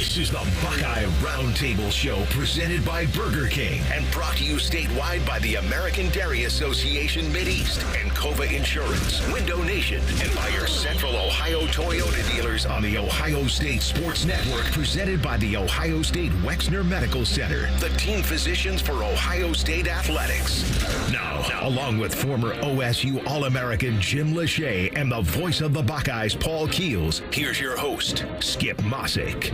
This is the Buckeye Roundtable Show presented by Burger King and brought to you statewide by the American Dairy Association Mideast and Cova Insurance, Window Nation, and by your Central Ohio Toyota dealers on the Ohio State Sports Network presented by the Ohio State Wexner Medical Center, the team physicians for Ohio State Athletics. Now, along with former OSU All-American Jim Lachey and the voice of the Buckeyes, Paul Keels, here's your host, Skip Mosic.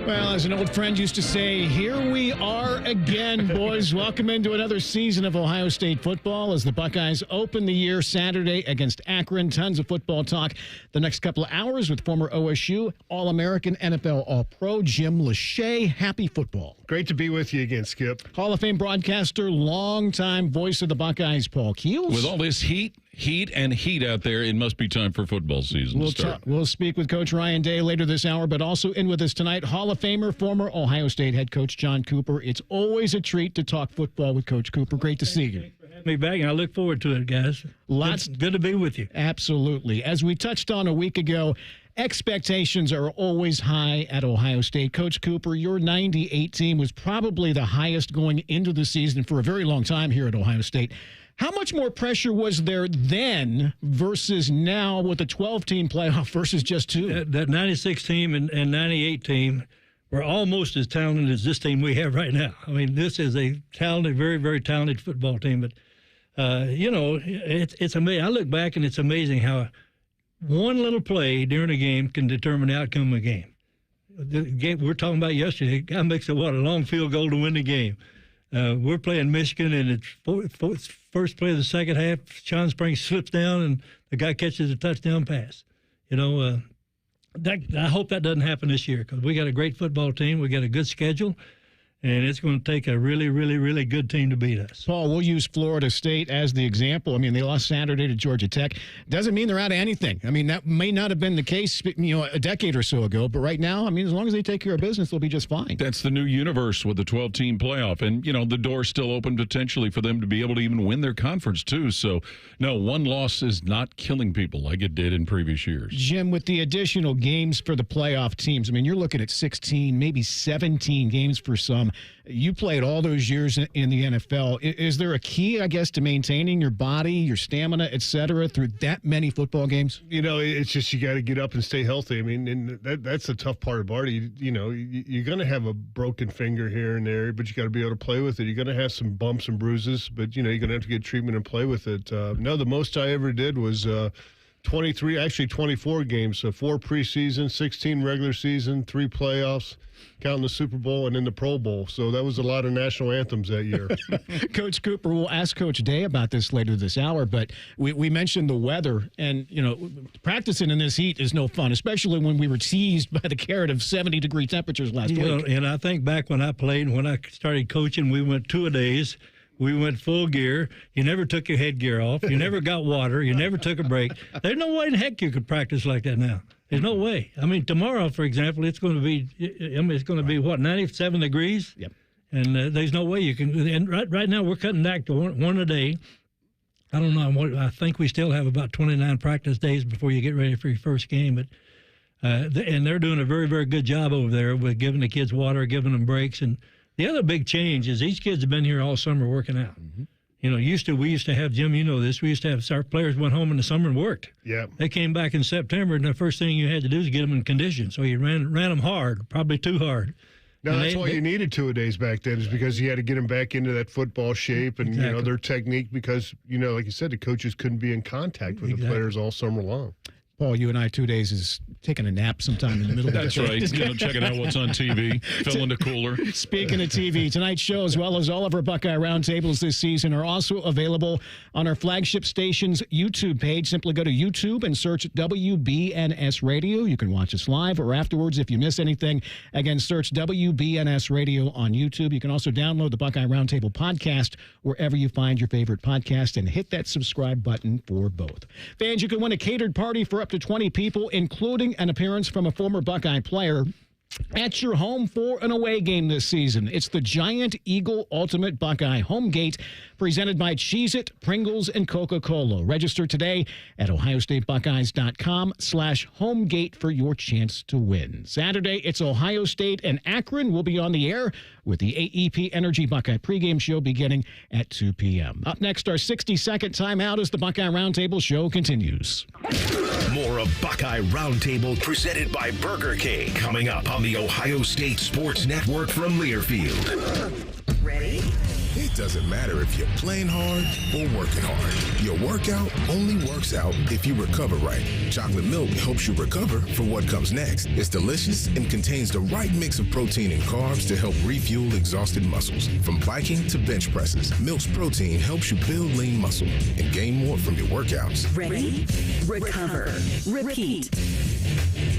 Well, as an old friend used to say, here we are again, boys. Welcome into another season of Ohio State football as the Buckeyes open the year Saturday against Akron. Tons of football talk the next couple of hours with former OSU All-American NFL All-Pro Jim Lachey. Happy football. Great to be with you again, Skip. Hall of Fame broadcaster, longtime voice of the Buckeyes, Paul Keels. With all this heat out there, it must be time for football season to start. We'll speak with Coach Ryan Day later this hour, but also in with us tonight, Hall of Famer, former Ohio State head coach John Cooper. It's always a treat to talk football with Coach Cooper. Great to see you. Thanks for having me back, and I look forward to it, guys. Good to be with you. Absolutely. As we touched on a week ago, expectations are always high at Ohio State. Coach Cooper, your 98 team was probably the highest going into the season for a very long time here at Ohio State. How much more pressure was there then versus now with a 12-team playoff versus just two? That 96 team and 98 team were almost as talented as this team we have right now. I mean, this is a talented, very, very talented football team. But, it's amazing. I look back, and it's amazing how one little play during a game can determine the outcome of a game. The game we were talking about yesterday, a guy makes a long field goal to win the game. We're playing Michigan, and it's first play of the second half. Sean Springs slips down, and the guy catches a touchdown pass. I hope that doesn't happen this year because we got a great football team. We got a good schedule, and it's going to take a really, really, really good team to beat us. Paul, we'll use Florida State as the example. I mean, they lost Saturday to Georgia Tech. Doesn't mean they're out of anything. I mean, that may not have been the case, a decade or so ago. But right now, I mean, as long as they take care of business, they'll be just fine. That's the new universe with the 12-team playoff. And, the door's still open potentially for them to be able to even win their conference, too. So, no, one loss is not killing people like it did in previous years. Jim, with the additional games for the playoff teams, I mean, you're looking at 16, maybe 17 games for some. You played all those years in the NFL. Is there a key, I guess, to maintaining your body, your stamina, et cetera, through that many football games? It's just you got to get up and stay healthy. I mean, and that's the tough part about it. You're going to have a broken finger here and there, but you got to be able to play with it. You're going to have some bumps and bruises, but, you're going to have to get treatment and play with it. The most I ever did was 24 games, 4 preseason, 16 regular season, 3 playoffs, counting the Super Bowl and then the Pro Bowl. So that was a lot of national anthems that year. Coach Cooper, we'll ask Coach Day about this later this hour, but we mentioned the weather, and, practicing in this heat is no fun, especially when we were teased by the carrot of 70-degree temperatures last week. And I think back when I played, when I started coaching, we went 2-a-days. We went full gear. You never took your headgear off. You never got water. You never took a break. There's no way in heck you could practice like that now. There's no way. I mean, tomorrow, for example, it's going to be, 97 degrees? Yep. And there's no way you can. And right now we're cutting back to one a day. I don't know. I think we still have about 29 practice days before you get ready for your first game. But and they're doing a very, very good job over there with giving the kids water, giving them breaks. And the other big change is these kids have been here all summer working out. Mm-hmm. We used to have, Jim, we used to have our players went home in the summer and worked. Yeah. They came back in September, and the first thing you had to do is get them in condition. So you ran them hard, probably too hard. No, that's why you needed 2-a-days back then, is because you had to get them back into that football shape and, exactly. Their technique because, like you said, the coaches couldn't be in contact with the players all summer long. Paul, you and I 2 days is taking a nap sometime in the middle of the day. That's right. Checking out what's on TV, filling the cooler. Speaking of TV, tonight's show, as well as all of our Buckeye Roundtables this season, are also available on our flagship station's YouTube page. Simply go to YouTube and search WBNS Radio. You can watch us live or afterwards if you miss anything. Again, search WBNS Radio on YouTube. You can also download the Buckeye Roundtable podcast wherever you find your favorite podcast and hit that subscribe button for both. Fans, you can win a catered party for up to 20 people, including an appearance from a former Buckeye player. at your home for an away game this season. It's the Giant Eagle Ultimate Buckeye Home Gate, presented by Cheez-It, Pringles, and Coca-Cola. Register today at ohiostatebuckeyes.com/homegate for your chance to win. Saturday, it's Ohio State and Akron. Will be on the air with the AEP Energy Buckeye pregame show beginning at 2 p.m. Up next, our 60-second timeout as the Buckeye Roundtable show continues. More of Buckeye Roundtable presented by Burger King coming up on the Ohio State Sports Network from Learfield. Ready? It doesn't matter if you're playing hard or working hard. Your workout only works out if you recover right. Chocolate milk helps you recover for what comes next. It's delicious and contains the right mix of protein and carbs to help refuel exhausted muscles. From biking to bench presses, Milk's protein helps you build lean muscle and gain more from your workouts. Ready? Recover. Repeat.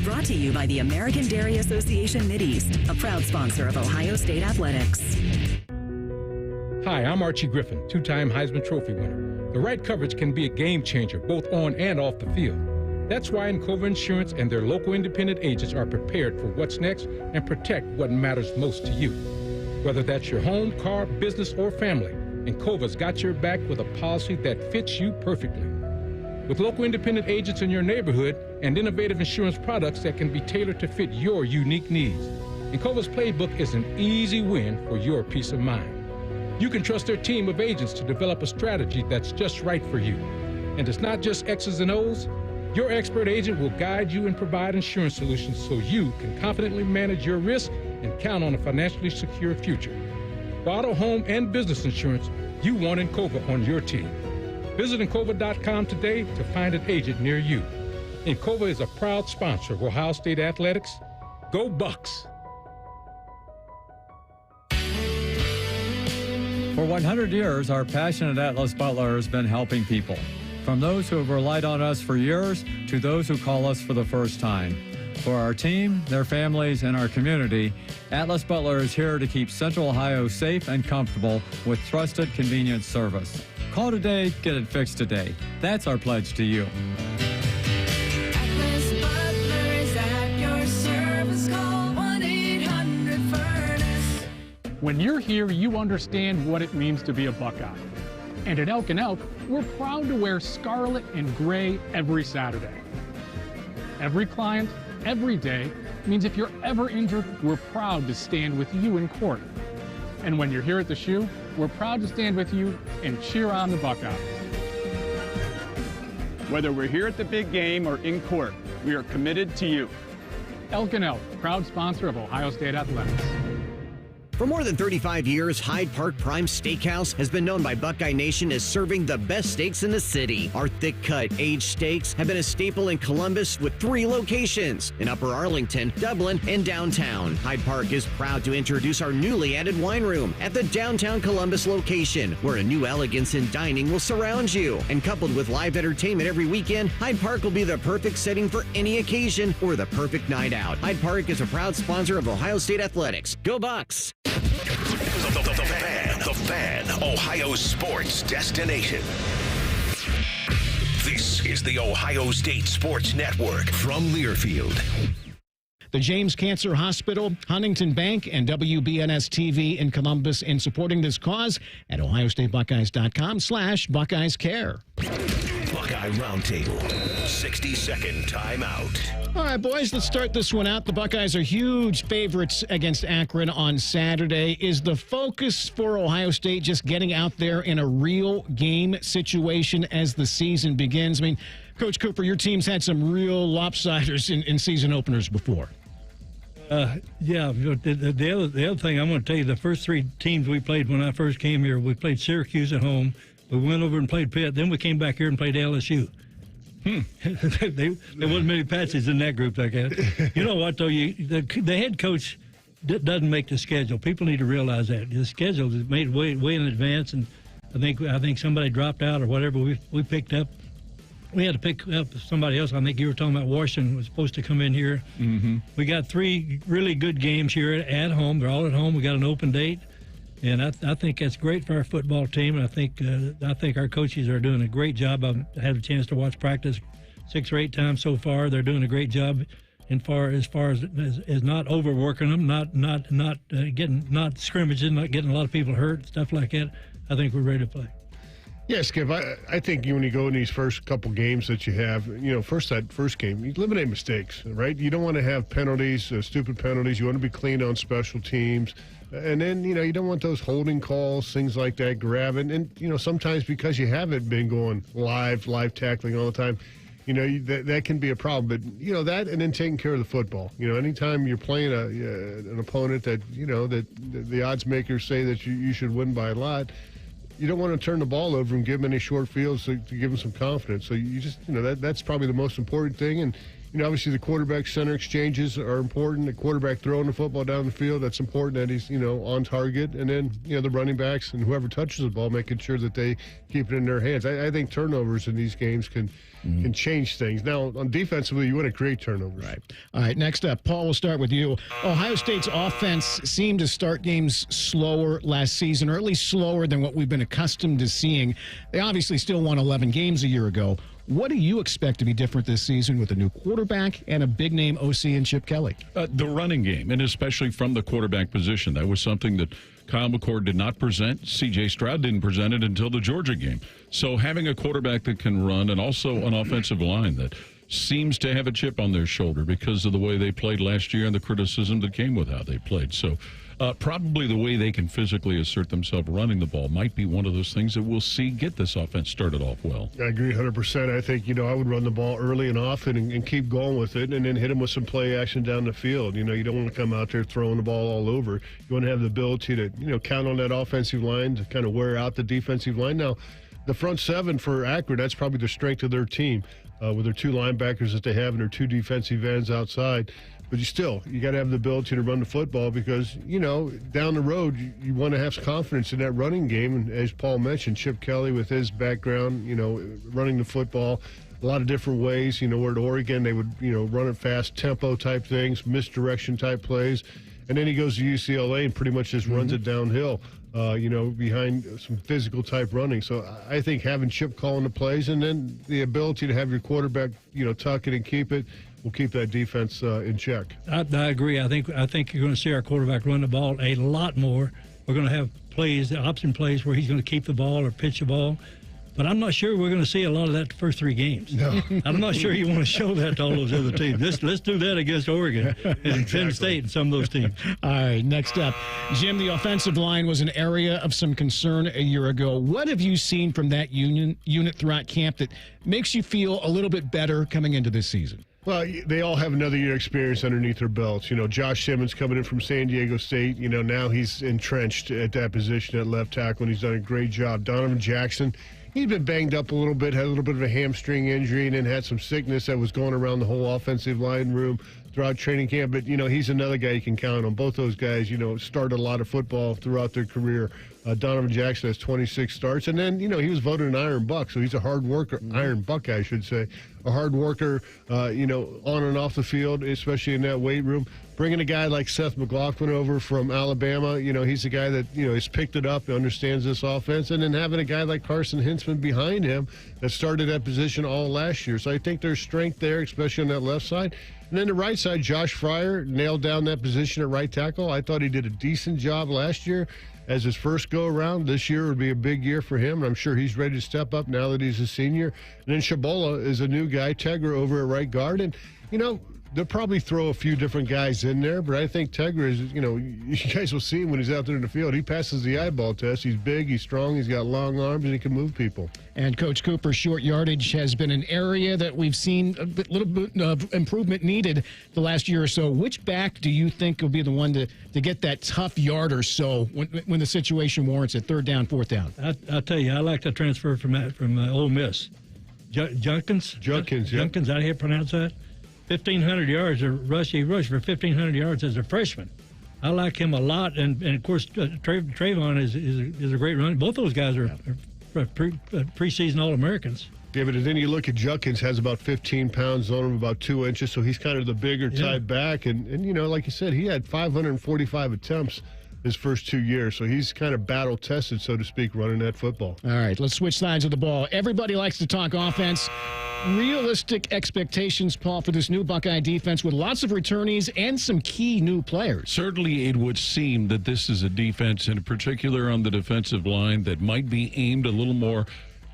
Brought to you by the American Dairy Association Mideast, a proud sponsor of Ohio State Athletics. Hi, I'm Archie Griffin, two-time Heisman Trophy winner. The right coverage can be a game changer, both on and off the field. That's why Encova Insurance and their local independent agents are prepared for what's next and protect what matters most to you. Whether that's your home, car, business, or family, Encova's got your back with a policy that fits you perfectly. With local independent agents in your neighborhood and innovative insurance products that can be tailored to fit your unique needs, Encova's playbook is an easy win for your peace of mind. You can trust their team of agents to develop a strategy that's just right for you. And it's not just X's and O's. Your expert agent will guide you and provide insurance solutions so you can confidently manage your risk and count on a financially secure future. For auto, home, and business insurance, you want Encova on your team. Visit Encova.com today to find an agent near you. Encova is a proud sponsor of Ohio State Athletics. Go Bucks! For 100 years, our passionate Atlas Butler has been helping people. From those who have relied on us for years to those who call us for the first time. For our team, their families, and our community, Atlas Butler is here to keep Central Ohio safe and comfortable with trusted, convenient service. Call today, get it fixed today. That's our pledge to you. Atlas Butler is at your service. Call 1-800-FURNACE. When you're here, you understand what it means to be a Buckeye. And at Elk & Elk, we're proud to wear scarlet and gray every Saturday. Every client, every day, means if you're ever injured, we're proud to stand with you in court. And when you're here at the shoe, we're proud to stand with you and cheer on the Buckeyes. Whether we're here at the big game or in court, we are committed to you. Elk & Elk, proud sponsor of Ohio State Athletics. For more than 35 years, Hyde Park Prime Steakhouse has been known by Buckeye Nation as serving the best steaks in the city. Our thick-cut, aged steaks have been a staple in Columbus with 3 locations, in Upper Arlington, Dublin, and downtown. Hyde Park is proud to introduce our newly added wine room at the downtown Columbus location, where a new elegance in dining will surround you. And coupled with live entertainment every weekend, Hyde Park will be the perfect setting for any occasion or the perfect night out. Hyde Park is a proud sponsor of Ohio State Athletics. Go Bucks! The Fan, Ohio sports destination. This is the Ohio State Sports Network from Learfield. The James Cancer Hospital, Huntington Bank, and WBNS TV in Columbus in supporting this cause at ohiostatebuckeyes.com/BuckeyesCare. Buckeye Roundtable, 60-second timeout. All right, boys, let's start this one out. The Buckeyes are huge favorites against Akron on Saturday. Is the focus for Ohio State just getting out there in a real game situation as the season begins? I mean, Coach Cooper, your team's had some real lopsiders in season openers before. Yeah, the other thing I'm going to tell you, the first 3 teams we played when I first came here, we played Syracuse at home, we went over and played Pitt, then we came back here and played LSU. There wasn't many patches in that group, I guess. You know what, though? The head coach doesn't make the schedule. People need to realize that. The schedule is made way in advance, and I think somebody dropped out or whatever. We picked up. We had to pick up somebody else. I think you were talking about Washington was supposed to come in here. Mm-hmm. We got 3 really good games here at home. They're all at home. We got an open date, and I think that's great for our football team. And I think our coaches are doing a great job. I've had a chance to watch practice 6 or 8 times so far. They're doing a great job as far as not overworking them, not scrimmaging, not getting a lot of people hurt, stuff like that. I think we're ready to play. Yeah, Skip, I think when you go in these first couple games that you have, that first game, you eliminate mistakes, right? You don't want to have penalties, stupid penalties. You want to be clean on special teams. And then, you don't want those holding calls, things like that, grabbing. And, sometimes because you haven't been going live tackling all the time, that can be a problem. But, that and then taking care of the football. Anytime you're playing an opponent that, that the odds makers say that you should win by a lot, you don't want to turn the ball over and give them any short fields to give them some confidence. So you just, that's probably the most important thing. And, obviously the quarterback center exchanges are important. The quarterback throwing the football down the field, that's important that he's, on target. And then, the running backs and whoever touches the ball, making sure that they keep it in their hands. I think turnovers in these games can change things. Now, on defensively, you want to create turnovers. Right. All right, next up, Paul, we'll start with you. Ohio State's offense seemed to start games slower last season, or at least slower than what we've been accustomed to seeing. They obviously still won 11 games a year ago. What do you expect to be different this season with a new quarterback and a big-name OC in Chip Kelly? The running game, and especially from the quarterback position. That was something that Kyle McCord did not present. C.J. Stroud didn't present it until the Georgia game. So having a quarterback that can run and also an offensive line that seems to have a chip on their shoulder because of the way they played last year and the criticism that came with how they played. So probably the way they can physically assert themselves running the ball might be one of those things that we'll see get this offense started off well. I agree 100%. I think, I would run the ball early and often and keep going with it and then hit them with some play action down the field. You don't want to come out there throwing the ball all over. You want to have the ability to, count on that offensive line to kind of wear out the defensive line. Now, the front seven for Akron, that's probably the strength of their team with their two linebackers that they have and their two defensive ends outside. But you got to have the ability to run the football because, down the road, you want to have confidence in that running game. And as Paul mentioned, Chip Kelly with his background, running the football a lot of different ways. Where at Oregon, they would, run it fast, tempo type things, misdirection type plays. And then he goes to UCLA and pretty much just runs it downhill, behind some physical type running. So I think having Chip calling the plays and then the ability to have your quarterback, tuck it and keep it, will keep that defense in check. I agree. I think you're going to see our quarterback run the ball a lot more. We're going to have plays, option plays, where he's going to keep the ball or pitch the ball. But I'm not sure we're going to see a lot of that the first three games. No. I'm not sure you want to show that to all those other teams. Let's do that against Oregon and Penn State and some of those teams. All right, next up. Jim, the offensive line was an area of some concern a year ago. What have you seen from that unit throughout camp that makes you feel a little bit better coming into this season? Well, they all have another year experience underneath their belts. Josh Simmons coming in from San Diego State. Now he's entrenched at that position at left tackle, and he's done a great job. Donovan Jackson, he's been banged up a little bit, had a little bit of a hamstring injury, and then had some sickness that was going around the whole offensive line room throughout training camp. But, he's another guy you can count on. Both those guys, started a lot of football throughout their career. Donovan Jackson has 26 starts. And then, he was voted an Iron Buck, so he's a hard worker. Iron Buckeye, I should say. A hard worker, on and off the field, especially in that weight room. Bringing a guy like Seth McLaughlin over from Alabama, he's a guy that, has picked it up, understands this offense. And then having a guy like Carson Hintzman behind him that started that position all last year. So I think there's strength there, especially on that left side. And then the right side, Josh Fryer nailed down that position at right tackle. I thought he did a decent job last year as his first go-around. This year would be a big year for him, and I'm sure he's ready to step up now that he's a senior. And then Shabola is a new guy, Tegra over at right guard. And, they'll probably throw a few different guys in there, but I think Tegra is, you guys will see him when he's out there in the field. He passes the eyeball test. He's big, he's strong, he's got long arms, and he can move people. And Coach Cooper, short yardage has been an area that we've seen a little bit of improvement needed the last year or so. Which back do you think will be the one to get that tough yard or so when the situation warrants it, third down, fourth down? I'll tell you, I like the transfer from Ole Miss. Junkins, yeah. Junkins, I hear pronounce that. 1,500 yards, he rushed for 1,500 yards as a freshman. I like him a lot, and of course, Trayvon is a great runner. Both those guys are preseason All-Americans. Yeah, but then you look at Junkins, has about 15 pounds on him, about 2 inches, so he's kind of the bigger type back. And like you said, he had 545 attempts his first 2 years, so he's kind of battle-tested, so to speak, running that football. All right, let's switch sides of the ball. Everybody likes to talk offense. realistic expectations, Paul, for this new Buckeye defense with lots of returnees and some key new players? Certainly, it would seem that this is a defense, in particular on the defensive line, that might be aimed a little more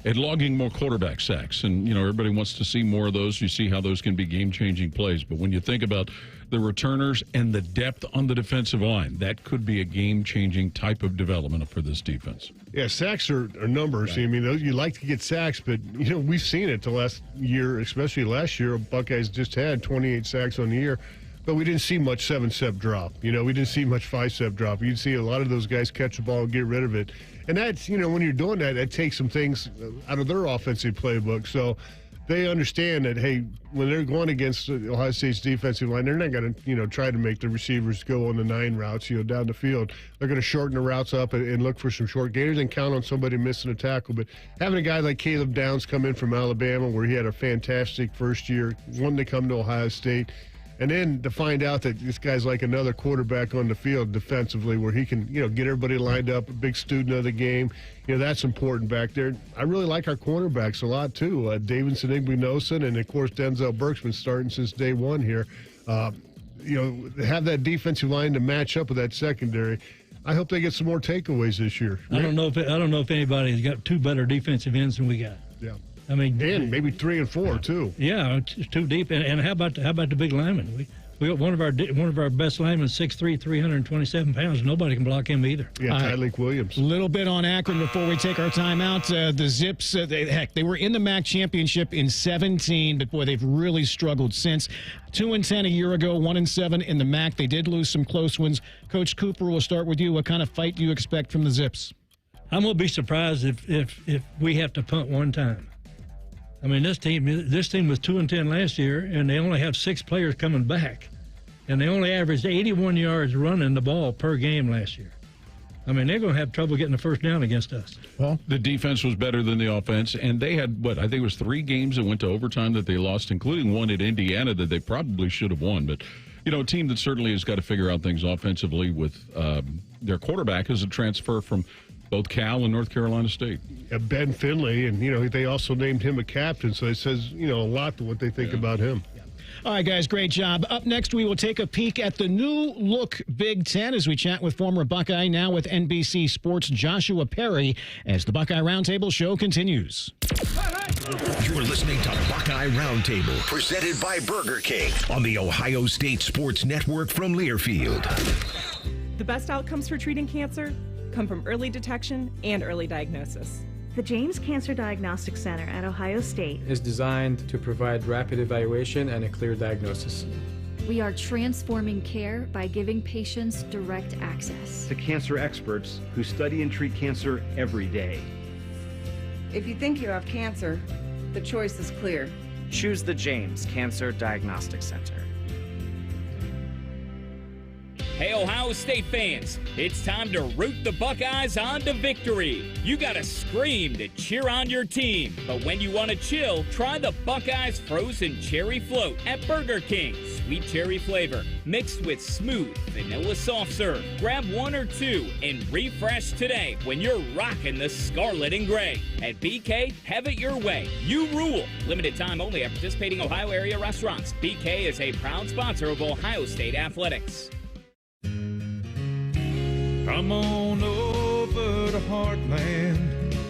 at logging more quarterback sacks. And, everybody wants to see more of those. You see how those can be game-changing plays. But when you think about the returners and the depth on the defensive line, that could be a game-changing type of development for this defense. Yeah, sacks are numbers. Right. I mean, you like to get sacks, but, we've seen it the last year, especially last year. Buckeyes just had 28 sacks on the year, but we didn't see much 7-step drop. We didn't see much 5-step drop. You'd see a lot of those guys catch the ball and get rid of it. And that's, when you're doing that, that takes some things out of their offensive playbook. So they understand that, hey, when they're going against Ohio State's defensive line, they're not going to, try to make the receivers go on the 9 routes, down the field. They're going to shorten the routes up and look for some short gainers and count on somebody missing a tackle. But having a guy like Caleb Downs come in from Alabama, where he had a fantastic first year, wanted to come to Ohio State, and then to find out that this guy's like another quarterback on the field defensively, where he can, get everybody lined up, a big student of the game. That's important back there. I really like our cornerbacks a lot, too. Davidson Igbinosun and, of course, Denzel Burke's been starting since day one here. Have that defensive line to match up with that secondary. I hope they get some more takeaways this year. I don't know if anybody's got 2 better defensive ends than we got. Yeah. I mean, and maybe 3 and 4 too. Yeah, it's too deep. And how about the big lineman? We got one of our best linemen, 6'3", 327 pounds. Nobody can block him either. Yeah, Tyleek Williams. A little bit on Akron before we take our time out. The Zips, they were in the MAC championship in 17, but boy, they've really struggled since. 2-10 a year ago, 1-7 in the MAC. They did lose some close ones. Coach Cooper, we'll start with you. What kind of fight do you expect from the Zips? I'm gonna be surprised if we have to punt one time. I mean, this team was 2-10 last year, and they only have 6 players coming back, and they only averaged 81 yards running the ball per game last year. I mean, they're going to have trouble getting the first down against us. Well, the defense was better than the offense, and they had, I think it was 3 games that went to overtime that they lost, including one at Indiana that they probably should have won. But, a team that certainly has got to figure out things offensively with their quarterback as a transfer from both Cal and North Carolina State. Ben Finley, and, they also named him a captain, so it says, a lot to what they think about him. Yeah. All right, guys, great job. Up next, we will take a peek at the new look Big Ten as we chat with former Buckeye, now with NBC Sports, Joshua Perry, as the Buckeye Roundtable show continues. You're listening to Buckeye Roundtable, presented by Burger King on the Ohio State Sports Network from Learfield. The best outcomes for treating cancer come from early detection and early diagnosis. The James Cancer Diagnostic Center at Ohio State is designed to provide rapid evaluation and a clear diagnosis. We are transforming care by giving patients direct access to cancer experts who study and treat cancer every day. If you think you have cancer, the choice is clear. Choose the James Cancer Diagnostic Center. Hey, Ohio State fans, it's time to root the Buckeyes on to victory. You gotta scream to cheer on your team. But when you wanna chill, try the Buckeyes Frozen Cherry Float at Burger King. Sweet cherry flavor, mixed with smooth vanilla soft serve. Grab 1 or 2 and refresh today when you're rocking the scarlet and gray. At BK, have it your way. You rule. Limited time only at participating Ohio area restaurants. BK is a proud sponsor of Ohio State Athletics. Come on over to Heartland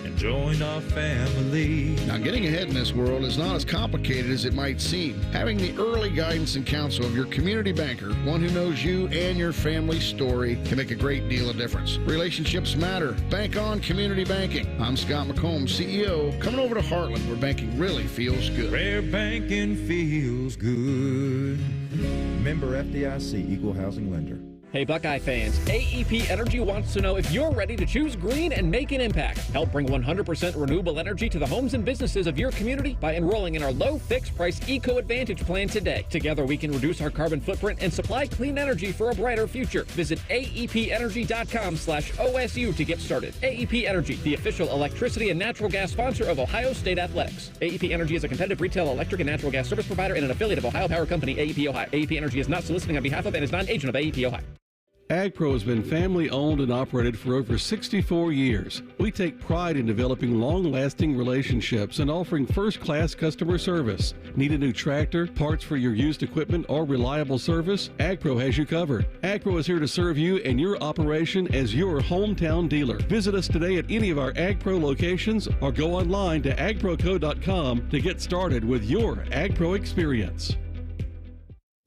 and join our family. Now, getting ahead in this world is not as complicated as it might seem. Having the early guidance and counsel of your community banker, one who knows you and your family's story, can make a great deal of difference. Relationships matter. Bank on community banking. I'm Scott McComb, CEO. Coming over to Heartland, where banking really feels good. Where banking feels good. Member FDIC, Equal Housing Lender. Hey Buckeye fans, AEP Energy wants to know if you're ready to choose green and make an impact. Help bring 100% renewable energy to the homes and businesses of your community by enrolling in our low fixed price Eco Advantage plan today. Together we can reduce our carbon footprint and supply clean energy for a brighter future. Visit aepenergy.com/OSU to get started. AEP Energy, the official electricity and natural gas sponsor of Ohio State Athletics. AEP Energy is a competitive retail electric and natural gas service provider and an affiliate of Ohio Power Company, AEP Ohio. AEP Energy is not soliciting on behalf of and is not an agent of AEP Ohio. AgPro has been family-owned and operated for over 64 years. We take pride in developing long-lasting relationships and offering first-class customer service. Need a new tractor, parts for your used equipment, or reliable service? AgPro has you covered. AgPro is here to serve you and your operation as your hometown dealer. Visit us today at any of our AgPro locations or go online to agproco.com to get started with your AgPro experience.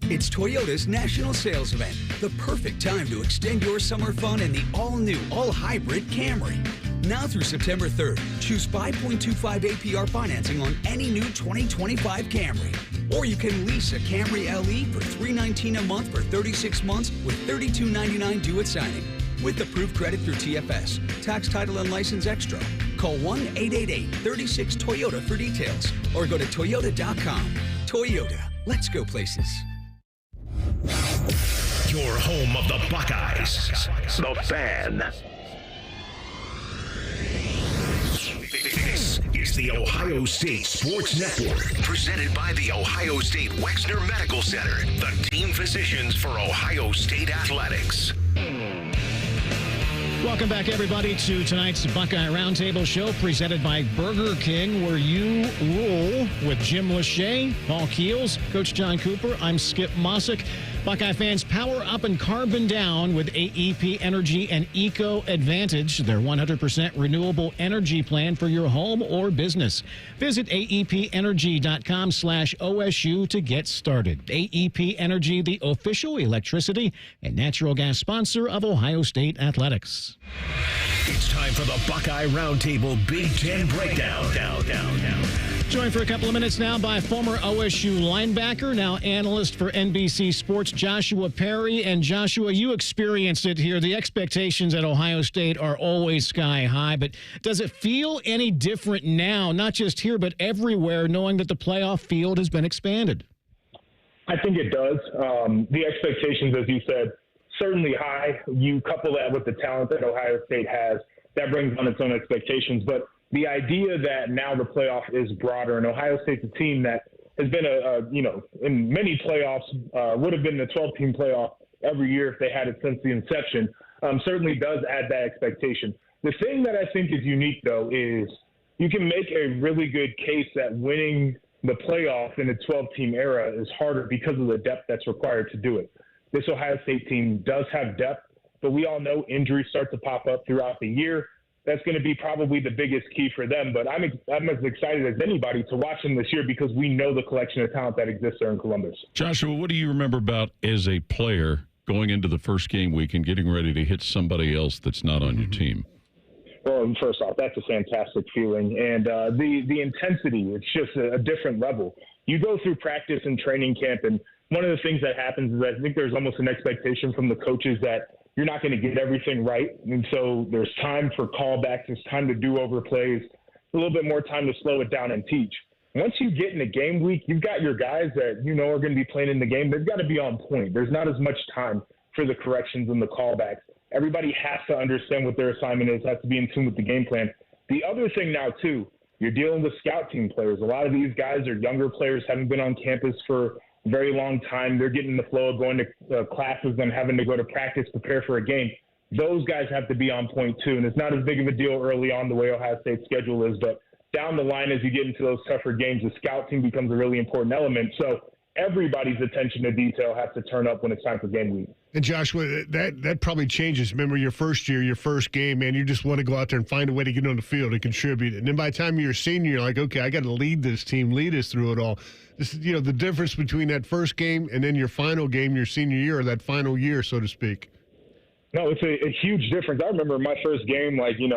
It's Toyota's National Sales Event, the perfect time to extend your summer fun in the all-new, all-hybrid Camry. Now through September 3rd, choose 5.25 APR financing on any new 2025 Camry. Or you can lease a Camry LE for $319 a month for 36 months with $32.99 due at signing. With approved credit through TFS, tax, title, and license extra. Call 1-888-36-TOYOTA for details or go to toyota.com. Toyota, let's go places. Your home of the Buckeyes, the Fan. This is the Ohio State Sports Network, presented by the Ohio State Wexner Medical Center, the team physicians for Ohio State Athletics. Welcome back, everybody, to tonight's Buckeye Roundtable show presented by Burger King, where you rule, with Jim Lachey, Paul Keels, Coach John Cooper. I'm Skip Mosic. Buckeye fans, power up and carbon down with AEP Energy and Eco Advantage, their 100% renewable energy plan for your home or business. Visit aepenergy.com/OSU to get started. AEP Energy, the official electricity and natural gas sponsor of Ohio State Athletics. It's time for the Buckeye Roundtable Big Ten Breakdown. Joined for a couple of minutes now by former OSU linebacker, now analyst for NBC Sports, Joshua Perry. And Joshua, you experienced it here. The expectations at Ohio State are always sky high, but does it feel any different now, not just here, but everywhere, knowing that the playoff field has been expanded? I think it does. The expectations, as you said, certainly high. You couple that with the talent that Ohio State has, that brings on its own expectations. But the idea that now the playoff is broader, and Ohio State's a team that has been in many playoffs, would have been the 12-team playoff every year if they had it since the inception, certainly does add that expectation. The thing that I think is unique, though, is you can make a really good case that winning the playoff in a 12-team era is harder because of the depth that's required to do it. This Ohio State team does have depth, but we all know injuries start to pop up throughout the year. That's going to be probably the biggest key for them. But I'm as excited as anybody to watch them this year because we know the collection of talent that exists there in Columbus. Joshua, what do you remember about as a player going into the first game week and getting ready to hit somebody else that's not on your team? Well, first off, that's a fantastic feeling. And the intensity, it's just a different level. You go through practice and training camp, and one of the things that happens is I think there's almost an expectation from the coaches that you're not going to get everything right. And so there's time for callbacks. There's time to do over plays, a little bit more time to slow it down and teach. Once you get in a game week, you've got your guys that you know are going to be playing in the game. They've got to be on point. There's not as much time for the corrections and the callbacks. Everybody has to understand what their assignment is, has to be in tune with the game plan. The other thing now, too, you're dealing with scout team players. A lot of these guys are younger players, haven't been on campus for a very long time. They're getting the flow of going to classes and having to go to practice, prepare for a game. Those guys have to be on point, too. And it's not as big of a deal early on the way Ohio State's schedule is, but down the line as you get into those tougher games, the scout team becomes a really important element. So everybody's attention to detail has to turn up when it's time for game week. And Joshua, that probably changes. Remember your first year, your first game, man, you just want to go out there and find a way to get on the field and contribute. And then by the time you're a senior, you're like, okay, I got to lead this team, lead us through it all. This is, the difference between that first game and then your final game, your senior year, or that final year, so to speak. No, it's a huge difference. I remember my first game, I think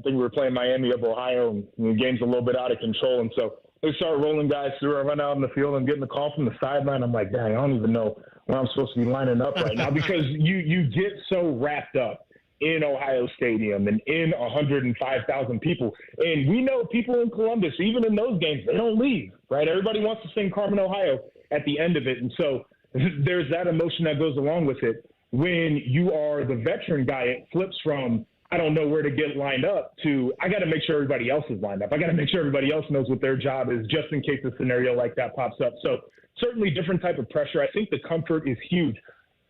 we were playing Miami of Ohio, and the game's a little bit out of control. And so they start rolling guys through. I run out on the field and getting the call from the sideline. I'm like, dang, I don't even know where I'm supposed to be lining up right now because you get so wrapped up in Ohio Stadium and in 105,000 people. And we know people in Columbus, even in those games, they don't leave, right? Everybody wants to sing Carmen, Ohio at the end of it. And so there's that emotion that goes along with it. When you are the veteran guy, it flips from I don't know where to get lined up to I got to make sure everybody else is lined up. I got to make sure everybody else knows what their job is just in case a scenario like that pops up. So certainly different type of pressure. I think the comfort is huge.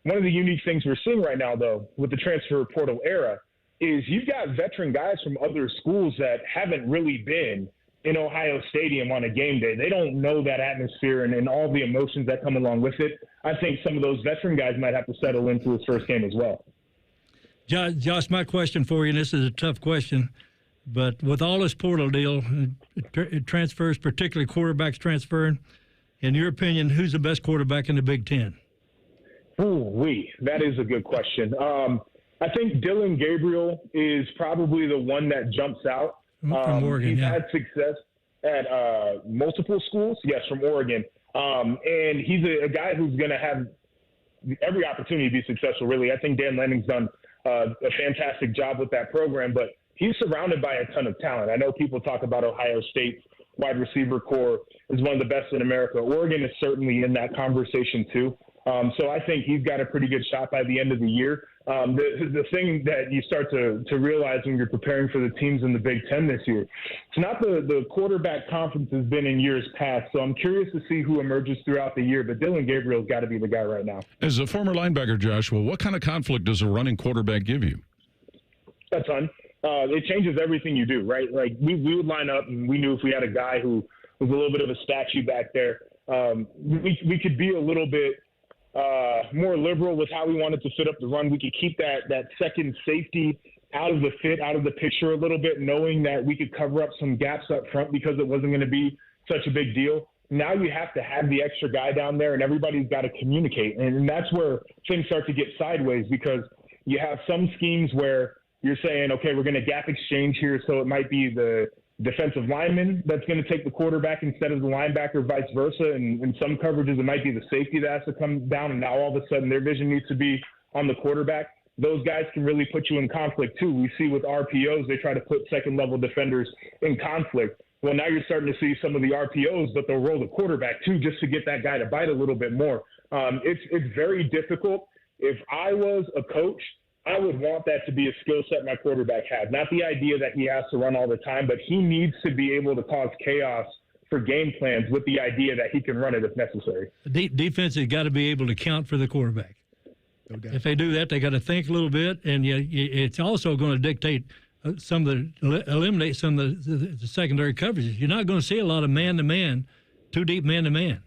one of the unique things we're seeing right now, though, with the transfer portal era, is you've got veteran guys from other schools that haven't really been in Ohio Stadium on a game day. They don't know that atmosphere and all the emotions that come along with it. I think some of those veteran guys might have to settle into his first game as well. Josh, my question for you, and this is a tough question, but with all this portal deal, it transfers, particularly quarterbacks transferring, in your opinion, who's the best quarterback in the Big Ten? That is a good question. I think Dylan Gabriel is probably the one that jumps out. From Oregon, he's had success at multiple schools. Yes, from Oregon. And he's a guy who's going to have every opportunity to be successful, really. I think Dan Lanning's done a fantastic job with that program, but he's surrounded by a ton of talent. I know people talk about Ohio State's wide receiver core is one of the best in America. Oregon is certainly in that conversation too. So I think he's got a pretty good shot by the end of the year. The thing that you start to realize when you're preparing for the teams in the Big Ten this year, it's not the quarterback conference has been in years past. So I'm curious to see who emerges throughout the year. But Dylan Gabriel's got to be the guy right now. As a former linebacker, Joshua, what kind of conflict does a running quarterback give you? A ton. It changes everything you do, right? Like we would line up and we knew if we had a guy who was a little bit of a statue back there, we could be a little bit more liberal with how we wanted to fit up the run. We could keep that second safety out of the picture a little bit, knowing that we could cover up some gaps up front because it wasn't going to be such a big deal. Now you have to have the extra guy down there, and everybody's got to communicate. And that's where things start to get sideways, because you have some schemes where you're saying, okay, we're going to gap exchange here, so it might be the defensive lineman that's going to take the quarterback instead of the linebacker, vice versa. And in some coverages, it might be the safety that has to come down, and now all of a sudden their vision needs to be on the quarterback. Those guys can really put you in conflict too. We see with RPOs, they try to put second-level defenders in conflict. Well, now you're starting to see some of the RPOs, but they'll roll the quarterback too just to get that guy to bite a little bit more. It's very difficult. If I was a coach, I would want that to be a skill set my quarterback has. Not the idea that he has to run all the time, but he needs to be able to cause chaos for game plans with the idea that he can run it if necessary. Defense has got to be able to count for the quarterback. No doubt. If they do that, they got to think a little bit, and it's also going to dictate eliminate some of the secondary coverages. You're not going to see a lot of man-to-man, too deep man-to-man.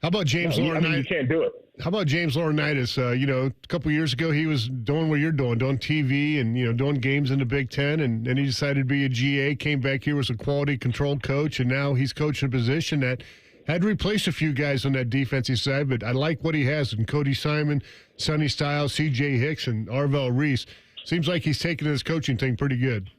How about James Laurinaitis? You can't do it. How about James Laurinaitis? A couple years ago, he was doing what you're doing TV and, doing games in the Big Ten, and he decided to be a GA, came back here, was a quality control coach, and now he's coaching a position that had to replace a few guys on that defensive side, but I like what he has in Cody Simon, Sonny Styles, C.J. Hicks, and Arvell Reese. Seems like he's taking his coaching thing pretty good.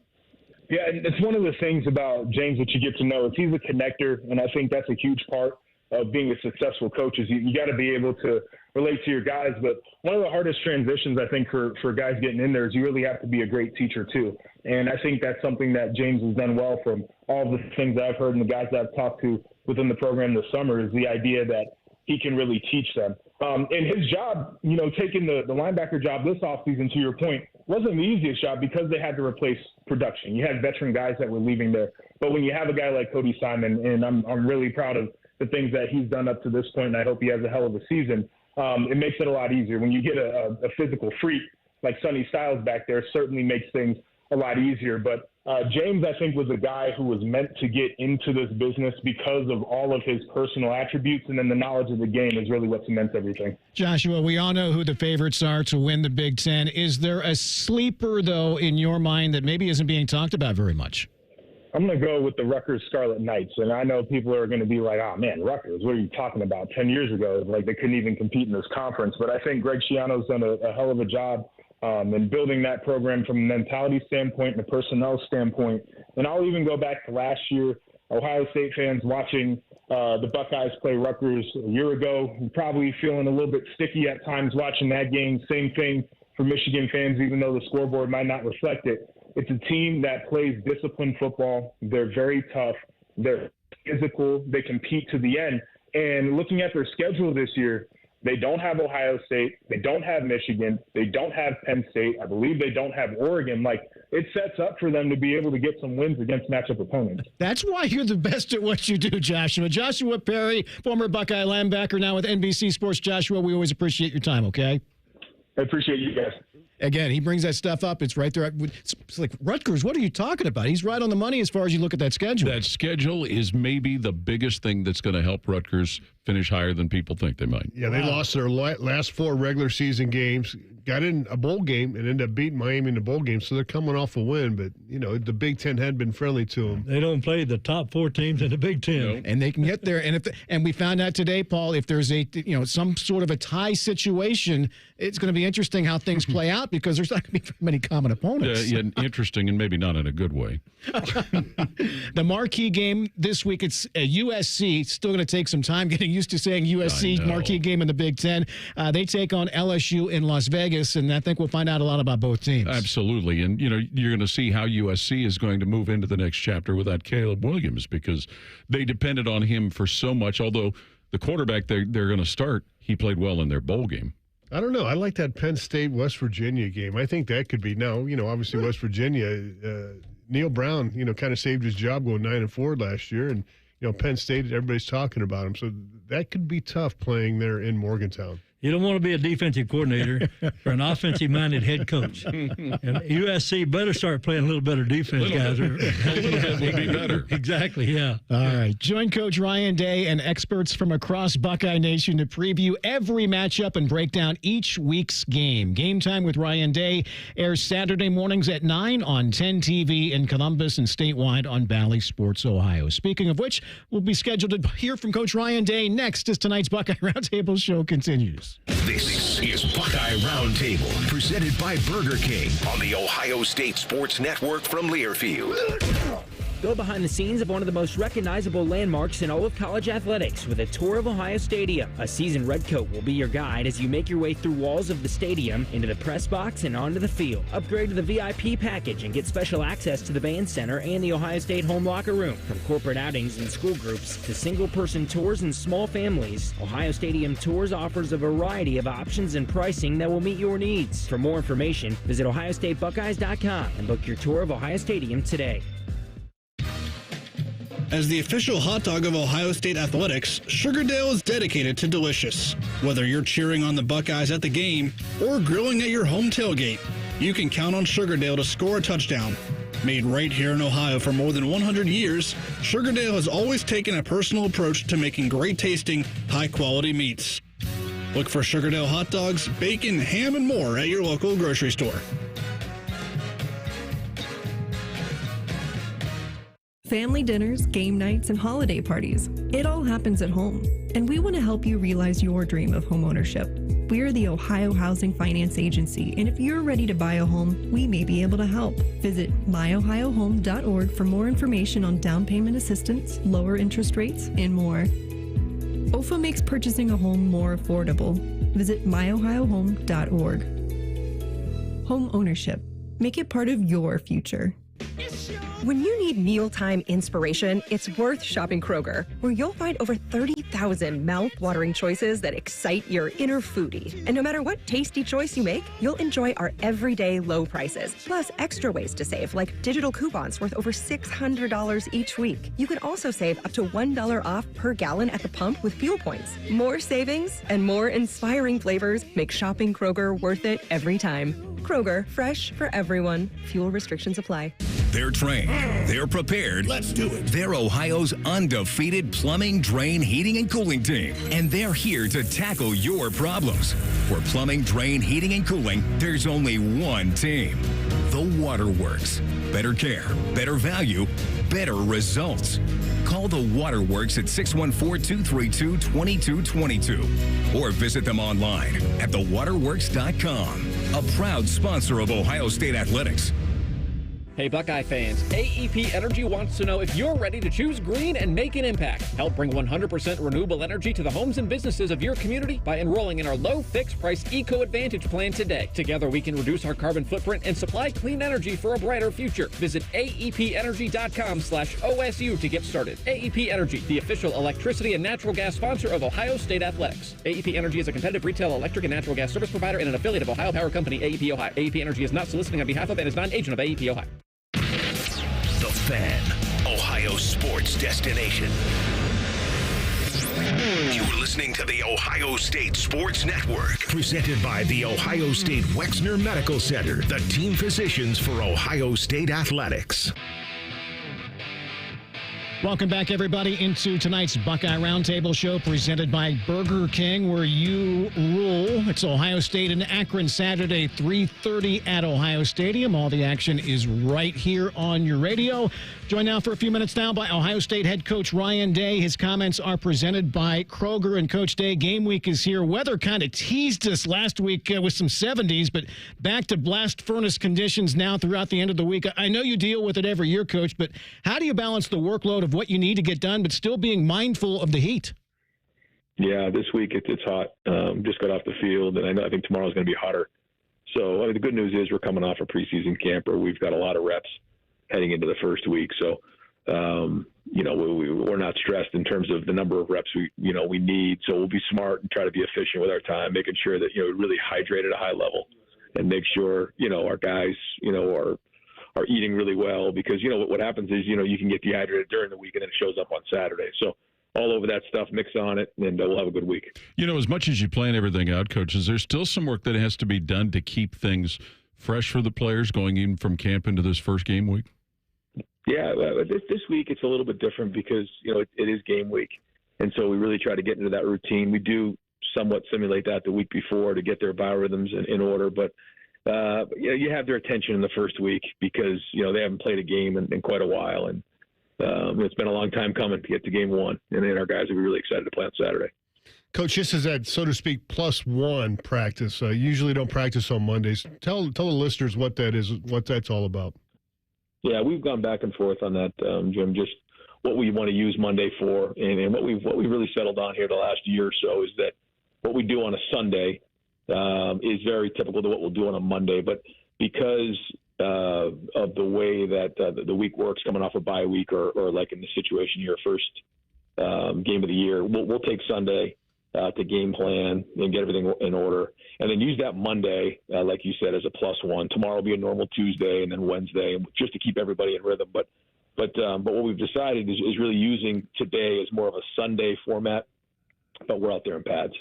Yeah, and it's one of the things about James that you get to know is he's a connector, and I think that's a huge part of being a successful coach is you got to be able to relate to your guys. But one of the hardest transitions, I think, for guys getting in there is you really have to be a great teacher too. And I think that's something that James has done well from all the things that I've heard and the guys that I've talked to within the program this summer is the idea that he can really teach them. And his job, taking the linebacker job this offseason, to your point, wasn't the easiest job because they had to replace production. You had veteran guys that were leaving there. But when you have a guy like Cody Simon, and I'm really proud of the things that he's done up to this point, and I hope he has a hell of a season, it makes it a lot easier. When you get a physical freak like Sonny Styles back there, it certainly makes things a lot easier. But James, I think, was a guy who was meant to get into this business because of all of his personal attributes, and then the knowledge of the game is really what cements everything. Joshua, we all know who the favorites are to win the Big Ten. Is there a sleeper, though, in your mind that maybe isn't being talked about very much? I'm going to go with the Rutgers Scarlet Knights. And I know people are going to be like, oh, man, Rutgers, what are you talking about? 10 years ago, like they couldn't even compete in this conference. But I think Greg Schiano's done a hell of a job in building that program from a mentality standpoint and a personnel standpoint. And I'll even go back to last year, Ohio State fans watching the Buckeyes play Rutgers a year ago, probably feeling a little bit sticky at times watching that game. Same thing for Michigan fans, even though the scoreboard might not reflect it. It's a team that plays disciplined football. They're very tough. They're physical. They compete to the end. And looking at their schedule this year, they don't have Ohio State. They don't have Michigan. They don't have Penn State. I believe they don't have Oregon. Like, it sets up for them to be able to get some wins against matchup opponents. That's why you're the best at what you do, Joshua. Joshua Perry, former Buckeye linebacker, now with NBC Sports. Joshua, we always appreciate your time, okay? I appreciate you guys. Again, he brings that stuff up. It's right there. It's like, Rutgers, what are you talking about? He's right on the money as far as you look at that schedule. That schedule is maybe the biggest thing that's going to help Rutgers finish higher than people think they might. Yeah, they lost their last 4 regular season games, got in a bowl game, and ended up beating Miami in the bowl game. So they're coming off a win, but, the Big Ten had been friendly to them. They don't play the top 4 teams in the Big Ten. Nope. And they can get there. And we found out today, Paul, if there's some sort of a tie situation, it's going to be interesting how things play out because there's not going to be many common opponents. Yeah, interesting and maybe not in a good way. The marquee game this week, it's USC. It's still going to take some time getting used to saying USC marquee game in the Big Ten. They take on LSU in Las Vegas, and I think we'll find out a lot about both teams. Absolutely. And, you're going to see how USC is going to move into the next chapter without Caleb Williams because they depended on him for so much, although the quarterback they're going to start, he played well in their bowl game. I don't know. I like that Penn State-West Virginia game. I think that could be now, obviously West Virginia, Neil Brown, kind of saved his job going 9-4 last year. And, Penn State, everybody's talking about him. So that could be tough playing there in Morgantown. You don't want to be a defensive coordinator for an offensive-minded head coach. And USC better start playing a little better defense, guys. A little bit would be better. Exactly, yeah. All right. Join Coach Ryan Day and experts from across Buckeye Nation to preview every matchup and break down each week's game. Game Time with Ryan Day airs Saturday mornings at 9 on 10 TV in Columbus and statewide on Bally Sports Ohio. Speaking of which, we'll be scheduled to hear from Coach Ryan Day next as tonight's Buckeye Roundtable show continues. This is Buckeye Roundtable, presented by Burger King on the Ohio State Sports Network from Learfield. Go behind the scenes of one of the most recognizable landmarks in all of college athletics with a tour of Ohio Stadium. A seasoned redcoat will be your guide as you make your way through walls of the stadium, into the press box, and onto the field. Upgrade to the VIP package and get special access to the band center and the Ohio State home locker room. From corporate outings and school groups to single-person tours and small families, Ohio Stadium Tours offers a variety of options and pricing that will meet your needs. For more information, visit ohiostatebuckeyes.com and book your tour of Ohio Stadium today. As the official hot dog of Ohio State athletics, Sugardale is dedicated to delicious. Whether you're cheering on the Buckeyes at the game or grilling at your home tailgate, you can count on Sugardale to score a touchdown. Made right here in Ohio for more than 100 years, Sugardale has always taken a personal approach to making great-tasting, high-quality meats. Look for Sugardale hot dogs, bacon, ham, and more at your local grocery store. Family dinners, game nights, and holiday parties. It all happens at home. And we want to help you realize your dream of homeownership. We're the Ohio Housing Finance Agency, and if you're ready to buy a home, we may be able to help. Visit myohiohome.org for more information on down payment assistance, lower interest rates, and more. OFA makes purchasing a home more affordable. Visit myohiohome.org. Home ownership. Make it part of your future. When you need mealtime inspiration, it's worth shopping Kroger, where you'll find over 30,000 mouth-watering choices that excite your inner foodie. And no matter what tasty choice you make, you'll enjoy our everyday low prices, plus extra ways to save, like digital coupons worth over $600 each week. You can also save up to $1 off per gallon at the pump with fuel points. More savings and more inspiring flavors make shopping Kroger worth it every time. Kroger, fresh for everyone. Fuel restrictions apply. They're trained. They're prepared. Let's do it. They're Ohio's undefeated plumbing, drain, heating, and cooling team. And they're here to tackle your problems. For plumbing, drain, heating, and cooling, there's only one team. The Waterworks. Better care, better value, better results. Call the Waterworks at 614-232-2222 or visit them online at thewaterworks.com. A proud sponsor of Ohio State Athletics. Hey Buckeye fans, AEP Energy wants to know if you're ready to choose green and make an impact. Help bring 100% renewable energy to the homes and businesses of your community by enrolling in our low fixed price Eco Advantage plan today. Together we can reduce our carbon footprint and supply clean energy for a brighter future. Visit aepenergy.com/OSU to get started. AEP Energy, the official electricity and natural gas sponsor of Ohio State Athletics. AEP Energy is a competitive retail electric and natural gas service provider and an affiliate of Ohio Power Company, AEP Ohio. AEP Energy is not soliciting on behalf of and is not an agent of AEP Ohio. The Fan, Ohio sports destination. You're listening to the Ohio State Sports Network, presented by the Ohio State Wexner Medical Center, the team physicians for Ohio State athletics. Welcome back, everybody, into tonight's Buckeye Roundtable show presented by Burger King, where you rule. It's Ohio State and Akron, Saturday, 3:30 at Ohio Stadium. All the action is right here on your radio. Joined now for a few minutes now by Ohio State head coach Ryan Day. His comments are presented by Kroger. And Coach Day, game week is here. Weather kind of teased us last week with some 70s, but back to blast furnace conditions now throughout the end of the week. I know you deal with it every year, Coach, but how do you balance the workload of what you need to get done, but still being mindful of the heat? Yeah, this week it's hot. Just got off the field, and I think tomorrow's going to be hotter. So the good news is we're coming off a preseason camp where we've got a lot of reps heading into the first week. So, we're not stressed in terms of the number of reps we need. So we'll be smart and try to be efficient with our time, making sure that, we really hydrate at a high level and make sure, our guys, are eating really well, because, what happens is, you can get dehydrated during the week and then it shows up on Saturday. So all over that stuff, mix on it, and we'll have a good week. As much as you plan everything out, coaches, there's still some work that has to be done to keep things fresh for the players going even from camp into this first game week. Yeah, this week it's a little bit different because, it is game week. And so we really try to get into that routine. We do somewhat simulate that the week before to get their biorhythms in order. But, you have their attention in the first week because, they haven't played a game in quite a while. And it's been a long time coming to get to game one. And then our guys will be really excited to play on Saturday. Coach, this is that, so to speak, +1 practice. You usually don't practice on Mondays. Tell the listeners what that is, what that's all about. Yeah, we've gone back and forth on that, Jim, just what we want to use Monday for. And what we've really settled on here the last year or so is that what we do on a Sunday is very typical to what we'll do on a Monday. But because of the way that the week works, coming off a bye week or like in the situation here, first game of the year, we'll take Sunday to game plan and get everything in order, and then use that Monday, like you said, as a +1. Tomorrow will be a normal Tuesday, and then Wednesday, just to keep everybody in rhythm. But what we've decided is really using today as more of a Sunday format, but we're out there in pads.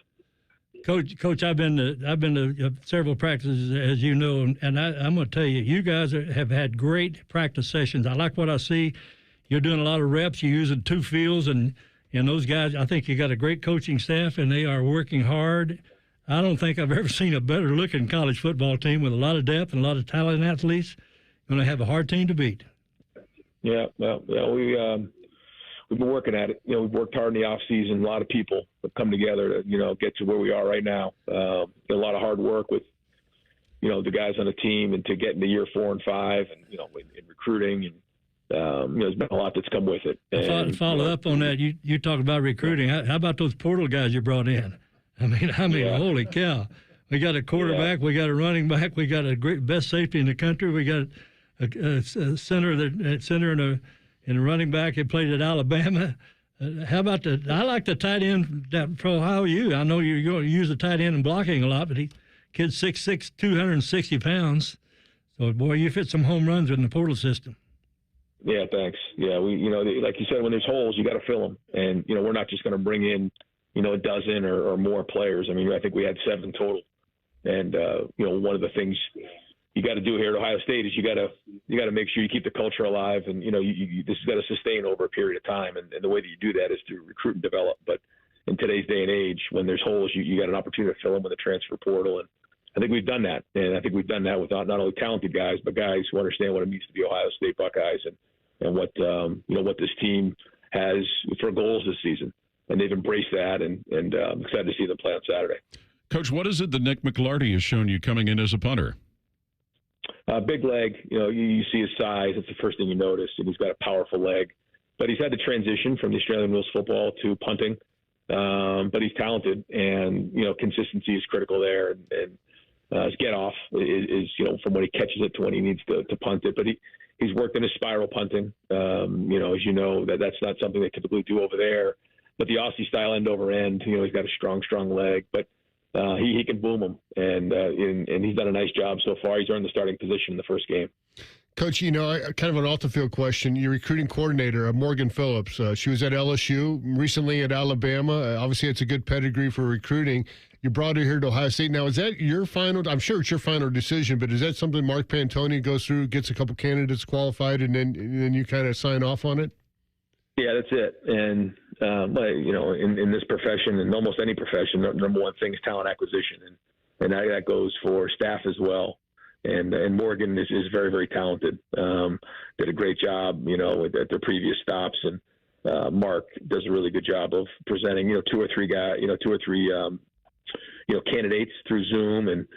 Coach, I've been to several practices, as you know, and I'm going to tell you, you guys have had great practice sessions. I like what I see. You're doing a lot of reps. You're using 2 fields, and those guys, I think you got a great coaching staff, and they are working hard. I don't think I've ever seen a better-looking college football team with a lot of depth and a lot of talented athletes. Going to have a hard team to beat. Yeah, we've been working at it. We've worked hard in the off season. A lot of people have come together to, get to where we are right now. A lot of hard work with, the guys on the team, and to get into year 4 and 5, and in recruiting, and there's been a lot that's come with it. And, follow up on that, you talk about recruiting. How about those portal guys you brought in? I mean, holy cow! We got a quarterback, we got a running back, we got a great best safety in the country, we got a center and a running back that played at Alabama. How about I like the tight end for Ohio U. I know you're going to use the tight end in blocking a lot, but kid's 6'6", 260 pounds. So, boy, you fit some home runs in the portal system. Yeah, thanks. Yeah, we, like you said, when there's holes, you got to fill them. And, we're not just going to bring in, a dozen or more players. I mean, I think we had 7 total. And, one of the things you got to do here at Ohio State is you got to make sure you keep the culture alive. And, this has got to sustain over a period of time. And the way that you do that is to recruit and develop. But in today's day and age, when there's holes, you got an opportunity to fill them with a transfer portal. And I think we've done that. And I think we've done that with not only talented guys, but guys who understand what it means to be Ohio State Buckeyes and what, what this team has for goals this season. And they've embraced that, and I'm excited to see them play on Saturday. Coach, what is it that Nick McLarty has shown you coming in as a punter? Big leg. You see his size. That's the first thing you notice. And he's got a powerful leg. But he's had to transition from the Australian rules football to punting. But he's talented, and, consistency is critical there. And his get off is from when he catches it to when he needs to punt it. But he's worked in his spiral punting. As you know, that's not something they typically do over there. But the Aussie style end over end, he's got a strong leg. But he can boom them, and he's done a nice job so far. He's earned the starting position in the first game. Coach, kind of an off-the-field question. Your recruiting coordinator, Morgan Phillips, she was at LSU, recently at Alabama. Obviously, it's a good pedigree for recruiting. You brought her here to Ohio State. Now, is that your final? I'm sure it's your final decision, but is that something Mark Pantoni goes through, gets a couple candidates qualified, and then you kind of sign off on it? Yeah, that's it. And in this profession, and almost any profession, the number one thing is talent acquisition, and that goes for staff as well. And Morgan is very, very talented. Did a great job, at their previous stops, and Mark does a really good job of presenting, two or three candidates through Zoom, and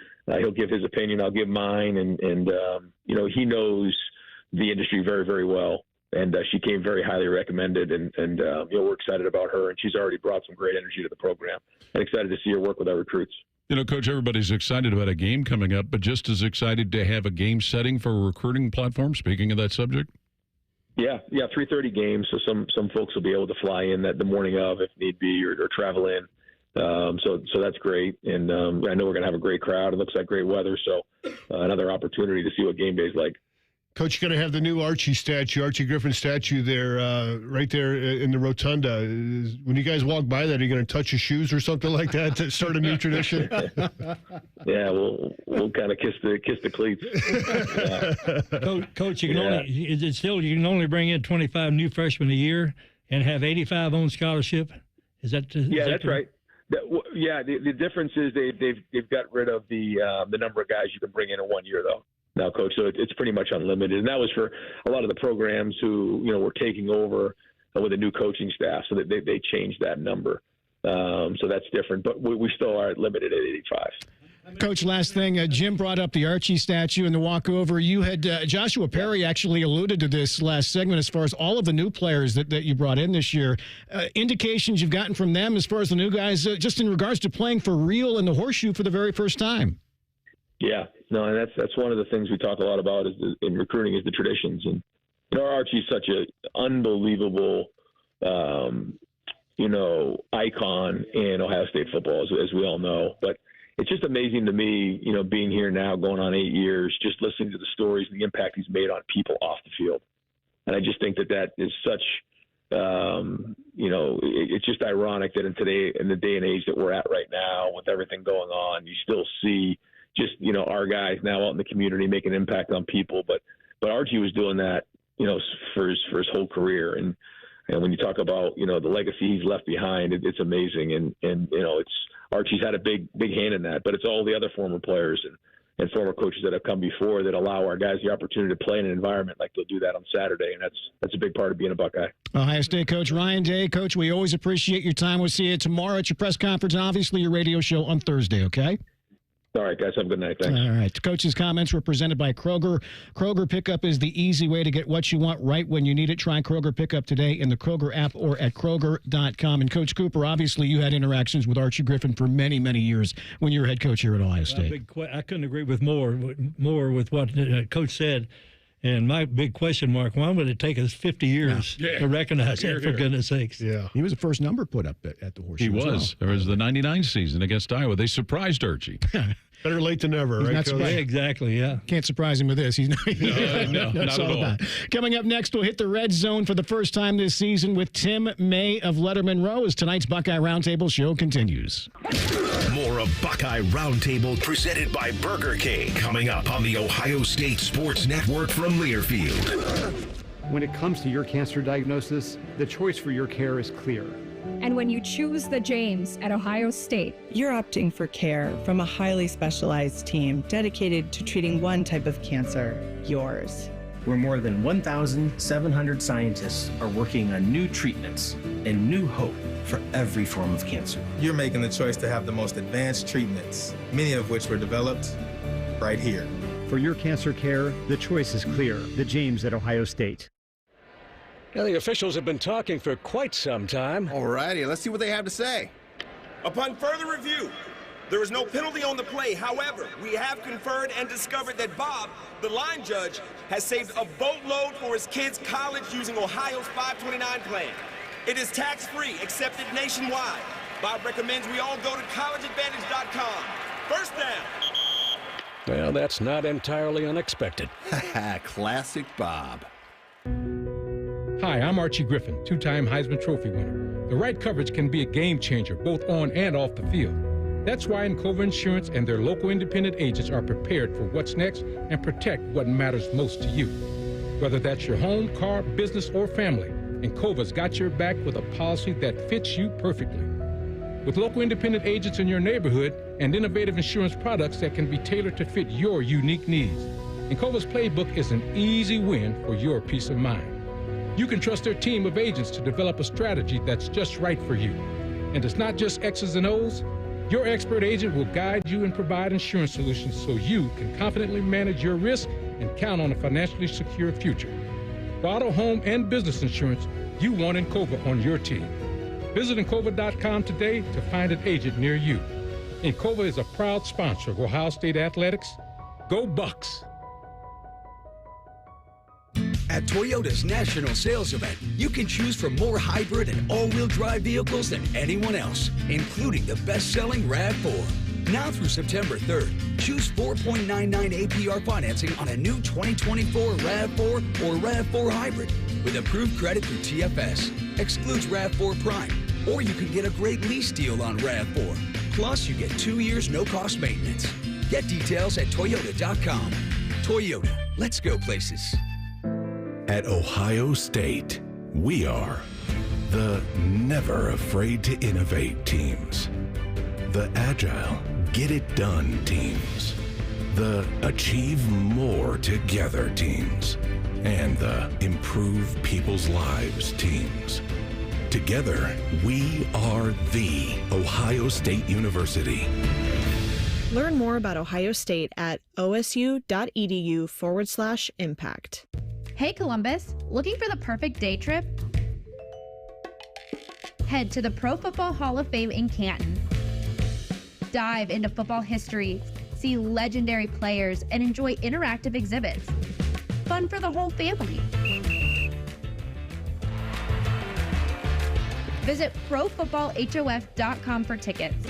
he'll give his opinion, I'll give mine, and he knows the industry very, very well. And she came very highly recommended, and we're excited about her, and she's already brought some great energy to the program, and excited to see her work with our recruits. Coach, everybody's excited about a game coming up, but just as excited to have a game setting for a recruiting platform, speaking of that subject? Yeah, 3:30 games, so some folks will be able to fly in the morning of if need be, or travel in. So that's great, and I know we're going to have a great crowd. It looks like great weather, so another opportunity to see what game day is like. Coach, you're going to have the new Archie Griffin statue there, right there in the rotunda. When you guys walk by that, are you going to touch your shoes or something like that to start a new tradition? Yeah, we'll kind of kiss the cleats. Yeah. Coach, you can only bring in 25 new freshmen a year and have 85 on scholarship. Is that? That's right. The difference is they've got rid of the number of guys you can bring in 1 year though. Now, Coach, so it's pretty much unlimited, and that was for a lot of the programs who were taking over with a new coaching staff, so that they changed that number. So that's different, but we still are limited at 85. Coach, last thing, Jim brought up the Archie statue and the walkover. You had Joshua Perry actually alluded to this last segment as far as all of the new players that you brought in this year. Indications you've gotten from them as far as the new guys, just in regards to playing for real in the horseshoe for the very first time. Yeah, no, and that's one of the things we talk a lot about in recruiting is the traditions. And Archie's such an unbelievable, icon in Ohio State football, as we all know. But it's just amazing to me, being here now, going on 8 years, just listening to the stories and the impact he's made on people off the field. And I just think that is such, it's just ironic that in the day and age that we're at right now, with everything going on, you still see just, our guys now out in the community making an impact on people. But Archie was doing that, for his whole career. And when you talk about, the legacy he's left behind, it's amazing. And it's Archie's had a big hand in that, but it's all the other former players and former coaches that have come before that allow our guys the opportunity to play in an environment like they'll do that on Saturday. And that's a big part of being a Buckeye. Ohio State coach Ryan Day. Coach, we always appreciate your time. We'll see you tomorrow at your press conference and obviously your radio show on Thursday, okay? All right, guys. Have a good night. Thanks. All right. Coach's comments were presented by Kroger. Kroger Pickup is the easy way to get what you want right when you need it. Try Kroger Pickup today in the Kroger app or at Kroger.com. And Coach Cooper, obviously you had interactions with Archie Griffin for many, many years when you were head coach here at Ohio State. I couldn't agree with more with what Coach said. And my big question mark, why would it take us 50 years to recognize that, for goodness sakes? Yeah. He was the first number put up at the horseshoe. He was. There was the 99 season against Iowa. They surprised Archie. Better late than never, right, Coach? Exactly, yeah. Can't surprise him with this. He's not, no, that's not all at all. Coming up next, we'll hit the red zone for the first time this season with Tim May of Letterman Row as tonight's Buckeye Roundtable show continues. More of Buckeye Roundtable presented by Burger King coming up on the Ohio State Sports Network from Learfield. When it comes to your cancer diagnosis, the choice for your care is clear. And when you choose the James at Ohio State, you're opting for care from a highly specialized team dedicated to treating one type of cancer, yours. Where more than 1,700 scientists are working on new treatments and new hope for every form of cancer. You're making the choice to have the most advanced treatments, many of which were developed right here. For your cancer care, the choice is clear. The James at Ohio State. Now, the officials have been talking for quite some time. All righty, let's see what they have to say. Upon further review, there is no penalty on the play. However, we have conferred and discovered that Bob, the line judge, has saved a boatload for his kids' college using Ohio's 529 plan. It is tax-free, accepted nationwide. Bob recommends we all go to collegeadvantage.com. First down. Well, that's not entirely unexpected. Classic Bob. Hi, I'm Archie Griffin, two-time Heisman Trophy winner. The right coverage can be a game changer, both on and off the field. That's why Encova Insurance and their local independent agents are prepared for what's next and protect what matters most to you. Whether that's your home, car, business, or family, Encova's got your back with a policy that fits you perfectly. With local independent agents in your neighborhood and innovative insurance products that can be tailored to fit your unique needs, Encova's playbook is an easy win for your peace of mind. You can trust their team of agents to develop a strategy that's just right for you. And it's not just X's and O's. Your expert agent will guide you and provide insurance solutions so you can confidently manage your risk and count on a financially secure future. For auto, home, and business insurance, you want Encova on your team. Visit Encova.com today to find an agent near you. Encova is a proud sponsor of Ohio State Athletics. Go Bucks! At Toyota's National Sales Event, you can choose from more hybrid and all-wheel drive vehicles than anyone else, including the best-selling RAV4. Now through September 3rd, choose 4.99 APR financing on a new 2024 RAV4 or RAV4 Hybrid with approved credit through TFS. Excludes RAV4 Prime, or you can get a great lease deal on RAV4. Plus, you get 2 years no-cost maintenance. Get details at Toyota.com. Toyota, let's go places. At Ohio State, we are the never afraid to innovate teams, the agile get it done teams, the achieve more together teams, and the improve people's lives teams. Together, we are the Ohio State University. Learn more about Ohio State at osu.edu/impact. Hey Columbus, looking for the perfect day trip? Head to the Pro Football Hall of Fame in Canton. Dive into football history, see legendary players, and enjoy interactive exhibits. Fun for the whole family. Visit ProFootballHOF.com for tickets.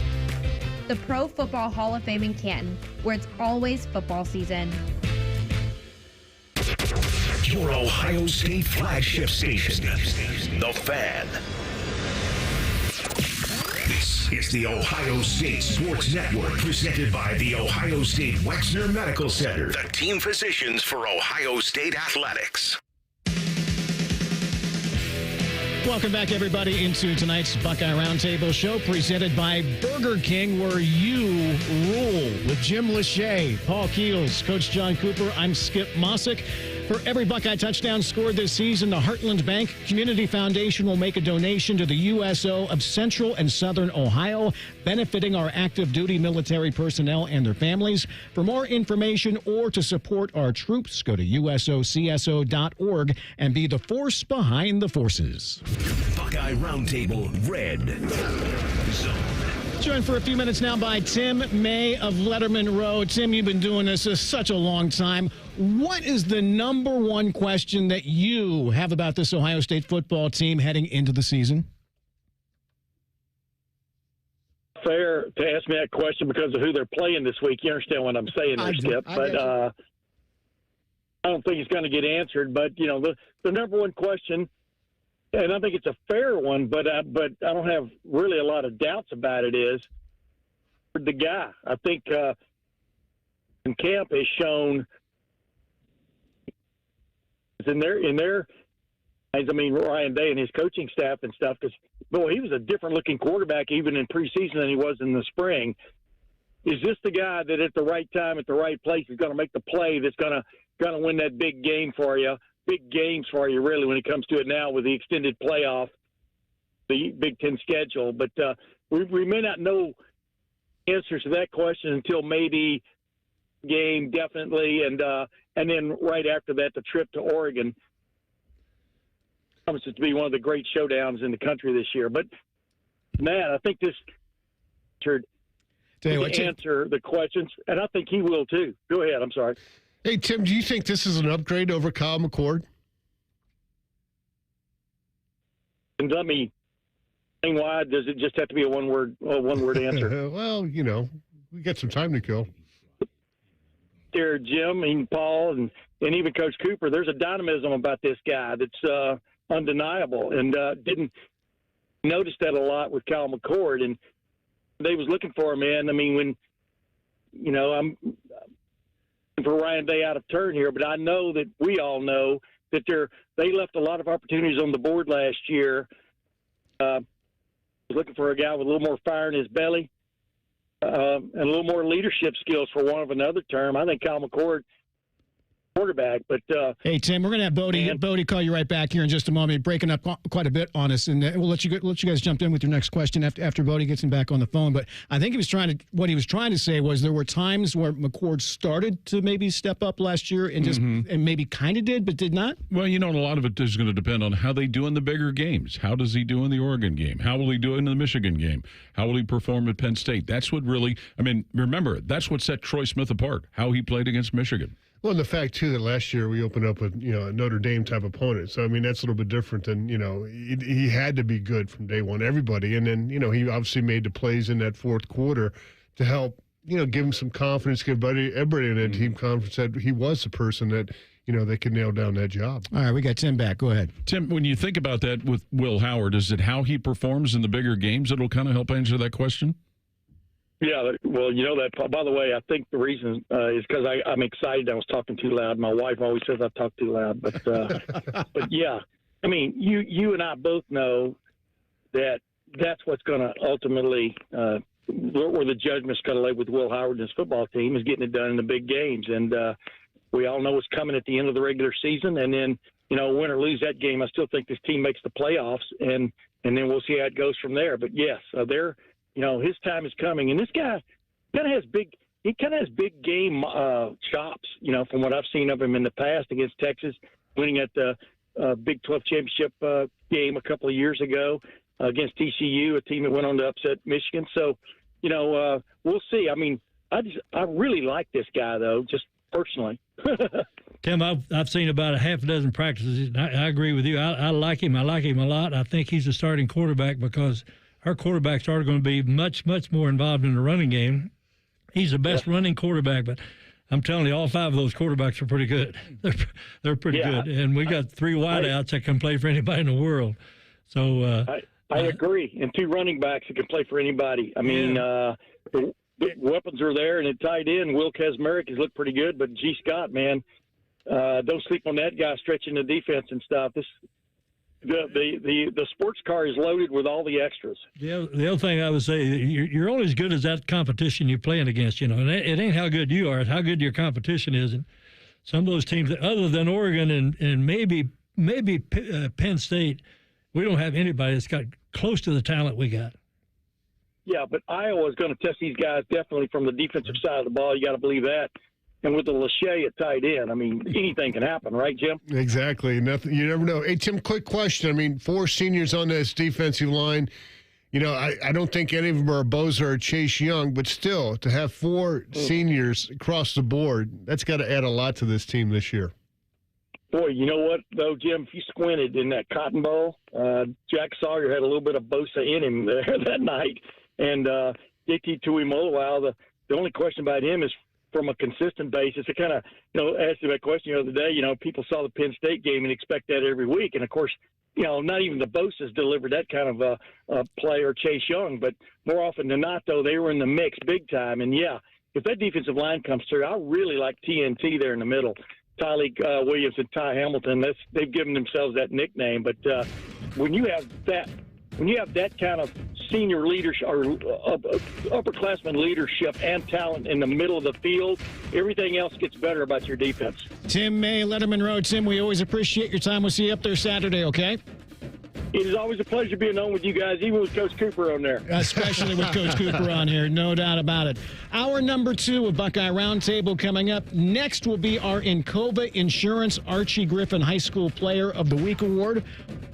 The Pro Football Hall of Fame in Canton, where it's always football season. Your Ohio State flagship station, The Fan. This is the Ohio State Sports Network, presented by the Ohio State Wexner Medical Center, the team physicians for Ohio State athletics. Welcome back, everybody, into tonight's Buckeye Roundtable show, presented by Burger King, where you rule. With Jim Lachey, Paul Keels, Coach John Cooper, I'm Skip Mosic. For every Buckeye touchdown scored this season, the Heartland Bank Community Foundation will make a donation to the USO of Central and Southern Ohio, benefiting our active duty military personnel and their families. For more information or to support our troops, go to usocso.org and be the force behind the forces. Buckeye Roundtable Red Zone. Joined for a few minutes now by Tim May of Letterman Row. Tim, you've been doing this such a long time. What is the number one question that you have about this Ohio State football team heading into the season? Fair to ask me that question because of who they're playing this week. You understand what I'm saying there, Skip. But I don't think it's going to get answered. But, you know, the number one question, and I think it's a fair one, but I don't have really a lot of doubts about it, is the guy. I think in camp has shown in their I mean, Ryan Day and his coaching staff and stuff, because, boy, he was a different-looking quarterback even in preseason than he was in the spring. Is this the guy that at the right time, at the right place, is going to make the play that's going to win that big game for you? Big games for you, really, when it comes to it now with the extended playoff, the Big Ten schedule. But we may not know answers to that question until maybe game, definitely, and then right after that, the trip to Oregon promises to be one of the great showdowns in the country this year. But, man, I think this answer the questions, and I think he will too. Go ahead. I'm sorry. Hey, Tim, do you think this is an upgrade over Kyle McCord? And let me, why does it just have to be a one-word answer? Well, you know, we got some time to kill. there, Jim and Paul and even Coach Cooper, there's a dynamism about this guy that's undeniable, and didn't notice that a lot with Kyle McCord. And they was looking for him, man. I mean, when, you know, I'm for Ryan Day out of turn here, but I know that we all know that they left a lot of opportunities on the board last year. Was looking for a guy with a little more fire in his belly and a little more leadership skills, for want of another term. I think Kyle McCord, quarterback. But hey, Tim, we're going to have Bodie call you right back here in just a moment. You're breaking up quite a bit on us, and we'll let you guys jump in with your next question after Bodie gets him back on the phone. But I think what he was trying to say was there were times where McCord started to maybe step up last year and just and maybe kind of did, but did not. Well, you know, a lot of it is going to depend on how they do in the bigger games. How does he do in the Oregon game? How will he do in the Michigan game? How will he perform at Penn State? That's what really, I mean, remember, that's what set Troy Smith apart, how he played against Michigan. Well, and the fact, too, that last year we opened up with, you know, a Notre Dame type opponent. So, I mean, that's a little bit different than, you know, he had to be good from day one, everybody. And then, you know, he obviously made the plays in that fourth quarter to help, you know, give him some confidence, give everybody in that team confidence that he was the person that, you know, they could nail down that job. All right, we got Tim back. Go ahead. Tim, when you think about that with Will Howard, is it how he performs in the bigger games that'll kind of help answer that question? Yeah, well, you know that. By the way, I think the reason is because I'm excited. I was talking too loud. My wife always says I talk too loud, but but yeah, I mean, you and I both know that that's what's going to ultimately where the judgment's going to lay with Will Howard and his football team is getting it done in the big games, and we all know what's coming at the end of the regular season, and then, you know, win or lose that game, I still think this team makes the playoffs, and then we'll see how it goes from there. But yes, they're. You know, his time is coming, and this guy kind of has big game chops. You know, from what I've seen of him in the past against Texas, winning at the Big 12 championship game a couple of years ago against TCU, a team that went on to upset Michigan. So, you know, we'll see. I mean, I really like this guy though, just personally. Tim, I've seen about a half a dozen practices. I agree with you. I like him. I like him a lot. I think he's a starting quarterback because our quarterbacks are going to be much, much more involved in the running game. He's the best running quarterback, but I'm telling you, all five of those quarterbacks are pretty good. They're pretty good. And we got three wideouts that can play for anybody in the world. So I agree. And two running backs that can play for anybody. I mean, the weapons are there, and at tight end, Will Kesmerick has looked pretty good. But, G. Scott, man, don't sleep on that guy stretching the defense and stuff. The sports car is loaded with all the extras. The other thing I would say, you're only as good as that competition you're playing against. You know, and it ain't how good you are; it's how good your competition is. And some of those teams, other than Oregon and maybe Penn State, we don't have anybody that's got close to the talent we got. Yeah, but Iowa is going to test these guys definitely from the defensive side of the ball. You got to believe that. And with the Lachey at tight end, I mean, anything can happen, right, Jim? Exactly. Nothing. You never know. Hey, Tim, quick question. I mean, 4 seniors on this defensive line. You know, I don't think any of them are Bosa or Chase Young, but still, to have 4 seniors across the board, that's got to add a lot to this team this year. Boy, you know what, though, Jim? If you squinted in that Cotton Bowl, Jack Sawyer had a little bit of Bosa in him there that night. And JT Tuimoloau, the only question about him is, from a consistent basis, it kind of, you know, asked you that question the other day. You know, people saw the Penn State game and expect that every week. And, of course, you know, not even the Bosa's delivered that kind of a play or Chase Young. But more often than not, though, they were in the mix big time. And, yeah, if that defensive line comes through, I really like TNT there in the middle. Tyleek Williams and Ty Hamilton, they've given themselves that nickname. But when you have that kind of senior leadership or upperclassmen leadership and talent in the middle of the field, everything else gets better about your defense. Tim May, Letterman Road. Tim, we always appreciate your time. We'll see you up there Saturday, okay? It is always a pleasure being on with you guys, even with Coach Cooper on there. Especially with Coach Cooper on here, no doubt about it. Hour number 2 of Buckeye Roundtable coming up. Next will be our Encova Insurance Archie Griffin High School Player of the Week Award.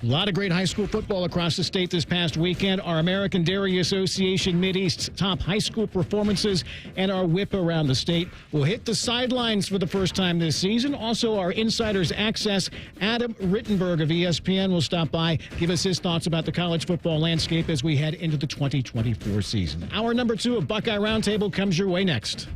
A lot of great high school football across the state this past weekend. Our American Dairy Association Mideast's top high school performances and our whip around the state. We'll hit the sidelines for the first time this season. Also, our Insider's Access, Adam Rittenberg of ESPN will stop by, give us his thoughts about the college football landscape as we head into the 2024 season. Hour number 2 of Buckeye Roundtable comes your way next.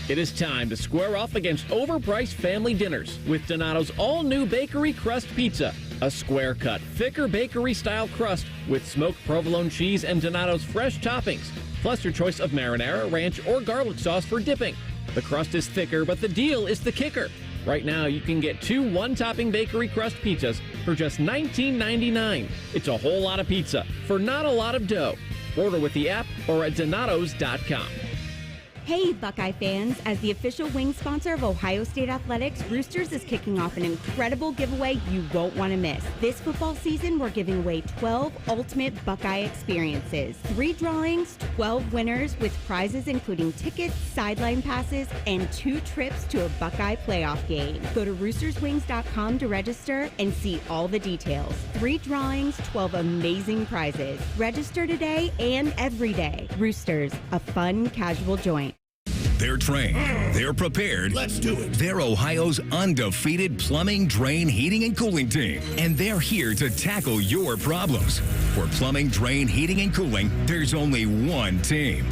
It is time to square off against overpriced family dinners with Donato's all-new bakery crust pizza. A square-cut, thicker bakery-style crust with smoked provolone cheese and Donato's fresh toppings, plus your choice of marinara, ranch, or garlic sauce for dipping. The crust is thicker, but the deal is the kicker. Right now, you can get 2 one-topping bakery crust pizzas for just $19.99. It's a whole lot of pizza for not a lot of dough. Order with the app or at donatos.com. Hey, Buckeye fans! As the official wing sponsor of Ohio State Athletics, Roosters is kicking off an incredible giveaway you won't want to miss. This football season, we're giving away 12 ultimate Buckeye experiences. 3 drawings, 12 winners with prizes including tickets, sideline passes, and 2 trips to a Buckeye playoff game. Go to roosterswings.com to register and see all the details. 3 drawings, 12 amazing prizes. Register today and every day. Roosters, a fun, casual joint. They're trained. They're prepared. Let's do it. They're Ohio's undefeated plumbing, drain, heating, and cooling team. And they're here to tackle your problems. For plumbing, drain, heating, and cooling, there's only one team.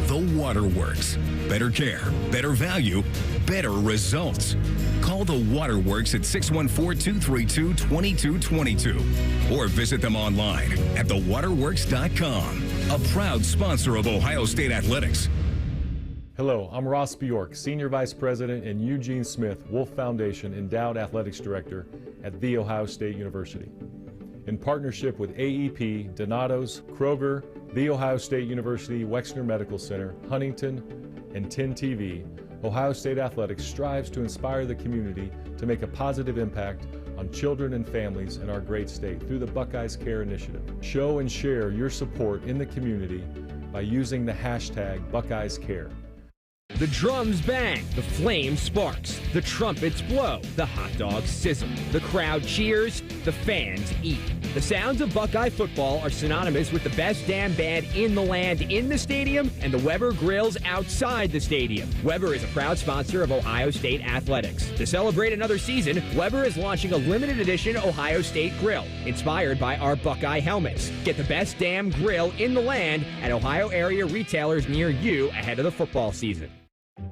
The Waterworks. Better care, better value, better results. Call the Waterworks at 614-232-2222 or visit them online at thewaterworks.com. A proud sponsor of Ohio State Athletics. Hello, I'm Ross Bjork, Senior Vice President and Eugene Smith, Wolf Foundation Endowed Athletics Director at The Ohio State University. In partnership with AEP, Donato's, Kroger, The Ohio State University Wexner Medical Center, Huntington, and 10 TV, Ohio State Athletics strives to inspire the community to make a positive impact on children and families in our great state through the Buckeyes Care Initiative. Show and share your support in the community by using the hashtag BuckeyesCare. The drums bang, the flame sparks, the trumpets blow, the hot dogs sizzle, the crowd cheers, the fans eat. The sounds of Buckeye football are synonymous with the best damn band in the land in the stadium and the Weber Grills outside the stadium. Weber is a proud sponsor of Ohio State Athletics. To celebrate another season, Weber is launching a limited edition Ohio State Grill, inspired by our Buckeye helmets. Get the best damn grill in the land at Ohio area retailers near you ahead of the football season.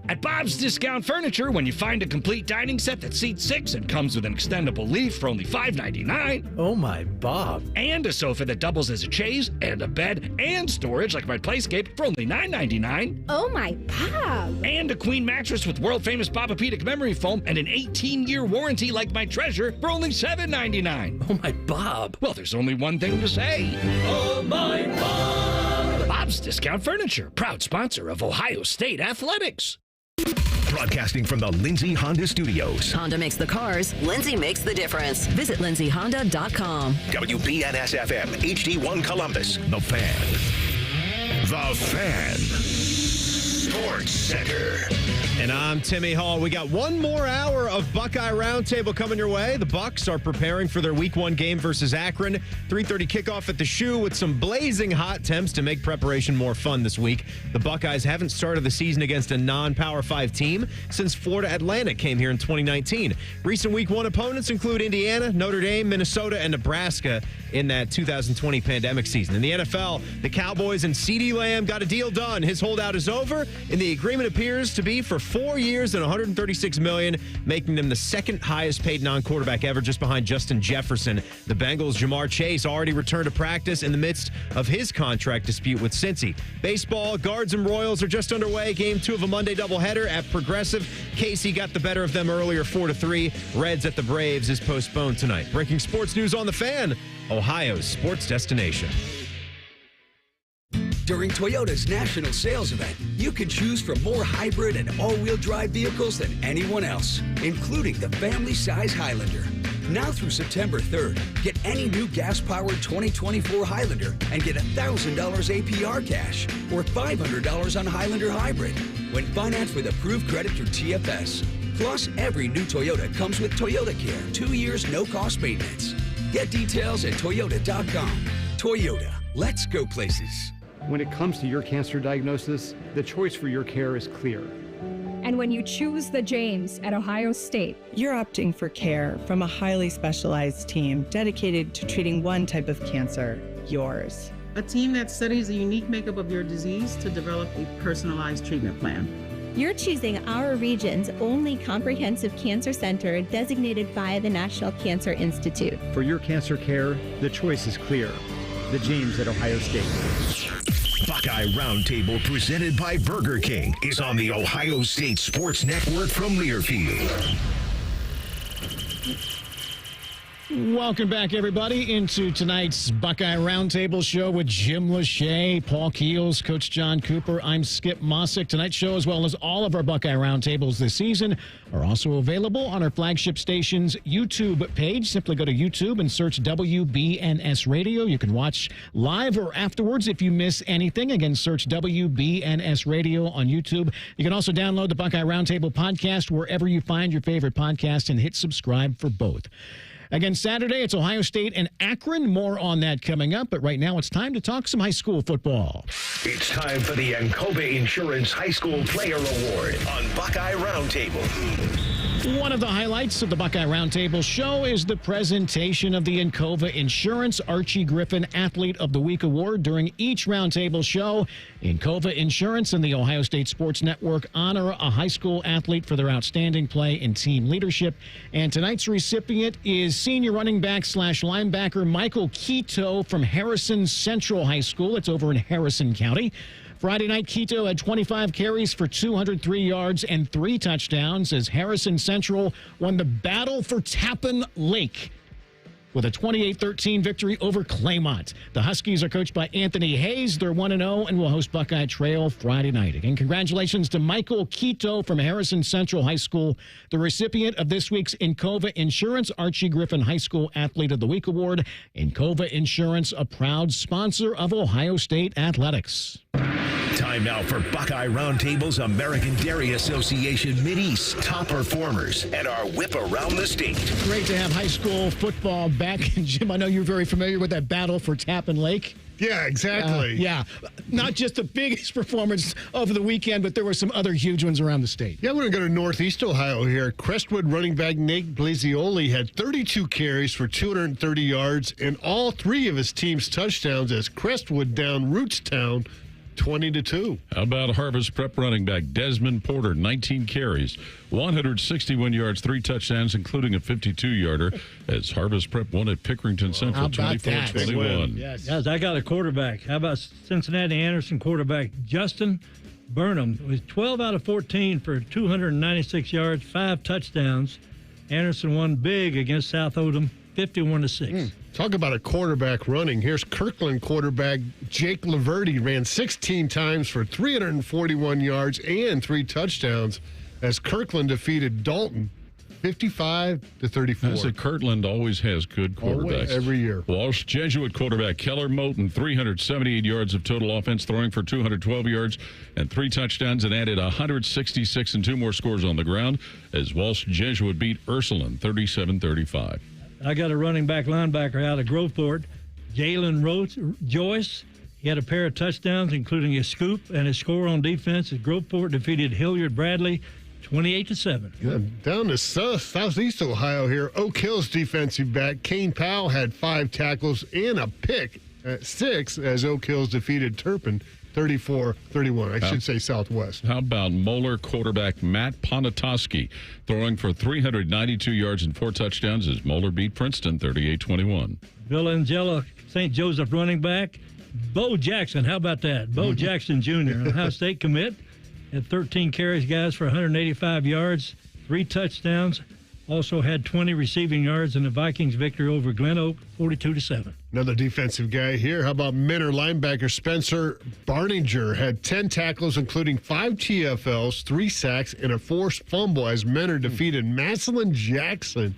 At Bob's Discount Furniture, when you find a complete dining set that seats 6 and comes with an extendable leaf for only $5.99. Oh my, Bob. And a sofa that doubles as a chaise, and a bed, and storage like my Playscape for only $9.99. Oh my, Bob. And a queen mattress with world-famous Bobapedic memory foam and an 18-year warranty like my Treasure for only $7.99. Oh my, Bob. Well, there's only one thing to say. Oh my, Bob. Bob's Discount Furniture, proud sponsor of Ohio State Athletics. Broadcasting from the Lindsay Honda Studios. Honda makes the cars. Lindsay makes the difference. Visit lindsayhonda.com. WBNS-FM, HD1 Columbus. The Fan. The Fan. Sports Center. And I'm Timmy Hall. We got one more hour of Buckeye Roundtable coming your way. The Bucs are preparing for their Week 1 game versus Akron. 3:30 kickoff at the Shoe with some blazing hot temps to make preparation more fun this week. The Buckeyes haven't started the season against a non-Power 5 team since Florida Atlantic came here in 2019. Recent Week 1 opponents include Indiana, Notre Dame, Minnesota, and Nebraska in that 2020 pandemic season. In the NFL, the Cowboys and CeeDee Lamb got a deal done. His holdout is over, and the agreement appears to be for 4 years and $136 million, making them the second highest paid non-quarterback ever, just behind Justin Jefferson. The Bengals' Jamar Chase already returned to practice in the midst of his contract dispute with Cincy. Baseball, Guards and Royals are just underway. Game 2 of a Monday doubleheader at Progressive. Casey got the better of them earlier, 4-3. Reds at the Braves is postponed tonight. Breaking sports news on The Fan, Ohio's sports destination. During Toyota's national sales event, you can choose from more hybrid and all-wheel drive vehicles than anyone else, including the family-size Highlander. Now through September 3rd, get any new gas-powered 2024 Highlander and get $1,000 APR cash or $500 on Highlander Hybrid when financed with approved credit through TFS. Plus, every new Toyota comes with Toyota Care, 2 years no-cost maintenance. Get details at Toyota.com. Toyota, let's go places. When it comes to your cancer diagnosis, the choice for your care is clear. And when you choose the James at Ohio State, you're opting for care from a highly specialized team dedicated to treating one type of cancer, yours. A team that studies the unique makeup of your disease to develop a personalized treatment plan. You're choosing our region's only comprehensive cancer center designated by the National Cancer Institute. For your cancer care, the choice is clear. The James at Ohio State. Buckeye Roundtable, presented by Burger King, is on the Ohio State Sports Network from Learfield. Welcome back, everybody, into tonight's Buckeye Roundtable show with Jim Lachey, Paul Keels, Coach John Cooper. I'm Skip Mosic. Tonight's show, as well as all of our Buckeye Roundtables this season, are also available on our flagship station's YouTube page. Simply go to YouTube and search WBNS Radio. You can watch live or afterwards if you miss anything. Again, search WBNS Radio on YouTube. You can also download the Buckeye Roundtable podcast wherever you find your favorite podcast and hit subscribe for both. Again, Saturday, it's Ohio State and Akron. More on that coming up. But right now, it's time to talk some high school football. It's time for the Encova Insurance High School Player Award on Buckeye Roundtable. One of the highlights of the Buckeye Roundtable show is the presentation of the Encova Insurance Archie Griffin Athlete of the Week Award. During each Roundtable show, Encova Insurance and the Ohio State Sports Network honor a high school athlete for their outstanding play and team leadership. And tonight's recipient is senior running back / linebacker Michael Quito from Harrison Central High School. It's over in Harrison County. Friday night, Quito had 25 carries for 203 yards and 3 touchdowns as Harrison Central won the battle for Tappan Lake with a 28-13 victory over Claymont. The Huskies are coached by Anthony Hayes. They're 1-0 and will host Buckeye Trail Friday night. Again, congratulations to Michael Quito from Harrison Central High School, the recipient of this week's Encova Insurance Archie Griffin High School Athlete of the Week Award. Encova Insurance, a proud sponsor of Ohio State Athletics. Time now for Buckeye Roundtable's American Dairy Association Mid-East top performers and our whip around the state. Great to have high school football back. Jim, I know you're very familiar with that battle for Tappan Lake. Yeah, exactly. Yeah, not just the biggest performance over the weekend, but there were some other huge ones around the state. Yeah, we're going to go to Northeast Ohio here. Crestwood running back Nate Blazioli had 32 carries for 230 yards and all 3 of his team's touchdowns as Crestwood down Rootstown 20-2. How about Harvest Prep running back Desmond Porter, 19 carries, 161 yards, 3 touchdowns, including a 52-yarder, as Harvest Prep won at Pickerington Central 24-21. Yes, I got a quarterback. How about Cincinnati Anderson quarterback Justin Burnham? It was 12 out of 14 for 296 yards, 5 touchdowns. Anderson won big against South Odom, 51-6. Talk about a quarterback running. Here's Kirkland quarterback Jake Laverty ran 16 times for 341 yards and 3 touchdowns as Kirkland defeated Dalton 55-34. I said Kirtland always has good quarterbacks. Always, every year. Walsh Jesuit quarterback Keller Moten, 378 yards of total offense, throwing for 212 yards and 3 touchdowns, and added 166 and 2 more scores on the ground as Walsh Jesuit beat Ursuline 37-35. I got a running back linebacker out of Groveport, Jalen Joyce. He had a pair of touchdowns, including a scoop and a score on defense as Groveport defeated Hilliard Bradley 28-7. Yeah, down to Southeast Ohio here, Oak Hill's defensive back Kane Powell had 5 tackles and a pick at 6 as Oak Hills defeated Turpin 34-31. I should say Southwest. How about Moeller quarterback Matt Ponatoski throwing for 392 yards and 4 touchdowns as Moeller beat Princeton 38-21. Villa Angela St. Joseph running back Bo Jackson. How about that? Bo Jackson Jr., Ohio State commit, had 13 carries, guys, for 185 yards, 3 touchdowns. Also had 20 receiving yards in the Vikings victory over Glen Oak, 42-7. Another defensive guy here. How about Menor linebacker Spencer Barninger had 10 tackles, including 5 TFLs, 3 sacks, and a forced fumble as Menor defeated Massillon Jackson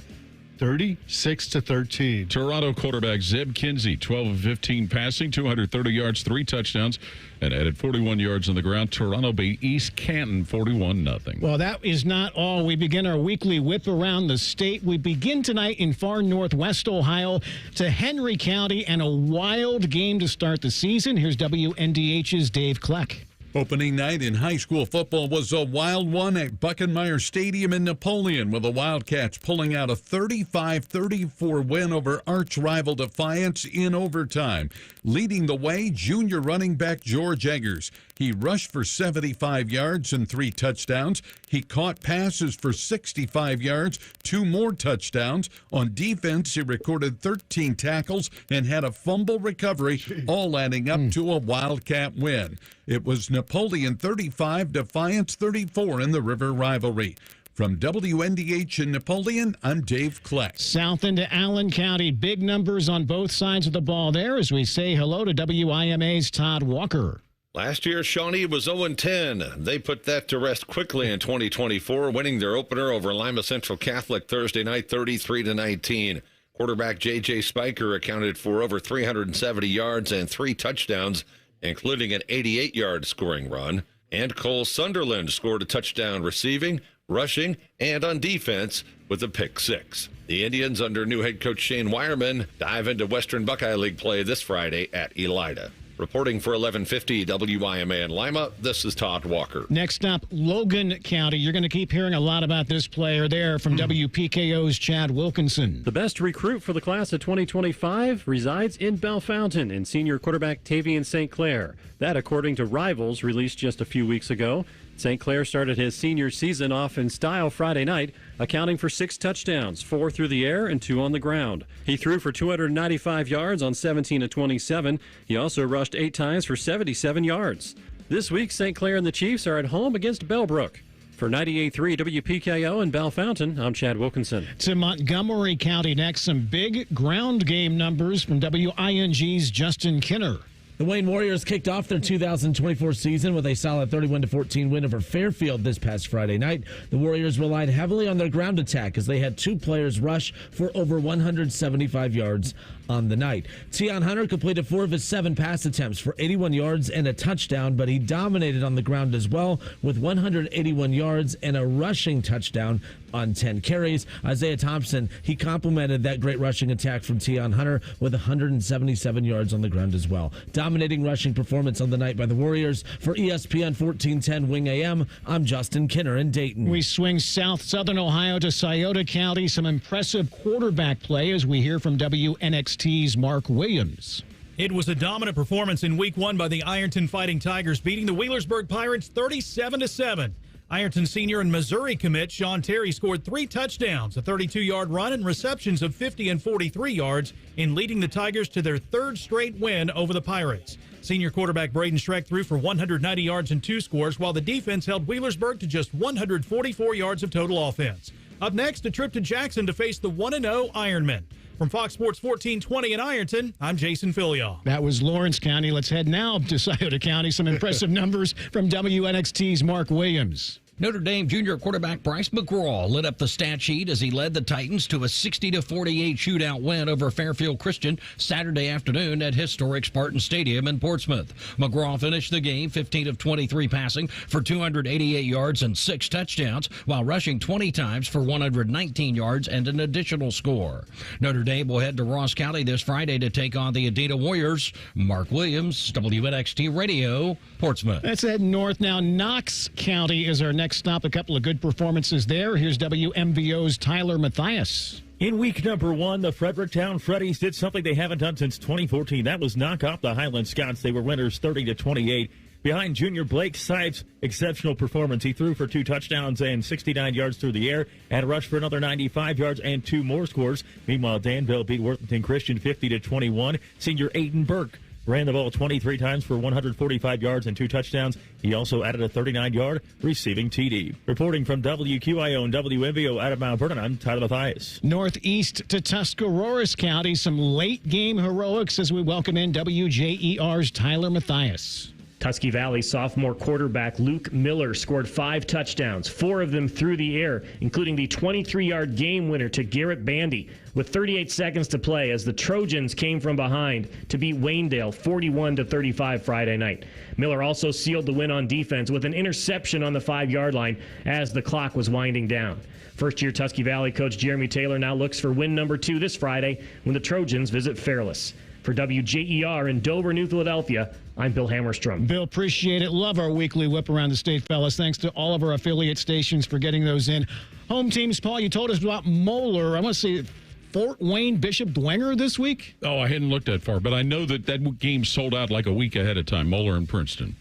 36-13. Toronto quarterback Zeb Kinsey, 12 of 15 passing, 230 yards, 3 touchdowns, and added 41 yards on the ground. Toronto beat East Canton 41-0. Well, that is not all. We begin our weekly whip around the state. We begin tonight in far northwest Ohio to Henry County, and a wild game to start the season. Here's WNDH's Dave Kleck. Opening night in high school football was a wild one at Buckenmeyer Stadium in Napoleon, with the Wildcats pulling out a 35-34 win over arch-rival Defiance in overtime. Leading the way, junior running back George Eggers He rushed for 75 yards and 3 touchdowns. He caught passes for 65 yards, 2 more touchdowns. On defense, he recorded 13 tackles and had a fumble recovery, all adding up to a Wildcat win. It was Napoleon 35, Defiance 34 in the River rivalry. From WNDH in Napoleon, I'm Dave Kleck. South into Allen County. Big numbers on both sides of the ball there as we say hello to WIMA's Todd Walker. Last year, Shawnee was 0-10. They put that to rest quickly in 2024, winning their opener over Lima Central Catholic Thursday night 33-19. Quarterback J.J. Spiker accounted for over 370 yards and 3 touchdowns, including an 88-yard scoring run. And Cole Sunderland scored a touchdown receiving, rushing, and on defense with a pick 6. The Indians, under new head coach Shane Wireman, dive into Western Buckeye League play this Friday at Elida. Reporting for 1150 WIMA in Lima, this is Todd Walker. Next up, Logan County. You're going to keep hearing a lot about this player there from WPKO's Chad Wilkinson. The best recruit for the class of 2025 resides in Bellefontaine in senior quarterback Tavian St. Clair. That, according to Rivals, released just a few weeks ago. St. Clair started his senior season off in style Friday night, accounting for 6 touchdowns, 4 through the air and 2 on the ground. He threw for 295 yards on 17 of 27. He also rushed 8 times for 77 yards. This week, St. Clair and the Chiefs are at home against Bellbrook. For 98.3 WPKO in Bellefontaine, I'm Chad Wilkinson. To Montgomery County next, some big ground game numbers from WING's Justin Kinner. The Wayne Warriors kicked off their 2024 season with a solid 31-14 win over Fairfield this past Friday night. The Warriors relied heavily on their ground attack as they had 2 players rush for over 175 yards on the night. Tion Hunter completed 4 of his 7 pass attempts for 81 yards and a touchdown, but he dominated on the ground as well with 181 yards and a rushing touchdown on 10 carries. Isaiah Thompson, he complemented that great rushing attack from Tion Hunter with 177 yards on the ground as well. Dominating rushing performance on the night by the Warriors. For ESPN 1410 Wing AM, I'm Justin Kinner in Dayton. We swing southern Ohio to Scioto County. Some impressive quarterback play as we hear from WNXT's Mark Williams. It was a dominant performance in Week 1 by the Ironton Fighting Tigers, beating the Wheelersburg Pirates 37-7. Ironton senior and Missouri commit Sean Terry scored 3 touchdowns, a 32-yard run, and receptions of 50 and 43 yards in leading the Tigers to their 3rd straight win over the Pirates. Senior quarterback Braden Schreck threw for 190 yards and 2 scores, while the defense held Wheelersburg to just 144 yards of total offense. Up next, a trip to Jackson to face the 1-0 Ironmen. From Fox Sports 1420 in Ironton, I'm Jason Filion. That was Lawrence County. Let's head now to Scioto County. Some impressive numbers from WNXT's Mark Williams. Notre Dame junior quarterback Bryce McGraw lit up the stat sheet as he led the Titans to a 60-48 shootout win over Fairfield Christian Saturday afternoon at historic Spartan Stadium in Portsmouth. McGraw finished the game 15 of 23 passing for 288 yards and 6 touchdowns, while rushing 20 times for 119 yards and an additional score. Notre Dame will head to Ross County this Friday to take on the Adena Warriors. Mark Williams, WNXT Radio, Portsmouth. Let's head north now. Knox County is our next stop. A couple of good performances there. Here's WMVO's Tyler Mathias. In week number 1, the Fredericktown Freddies did something they haven't done since 2014. That was knock off the Highland Scots. They were winners 30-28. Behind junior Blake Sipes' exceptional performance, he threw for 2 touchdowns and 69 yards through the air and rushed for another 95 yards and 2 more scores. Meanwhile, Danville beat Worthington Christian 50-21. Senior Aiden Burke ran the ball 23 times for 145 yards and 2 touchdowns. He also added a 39-yard receiving TD. Reporting from WQIO and WMVO out of Mount Vernon, I'm Tyler Mathias. Northeast to Tuscarawas County. Some late-game heroics as we welcome in WJER's Tyler Mathias. Tusky Valley sophomore quarterback Luke Miller scored 5 touchdowns, 4 of them through the air, including the 23-yard game winner to Garrett Bandy with 38 seconds to play as the Trojans came from behind to beat Waynedale 41-35 Friday night. Miller also sealed the win on defense with an interception on the 5-yard line as the clock was winding down. First-year Tusky Valley coach Jeremy Taylor now looks for win number 2 this Friday when the Trojans visit Fairless. For WJER in Dover, New Philadelphia, I'm Bill Hammerstrom. Bill, appreciate it. Love our weekly whip around the state, fellas. Thanks to all of our affiliate stations for getting those in. Home teams, Paul, you told us about Moeller. I want to say Fort Wayne Bishop Dwenger this week? Oh, I hadn't looked that far, but I know that game sold out like a week ahead of time, Moeller and Princeton.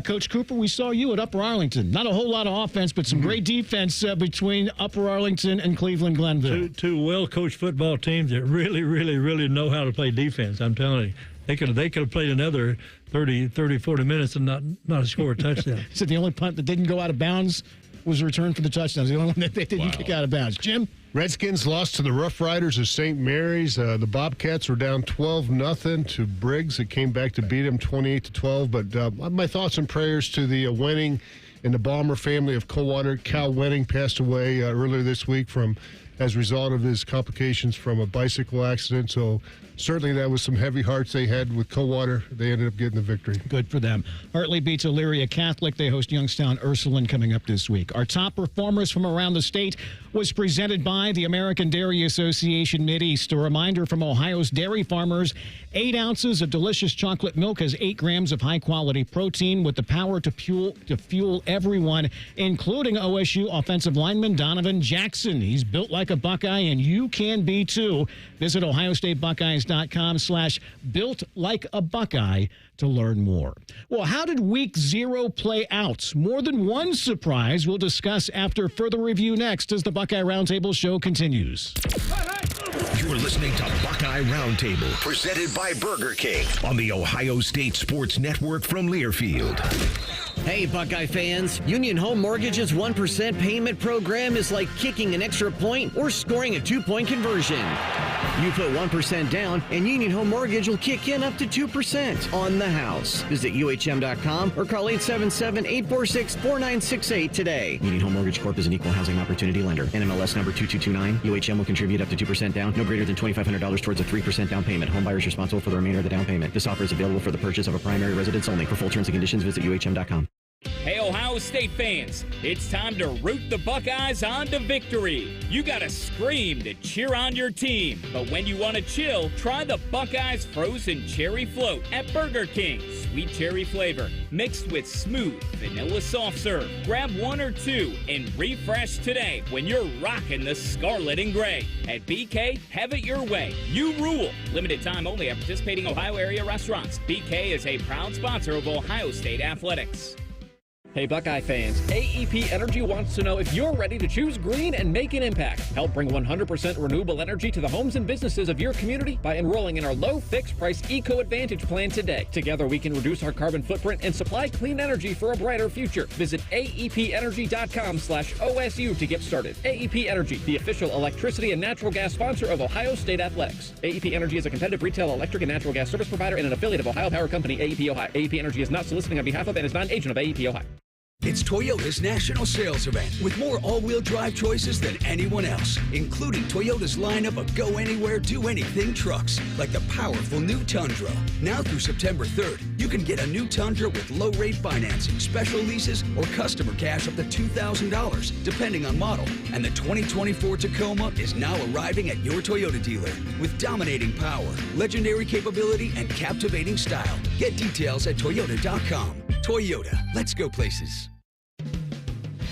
Coach Cooper, we saw you at Upper Arlington. Not a whole lot of offense, but some great defense between Upper Arlington and Cleveland Glenville. Two well-coached football teams that really, really, really know how to play defense. I'm telling you. They could have played another 30, 40 minutes and not score a touchdown. So the only punt that didn't go out of bounds was returned for the touchdowns. The only one that they didn't kick out of bounds. Jim? Redskins lost to the Rough Riders of St. Mary's. The Bobcats were down 12-0 to Briggs. It came back to beat them 28-12. But my thoughts and prayers to the Wenning and the Balmer family of Coldwater. Cal Wenning passed away earlier this week as a result of his complications from a bicycle accident. So certainly that was some heavy hearts they had with Coldwater. They ended up getting the victory. Good for them. Hartley beats Elyria Catholic. They host Youngstown Ursuline coming up this week. Our top performers from around the state was presented by the American Dairy Association Mideast. A reminder from Ohio's dairy farmers, 8 ounces of delicious chocolate milk has 8 grams of high-quality protein with the power to fuel everyone, including OSU offensive lineman Donovan Jackson. He's built like a Buckeye, and you can be too. Visit ohiostatebuckeyes.com/built-like-a-Buckeye to learn more. Well, how did week 0 play out? More than one surprise we'll discuss after further review next as the Buckeye Roundtable show continues. You're listening to Buckeye Roundtable, presented by Burger King on the Ohio State Sports Network from Learfield. Hey, Buckeye fans. Union Home Mortgage's 1% payment program is like kicking an extra point or scoring a 2-point conversion. You put 1% down, and Union Home Mortgage will kick in up to 2% on the house. Visit UHM.com or call 877-846-4968 today. Union Home Mortgage Corp is an equal housing opportunity lender. NMLS number 2229. UHM will contribute up to 2% down, no greater than $2,500 towards a 3% down payment. Home buyers responsible for the remainder of the down payment. This offer is available for the purchase of a primary residence only. For full terms and conditions, visit UHM.com. Hey, Ohio State fans, it's time to root the Buckeyes on to victory. You gotta scream to cheer on your team. But when you want to chill, try the Buckeyes Frozen Cherry Float at Burger King. Sweet cherry flavor, mixed with smooth vanilla soft serve. Grab 1 or 2 and refresh today when you're rocking the scarlet and gray. At BK, have it your way. You rule. Limited time only at participating Ohio area restaurants. BK is a proud sponsor of Ohio State Athletics. Hey Buckeye fans, AEP Energy wants to know if you're ready to choose green and make an impact. Help bring 100% renewable energy to the homes and businesses of your community by enrolling in our low fixed price Eco Advantage plan today. Together we can reduce our carbon footprint and supply clean energy for a brighter future. Visit aepenergy.com/OSU to get started. AEP Energy, the official electricity and natural gas sponsor of Ohio State Athletics. AEP Energy is a competitive retail electric and natural gas service provider and an affiliate of Ohio Power Company, AEP Ohio. AEP Energy is not soliciting on behalf of and is not an agent of AEP Ohio. It's Toyota's national sales event with more all-wheel drive choices than anyone else, including Toyota's lineup of go-anywhere, do-anything trucks, like the powerful new Tundra. Now through September 3rd, you can get a new Tundra with low-rate financing, special leases, or customer cash up to $2,000, depending on model. And the 2024 Tacoma is now arriving at your Toyota dealer with dominating power, legendary capability, and captivating style. Get details at Toyota.com. Toyota, let's go places.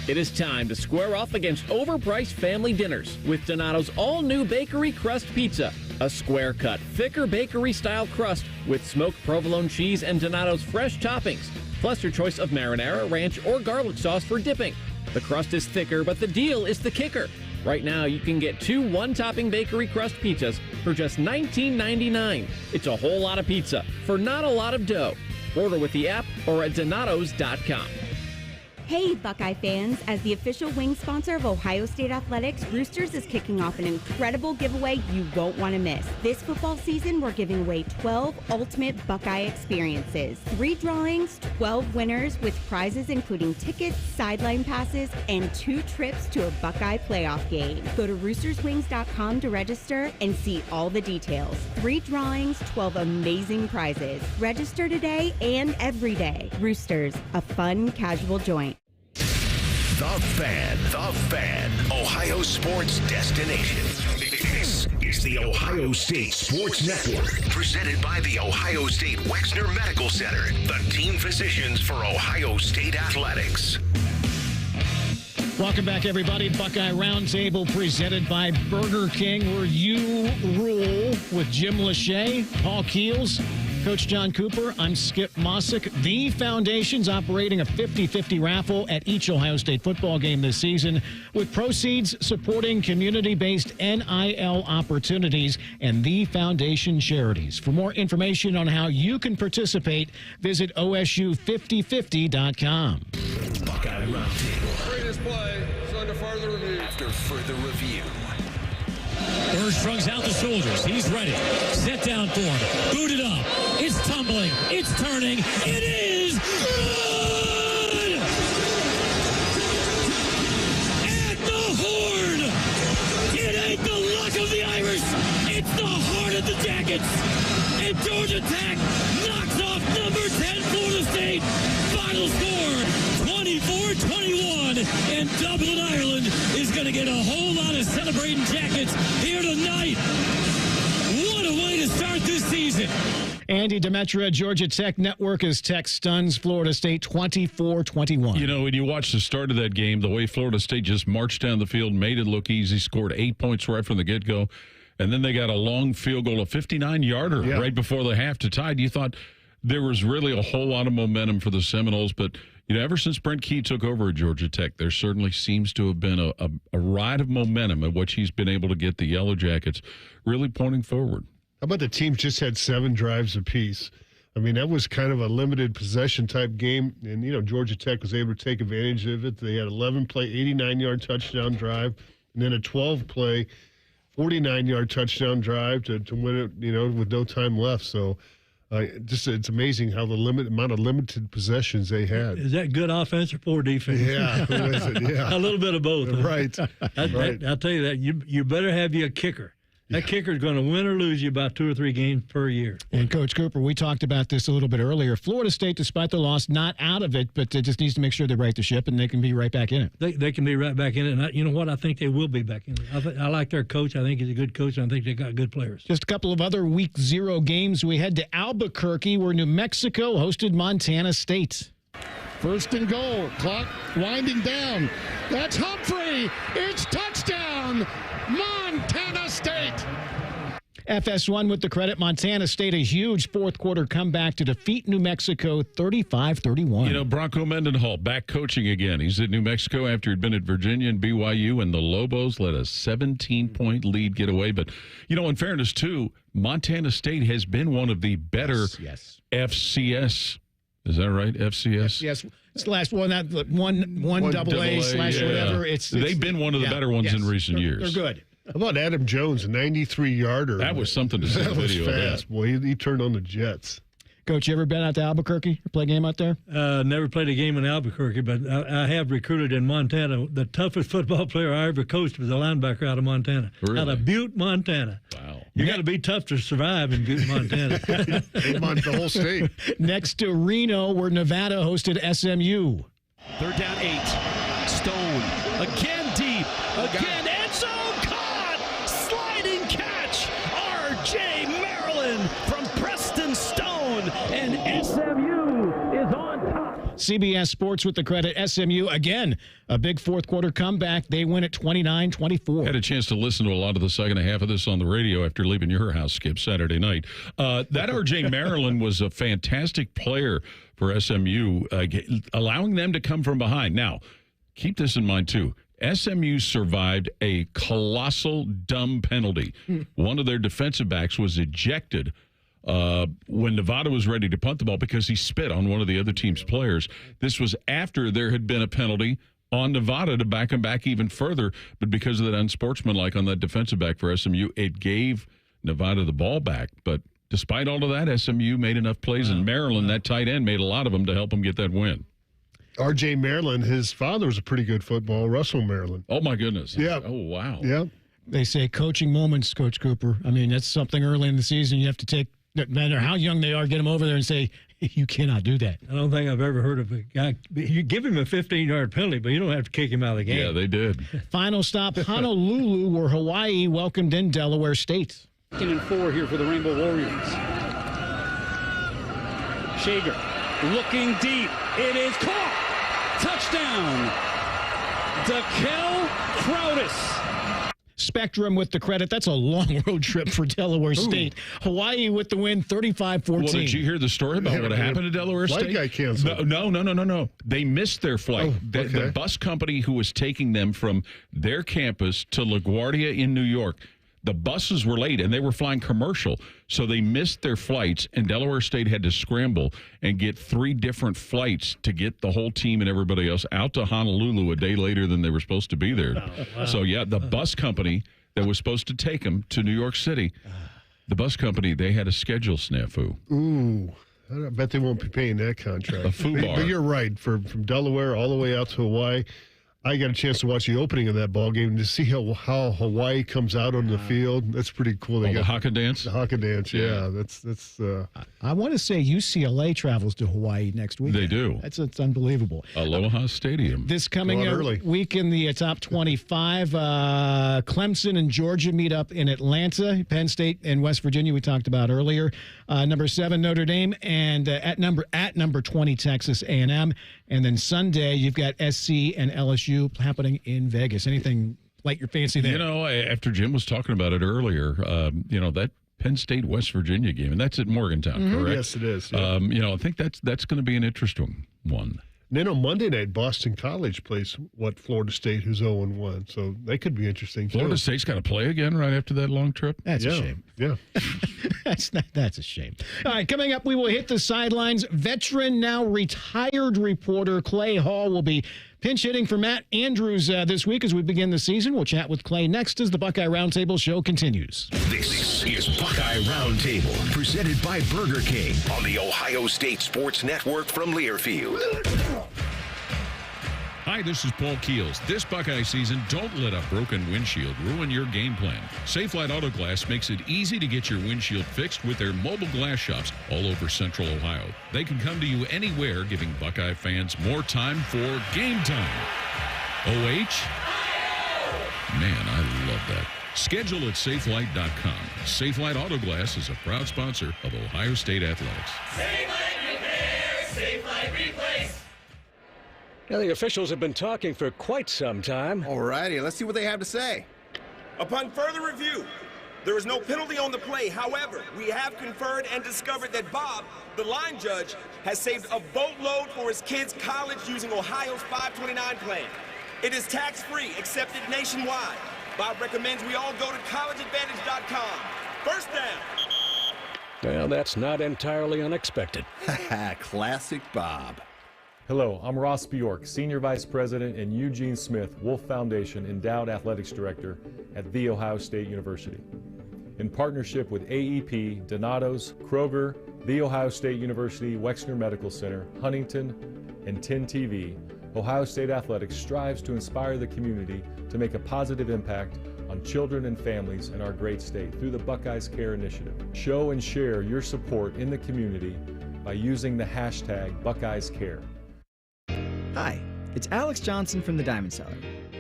It is time to square off against overpriced family dinners with Donato's all-new bakery crust pizza. A square-cut, thicker bakery-style crust with smoked provolone cheese and Donato's fresh toppings, plus your choice of marinara, ranch, or garlic sauce for dipping. The crust is thicker, but the deal is the kicker. Right now, you can get 2 one-topping bakery crust pizzas for just $19.99. It's a whole lot of pizza for not a lot of dough. Order with the app or at donatos.com. Hey, Buckeye fans. As the official wing sponsor of Ohio State Athletics, Roosters is kicking off an incredible giveaway you won't want to miss. This football season, we're giving away 12 ultimate Buckeye experiences. 3 drawings, 12 winners with prizes including tickets, sideline passes, and 2 trips to a Buckeye playoff game. Go to roosterswings.com to register and see all the details. 3 drawings, 12 amazing prizes. Register today and every day. Roosters, a fun, casual joint. The Fan, Ohio sports destination. This is the Ohio State Sports Network, presented by the Ohio State Wexner Medical Center, the team physicians for Ohio State Athletics. Welcome back, everybody. Buckeye Roundtable presented by Burger King, where you rule with Jim Lachey, Paul Keels, Coach John Cooper, I'm Skip Mosic. The Foundation's operating a 50-50 raffle at each Ohio State football game this season, with proceeds supporting community-based NIL opportunities and the Foundation charities. For more information on how you can participate, visit OSU5050.com. Buckeye Roundtable. Greatest play is under further review. After further review. Burr shrugs out the shoulders. He's ready. Set down form. Booted up. It's tumbling. It's turning. It is good! At the horn! It ain't the luck of the Irish. It's the heart of the Jackets. And Georgia Tech knocks off number 10 Florida State. Final score, 24-21. And Dublin, Ireland is going to get a whole lot of celebrating Jackets here tonight. What a way to start this season. Andy Demetra, Georgia Tech Network, as Tech stuns Florida State 24-21. You know, when you watch the start of that game, the way Florida State just marched down the field, made it look easy, scored 8 points right from the get-go, and then they got a long field goal, a 59-yarder right before the half to tie. You thought there was really a whole lot of momentum for the Seminoles, but you know, ever since Brent Key took over at Georgia Tech, there certainly seems to have been a ride of momentum at which he's been able to get the Yellow Jackets really pointing forward. How about the teams just had 7 drives apiece? I mean, that was kind of a limited possession type game, and, you know, Georgia Tech was able to take advantage of it. They had 11-play, 89-yard touchdown drive, and then a 12-play, 49-yard touchdown drive to win it, you know, with no time left. So, it's amazing how the amount of limited possessions they had. Is that good offense or poor defense? Yeah, who is it? Yeah, a little bit of both. Right. I'll tell you that you better have you a kicker. That kicker's going to win or lose you about 2 or 3 games per year. And Coach Cooper, we talked about this a little bit earlier. Florida State, despite the loss, not out of it, but it just needs to make sure they right the ship and they can be right back in it. They can be right back in it. And you know what? I think they will be back in it. I like their coach. I think he's a good coach. And I think they got good players. Just a couple of other Week 0 games. We head to Albuquerque, where New Mexico hosted Montana State. First and goal. Clock winding down. That's Humphrey. It's touchdown, Montana State. FS1 with the credit. Montana State, a huge fourth-quarter comeback to defeat New Mexico 35-31. You know, Bronco Mendenhall back coaching again. He's at New Mexico after he'd been at Virginia and BYU, and the Lobos let a 17-point lead get away. But, you know, in fairness, too, Montana State has been one of the better FCS. Is that right? FCS? Yes. It's the last one, one double A slash whatever. They've been one of the better ones in recent years. They're good. How about Adam Jones, a 93-yarder? That was something to see the video was fast. of that. Boy, he turned on the Jets. Coach, you ever been out to Albuquerque or play a game out there? Never played a game in Albuquerque, but I have recruited in Montana. The toughest football player I ever coached was a linebacker out of Montana. Really? Out of Butte, Montana. Wow. You got to be tough to survive in Butte, Montana. The whole state. Next to Reno, where Nevada hosted SMU. 3rd down 8. Stone. Again deep. Again end zone. Caught. Sliding catch. R.J. Maryland from Preston Stone. And SMU is on top. CBS Sports with the credit. SMU, again, a big fourth-quarter comeback. They win at 29-24. Had a chance to listen to a lot of the second half of this on the radio after leaving your house, Skip, Saturday night. That R.J. Maryland was a fantastic player for SMU, allowing them to come from behind. Now, keep this in mind, too. SMU survived a colossal dumb penalty. One of their defensive backs was ejected when Nevada was ready to punt the ball because he spit on one of the other team's players. This was after there had been a penalty on Nevada to back him back even further, but because of that unsportsmanlike on that defensive back for SMU, it gave Nevada the ball back. But despite all of that, SMU made enough plays, and Maryland, that tight end, made a lot of them to help them get that win. R.J. Maryland, his father was a pretty good football, Russell Maryland. Oh, my goodness. Yeah. Oh, wow. Yeah. They say coaching moments, Coach Cooper. I mean, that's something early in the season you have to take, no matter how young they are, get them over there and say, you cannot do that. I don't think I've ever heard of a guy. You give him a 15-yard penalty, but you don't have to kick him out of the game. Yeah, they did. Final stop, Honolulu, where Hawaii welcomed in Delaware State. 2nd and 4 here for the Rainbow Warriors. Shager looking deep. It is caught. Touchdown. Dakel Crowdis. Spectrum with the credit. That's a long road trip for Delaware State. Hawaii with the win, 35-14. Well, did you hear the story about what happened to Delaware State? Flight got canceled. No. They missed their flight. The bus company who was taking them from their campus to LaGuardia in New York, the buses were late, and they were flying commercial, so they missed their flights, and Delaware State had to scramble and get 3 different flights to get the whole team and everybody else out to Honolulu a day later than they were supposed to be there. Oh, wow. So, yeah, the bus company that was supposed to take them to New York City, the bus company, they had a schedule snafu. Ooh. I bet they won't be paying that contract. A FUBAR. But you're right. From Delaware all the way out to Hawaii, I got a chance to watch the opening of that ball game and to see how Hawaii comes out on the field. That's pretty cool. They got the Haka dance? The Haka dance, yeah. That's. I want to say UCLA travels to Hawaii next week. They do. It's unbelievable. Aloha Stadium. This coming week in the top 25, Clemson and Georgia meet up in Atlanta. Penn State and West Virginia we talked about earlier. Number 7 Notre Dame, and at number 20 Texas A&M. And then Sunday you've got SC and LSU happening in Vegas. Anything like your fancy there? You know, after Jim was talking about it earlier, that Penn State West Virginia game, and that's at Morgantown, correct? Yes, it is. Yeah. I think that's going to be an interesting one. And then on Monday night, Boston College plays Florida State, who's 0-1. So that could be interesting. Florida State's got to play again right after that long trip. That's a shame. Yeah, that's a shame. All right, coming up, we will hit the sidelines. Veteran, now retired reporter Clay Hall will be pinch hitting for Matt Andrews this week as we begin the season. We'll chat with Clay next as the Buckeye Roundtable show continues. This is Buckeye Roundtable, presented by Burger King on the Ohio State Sports Network from Learfield. Hi, this is Paul Keels. This Buckeye season, don't let a broken windshield ruin your game plan. Safelite Auto Glass makes it easy to get your windshield fixed with their mobile glass shops all over Central Ohio. They can come to you anywhere, giving Buckeye fans more time for game time. OH? Man, I love that. Schedule at safelite.com. Safelite Auto Glass is a proud sponsor of Ohio State Athletics. Safelite Repair, Safelite Replace. Now, the officials have been talking for quite some time. All righty, let's see what they have to say. Upon further review, there is no penalty on the play. However, we have conferred and discovered that Bob, the line judge, has saved a boatload for his kids' college using Ohio's 529 plan. It is tax-free, accepted nationwide. Bob recommends we all go to collegeadvantage.com. First down. Well, that's not entirely unexpected. Classic Bob. Hello, I'm Ross Bjork, Senior Vice President and Eugene Smith Wolf Foundation Endowed Athletics Director at The Ohio State University. In partnership with AEP, Donato's, Kroger, The Ohio State University Wexner Medical Center, Huntington, and 10 TV, Ohio State Athletics strives to inspire the community to make a positive impact on children and families in our great state through the Buckeyes Care Initiative. Show and share your support in the community by using the hashtag BuckeyesCare. Hi, it's Alex Johnson from the Diamond Cellar.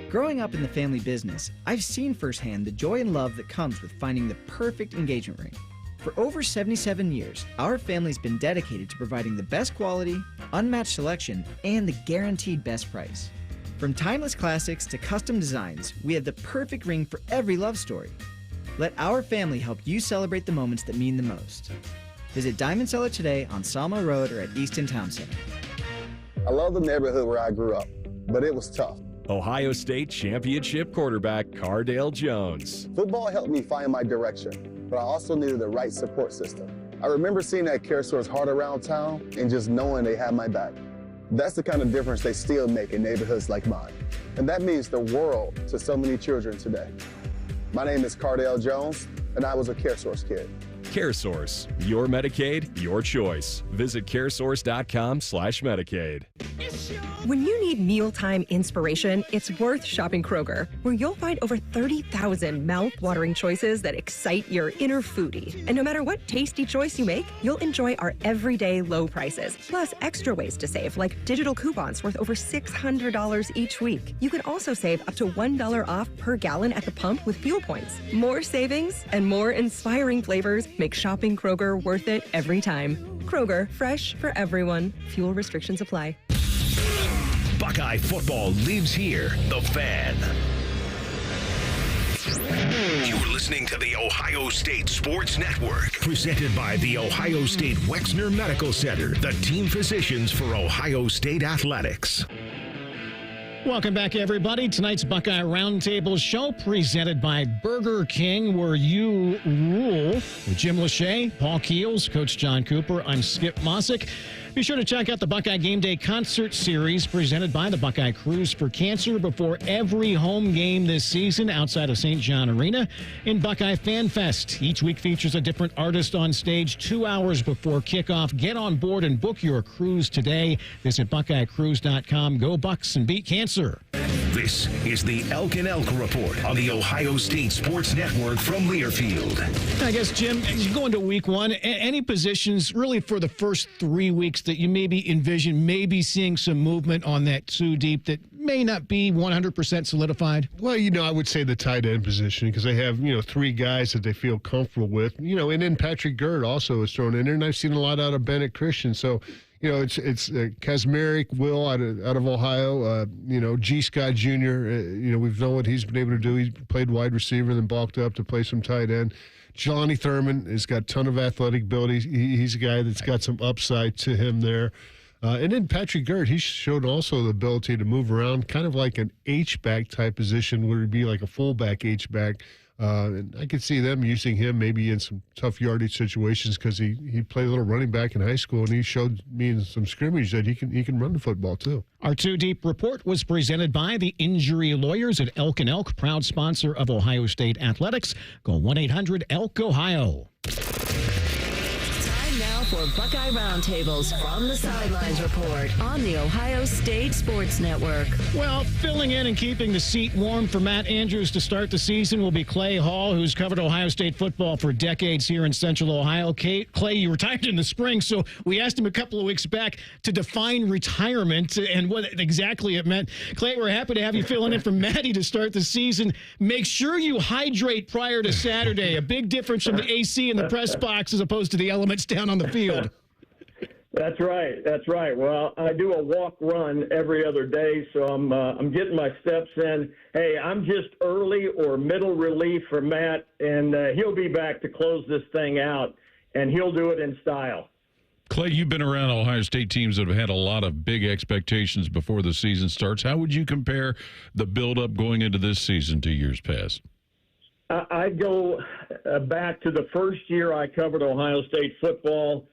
Growing up in the family business, I've seen firsthand the joy and love that comes with finding the perfect engagement ring. For over 77 years, our family's been dedicated to providing the best quality, unmatched selection, and the guaranteed best price. From timeless classics to custom designs, we have the perfect ring for every love story. Let our family help you celebrate the moments that mean the most. Visit Diamond Cellar today on Salma Road or at Easton Town Center. I love the neighborhood where I grew up, but it was tough. Ohio State championship quarterback Cardale Jones. Football helped me find my direction, but I also needed the right support system. I remember seeing that CareSource heart around town and just knowing they had my back. That's the kind of difference they still make in neighborhoods like mine. And that means the world to so many children today. My name is Cardale Jones, and I was a CareSource kid. CareSource, your Medicaid, your choice. Visit caresource.com/Medicaid. When you need mealtime inspiration, it's worth shopping Kroger, where you'll find over 30,000 mouth-watering choices that excite your inner foodie. And no matter what tasty choice you make, you'll enjoy our everyday low prices, plus extra ways to save, like digital coupons worth over $600 each week. You can also save up to $1 off per gallon at the pump with fuel points. More savings and more inspiring flavors make shopping Kroger worth it every time. Kroger, fresh for everyone. Fuel restrictions apply. Buckeye football lives here. The Fan. You're listening to the Ohio State Sports Network, presented by the Ohio State Wexner Medical Center, the team physicians for Ohio State athletics. Welcome back, everybody. Tonight's Buckeye Roundtable show presented by Burger King, where you rule. With Jim Lachey, Paul Keels, Coach John Cooper, I'm Skip Mosic. Be sure to check out the Buckeye Game Day concert series presented by the Buckeye Cruise for Cancer before every home game this season outside of St. John Arena in Buckeye Fan Fest. Each week features a different artist on stage 2 hours before kickoff. Get on board and book your cruise today. Visit BuckeyeCruise.com. Go Bucks and beat cancer. This is the Elk and Elk Report on the Ohio State Sports Network from Learfield. I guess, Jim, as you go into week one, any positions really for the first 3 weeks that you maybe envision maybe seeing some movement on that 2 deep that may not be 100% solidified? Well, I would say the tight end position because they have, 3 guys that they feel comfortable with, and then Patrick Gerd also is thrown in there, and I've seen a lot out of Bennett Christian. So, it's Kazmarek, Will out of Ohio, G. Scott Jr., we've known what he's been able to do. He's played wide receiver and then bulked up to play some tight end. Jelani Thurman has got a ton of athletic ability. He's a guy that's got some upside to him there. And then Patrick Gerd, he showed also the ability to move around, kind of like an H-back type position where he'd be like a fullback H-back. And I could see them using him maybe in some tough yardage situations because he played a little running back in high school, and he showed me in some scrimmage that he can run the football too. Our 2 Deep report was presented by the Injury Lawyers at Elk and Elk, proud sponsor of Ohio State Athletics. Go 1-800-ELK-OHIO. For Buckeye Roundtables from the Sidelines Report on the Ohio State Sports Network. Well, filling in and keeping the seat warm for Matt Andrews to start the season will be Clay Hall, who's covered Ohio State football for decades here in Central Ohio. Clay, you retired in the spring, so we asked him a couple of weeks back to define retirement and what exactly it meant. Clay, we're happy to have you filling in for Matty to start the season. Make sure you hydrate prior to Saturday. A big difference from the AC in the press box as opposed to the elements down on the field. That's right. Well, I do a walk-run every other day, so I'm getting my steps in. Hey, I'm just early or middle relief for Matt, and he'll be back to close this thing out, and he'll do it in style. Clay, you've been around Ohio State teams that have had a lot of big expectations before the season starts. How would you compare the build-up going into this season to years past? I go back to the first year I covered Ohio State football.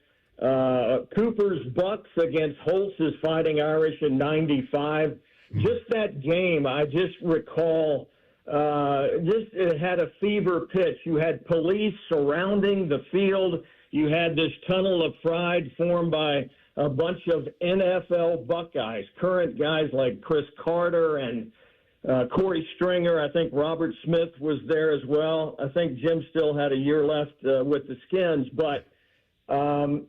Cooper's Bucks against Holtz's Fighting Irish in '95. Just that game, I just recall, it had a fever pitch. You had police surrounding the field. You had this tunnel of pride formed by a bunch of NFL Buckeyes, current guys like Chris Carter and Corey Stringer. I think Robert Smith was there as well. I think Jim still had a year left with the Skins, but there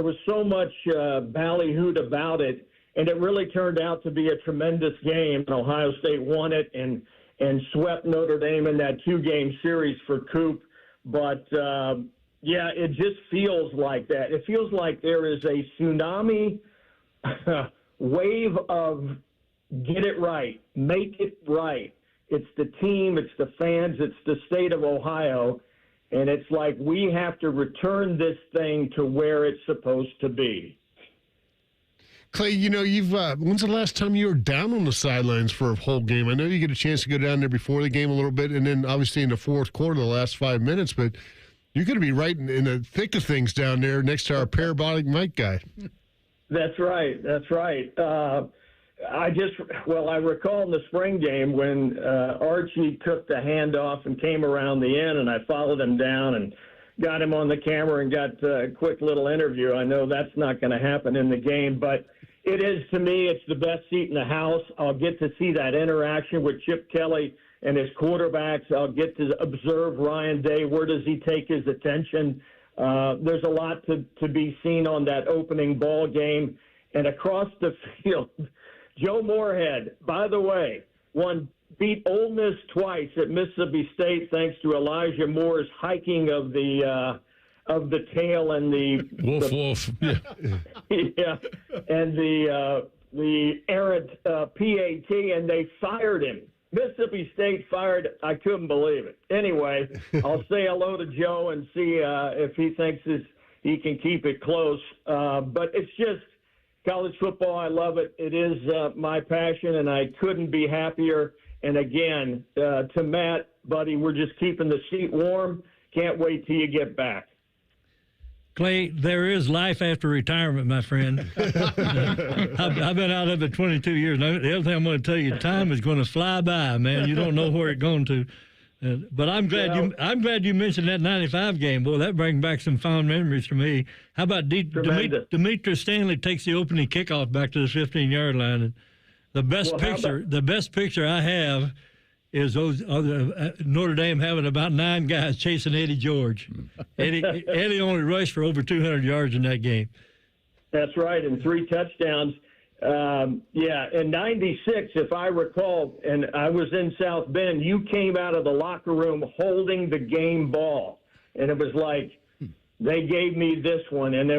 was so much ballyhooed about it, and it really turned out to be a tremendous game. Ohio State won it and swept Notre Dame in that 2-game series for Coop. But, it just feels like that. It feels like there is a tsunami wave of get it right, make it right. It's the team, it's the fans, it's the state of Ohio. And it's like we have to return this thing to where it's supposed to be. Clay, you've when's the last time you were down on the sidelines for a whole game? I know you get a chance to go down there before the game a little bit, and then obviously in the fourth quarter, the last 5 minutes, but you're going to be right in the thick of things down there next to our parabolic mic guy. That's right. I recall in the spring game when Archie took the handoff and came around the end, and I followed him down and got him on the camera and got a quick little interview. I know that's not going to happen in the game, but it is, to me, it's the best seat in the house. I'll get to see that interaction with Chip Kelly and his quarterbacks. I'll get to observe Ryan Day. Where does he take his attention? There's a lot to be seen on that opening ball game. And across the field, Joe Moorhead, by the way, beat Ole Miss twice at Mississippi State thanks to Elijah Moore's hiking of the tail and the woof. Yeah, and the errant PAT, and they fired him. Mississippi State fired, I couldn't believe it. Anyway, I'll say hello to Joe and see if he thinks he can keep it close. But it's just college football. I love it. It is my passion, and I couldn't be happier. And again, to Matt, buddy, we're just keeping the seat warm. Can't wait till you get back. Clay, there is life after retirement, my friend. I've been out of it 22 years. Now, the other thing I'm going to tell you, time is going to fly by, man. You don't know where it's going to. But I'm glad you mentioned that 95 game. Boy, that brings back some fond memories for me. How about Demetrius Stanley takes the opening kickoff back to the 15-yard line? And the best picture I have is those Notre Dame having about 9 guys chasing Eddie George. Eddie only rushed for over 200 yards in that game. That's right, and 3 touchdowns. In 96, if I recall, and I was in South Bend, you came out of the locker room holding the game ball. And it was like, they gave me this one. And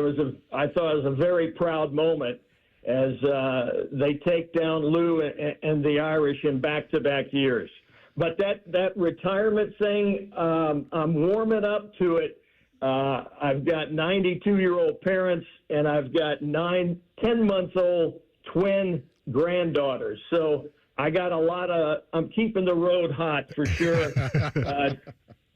I thought it was a very proud moment as they take down Lou and the Irish in back-to-back years. But that retirement thing, I'm warming up to it. I've got 92-year-old parents, and I've got 10-month-old twin granddaughters. So I got I'm keeping the road hot for sure.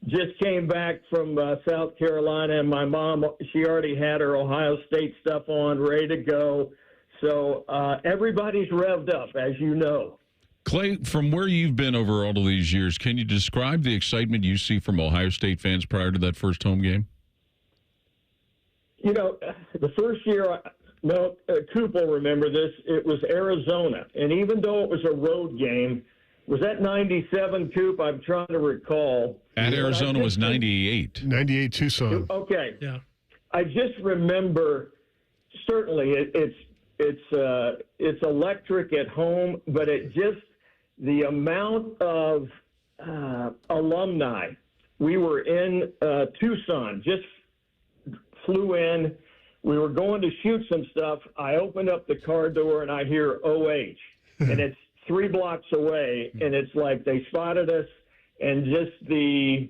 Just came back from South Carolina, and my mom, she already had her Ohio State stuff on, ready to go. So everybody's revved up, as you know. Clay, from where you've been over all of these years, can you describe the excitement you see from Ohio State fans prior to that first home game? You know, the first year, Coop will remember this, it was Arizona. And even though it was a road game, was that 97, Coop? I'm trying to recall. At Arizona was 98. 98 Tucson. Okay. Yeah. I just remember, certainly it's electric at home, but the amount of alumni. We were in Tucson, just flew in. We were going to shoot some stuff. I opened up the car door and I hear OH, and it's 3 blocks away, and it's like they spotted us, and just the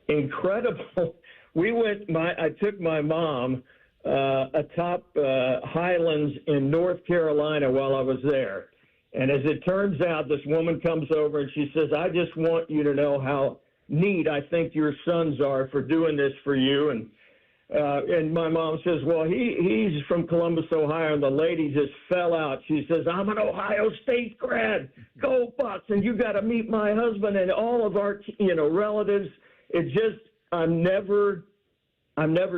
incredible. I took my mom atop Highlands in North Carolina while I was there. And as it turns out, this woman comes over and she says, I just want you to know how neat I think your sons are for doing this for you. And my mom says, well, he's from Columbus, Ohio. And the lady just fell out. She says, I'm an Ohio State grad. Go Bucks. And you got to meet my husband and all of our, relatives. It just, I'm never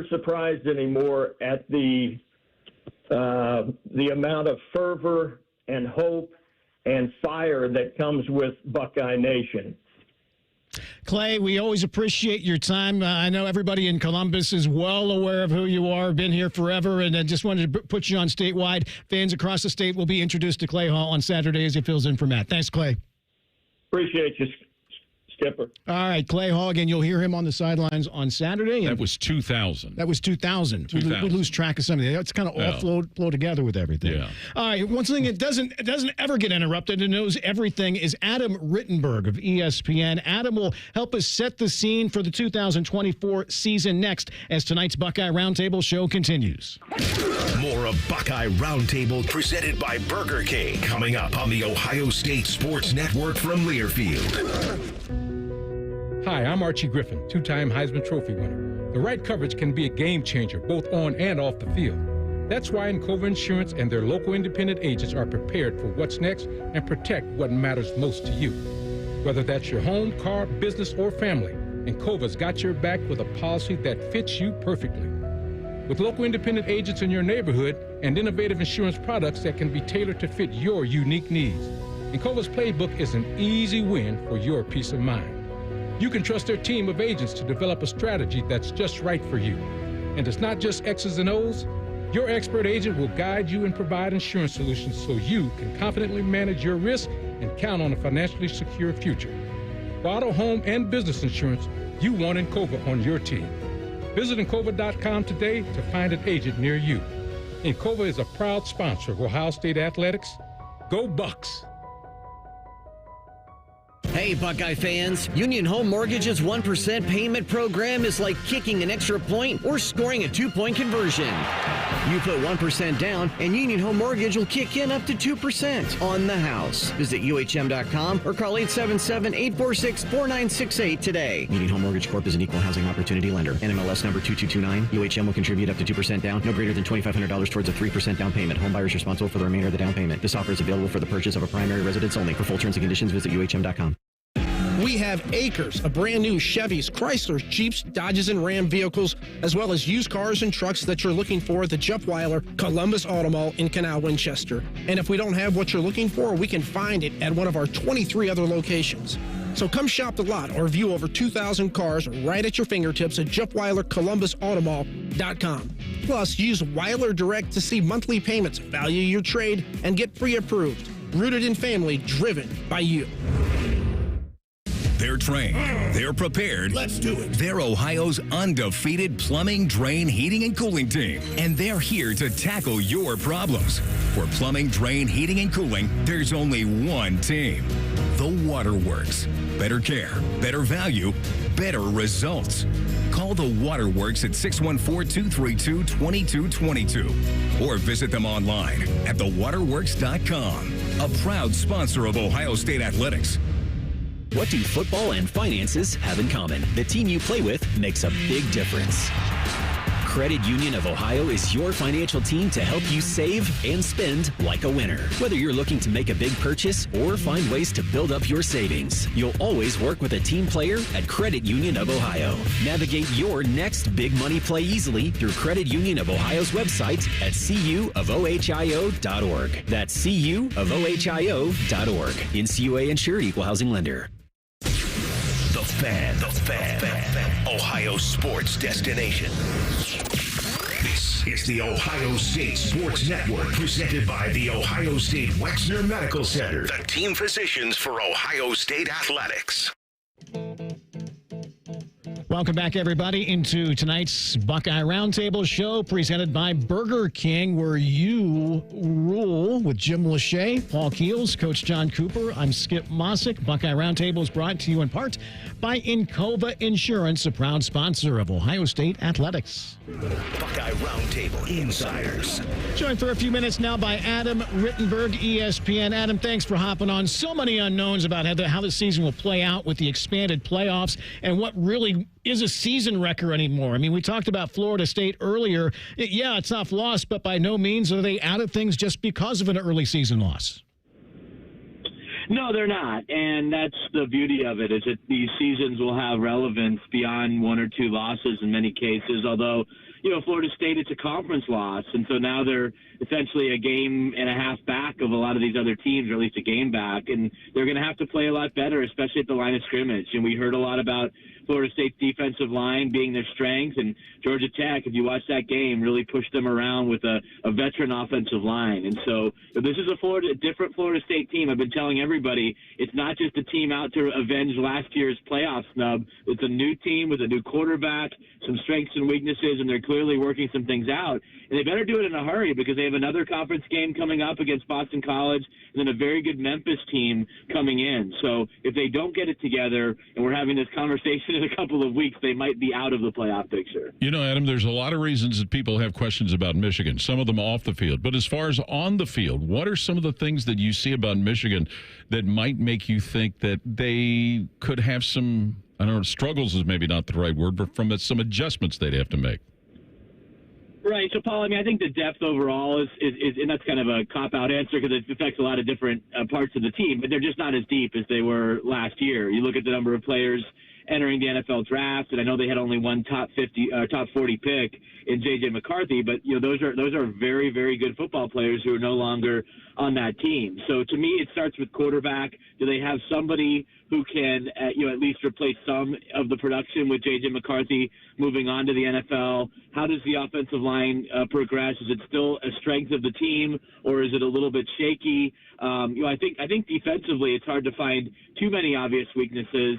surprised anymore at the amount of fervor and hope and fire that comes with Buckeye Nation. Clay, we always appreciate your time. I know everybody in Columbus is well aware of who you are, been here forever, and I just wanted to put you on Statewide. Fans across the state will be introduced to Clay Hall on Saturday as he fills in for Matt. Thanks, Clay. Appreciate you, Skipper. All right, Clay Hall, again, you'll hear him on the sidelines on Saturday. That was 2000. That was 2000. We lose track of something. It's kind of all flow together with everything. Yeah. All right, one thing that doesn't ever get interrupted and knows everything is Adam Rittenberg of ESPN. Adam will help us set the scene for the 2024 season next as tonight's Buckeye Roundtable show continues. More of Buckeye Roundtable presented by Burger King coming up on the Ohio State Sports Network from Learfield. Hi, I'm Archie Griffin, 2-time Heisman Trophy winner. The right coverage can be a game changer, both on and off the field. That's why Encova Insurance and their local independent agents are prepared for what's next and protect what matters most to you. Whether that's your home, car, business, or family, Encova's got your back with a policy that fits you perfectly. With local independent agents in your neighborhood and innovative insurance products that can be tailored to fit your unique needs, Encova's playbook is an easy win for your peace of mind. You can trust their team of agents to develop a strategy that's just right for you. And it's not just X's and O's. Your expert agent will guide you and provide insurance solutions so you can confidently manage your risk and count on a financially secure future. For auto, home, and business insurance, you want Encova on your team. Visit Encova.com today to find an agent near you. Encova is a proud sponsor of Ohio State Athletics. Go Bucks! Hey, Buckeye fans. Union Home Mortgage's 1% payment program is like kicking an extra point or scoring a 2-point conversion. You put 1% down, and Union Home Mortgage will kick in up to 2% on the house. Visit UHM.com or call 877-846-4968 today. Union Home Mortgage Corp is an equal housing opportunity lender. NMLS number 2229. UHM will contribute up to 2% down, no greater than $2,500 towards a 3% down payment. Home buyers responsible for the remainder of the down payment. This offer is available for the purchase of a primary residence only. For full terms and conditions, visit UHM.com. We have acres of brand new Chevys, Chryslers, Jeeps, Dodges, and Ram vehicles, as well as used cars and trucks that you're looking for at the Jeff Weiler Columbus Auto Mall in Canal Winchester. And if we don't have what you're looking for, we can find it at one of our 23 other locations. So come shop the lot or view over 2,000 cars right at your fingertips at JeffWeilerColumbusAutomall.com. Plus, use Weiler Direct to see monthly payments, value your trade, and get pre-approved. Rooted in family, driven by you. They're trained. They're prepared. Let's do it. They're Ohio's undefeated plumbing, drain, heating, and cooling team. And they're here to tackle your problems. For plumbing, drain, heating, and cooling, there's only one team. The Waterworks. Better care, better value, better results. Call the Waterworks at 614-232-2222 or visit them online at thewaterworks.com. A proud sponsor of Ohio State Athletics. What do football and finances have in common? The team you play with makes a big difference. Credit Union of Ohio is your financial team to help you save and spend like a winner. Whether you're looking to make a big purchase or find ways to build up your savings, you'll always work with a team player at Credit Union of Ohio. Navigate your next big money play easily through Credit Union of Ohio's website at cuofohio.org. That's cuofohio.org. NCUA insured, equal housing lender. The Fan. Ohio sports destination. This is the Ohio State Sports Network, presented by the Ohio State Wexner Medical Center, the team physicians for Ohio State Athletics. Welcome back, everybody, into tonight's Buckeye Roundtable show presented by Burger King, where you rule, with Jim Lachey, Paul Keels, Coach John Cooper. I'm Skip Mosic. Buckeye Roundtable is brought to you in part by Encova Insurance, a proud sponsor of Ohio State Athletics. Buckeye Roundtable Insiders. Joined for a few minutes now by Adam Rittenberg, ESPN. Adam, thanks for hopping on. So many unknowns about how the season will play out with the expanded playoffs and what really is a season wrecker anymore. I mean, we talked about Florida State earlier. Yeah, it's not lost, but by no means are they out of things just because of an early season loss. No, they're not, and that's the beauty of it, is that these seasons will have relevance beyond one or two losses in many cases, although, you know, Florida State, it's a conference loss, and so now they're essentially a game and a half back of a lot of these other teams, or at least a game back, and they're going to have to play a lot better, especially at the line of scrimmage. And we heard a lot about Florida State's defensive line being their strength, and Georgia Tech, if you watch that game, really pushed them around with a veteran offensive line. And so this is a different Florida State team. I've been telling everybody it's not just a team out to avenge last year's playoff snub. It's a new team with a new quarterback, some strengths and weaknesses, and they're clearly working some things out. And they better do it in a hurry because they have another conference game coming up against Boston College and then a very good Memphis team coming in. So if they don't get it together, and we're having this conversation in a couple of weeks, they might be out of the playoff picture. You know, Adam, there's a lot of reasons that people have questions about Michigan, some of them off the field. But as far as on the field, what are some of the things that you see about Michigan that might make you think that they could have some, I don't know, struggles is maybe not the right word, but from some adjustments they'd have to make? Right. So, Paul, I mean, I think the depth overall is and that's kind of a cop-out answer because it affects a lot of different parts of the team, but they're just not as deep as they were last year. You look at the number of players entering the NFL draft, and I know they had only one top 40 pick in J.J. McCarthy, but you know those are very, very good football players who are no longer on that team. So to me, it starts with quarterback. Do they have somebody who can at least replace some of the production with J.J. McCarthy moving on to the NFL? How does the offensive line progress? Is it still a strength of the team, or is it a little bit shaky? I think defensively, it's hard to find too many obvious weaknesses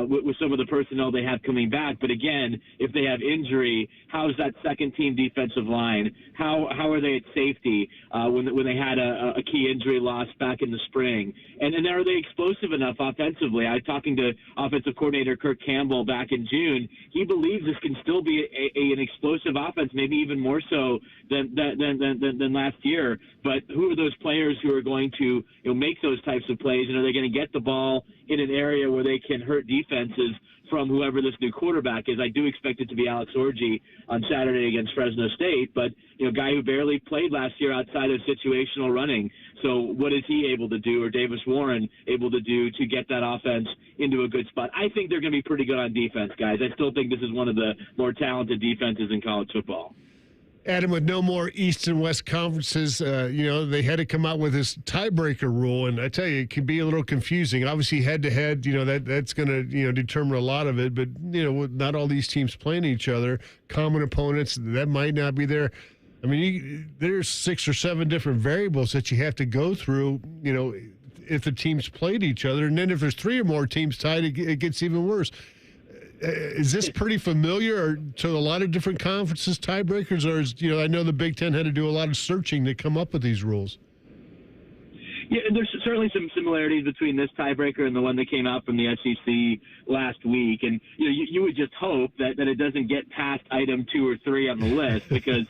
with some of the personnel they have coming back. But again, if they have injury, how is that second-team defensive line? How are they at safety when they had a key injury loss back in the spring? And are they explosive enough offensively? I was talking to offensive coordinator Kirk Campbell back in June. He believes this can still be an explosive offense, maybe even more so than last year. But who are those players who are going to make those types of plays, and are they going to get the ball in an area where they can hurt defenses from whoever this new quarterback is? I do expect it to be Alex Orji on Saturday against Fresno State, but a guy who barely played last year outside of situational running. So what is he able to do, or Davis Warren able to do, to get that offense into a good spot? I think they're going to be pretty good on defense, guys. I still think this is one of the more talented defenses in college football. Adam, with no more East and West conferences, they had to come out with this tiebreaker rule, and I tell you, it can be a little confusing. Obviously, head-to-head, that's going to, determine a lot of it, but, with not all these teams playing each other, common opponents, that might not be there. I mean, there's 6 or 7 different variables that you have to go through, if the teams played each other, and then if there's 3 or more teams tied, it gets even worse. Is this pretty familiar to a lot of different conferences, tiebreakers, or is, I know the Big Ten had to do a lot of searching to come up with these rules? Yeah, there's certainly some similarities between this tiebreaker and the one that came out from the SEC last week. And, you would just hope that it doesn't get past item 2 or 3 on the list, because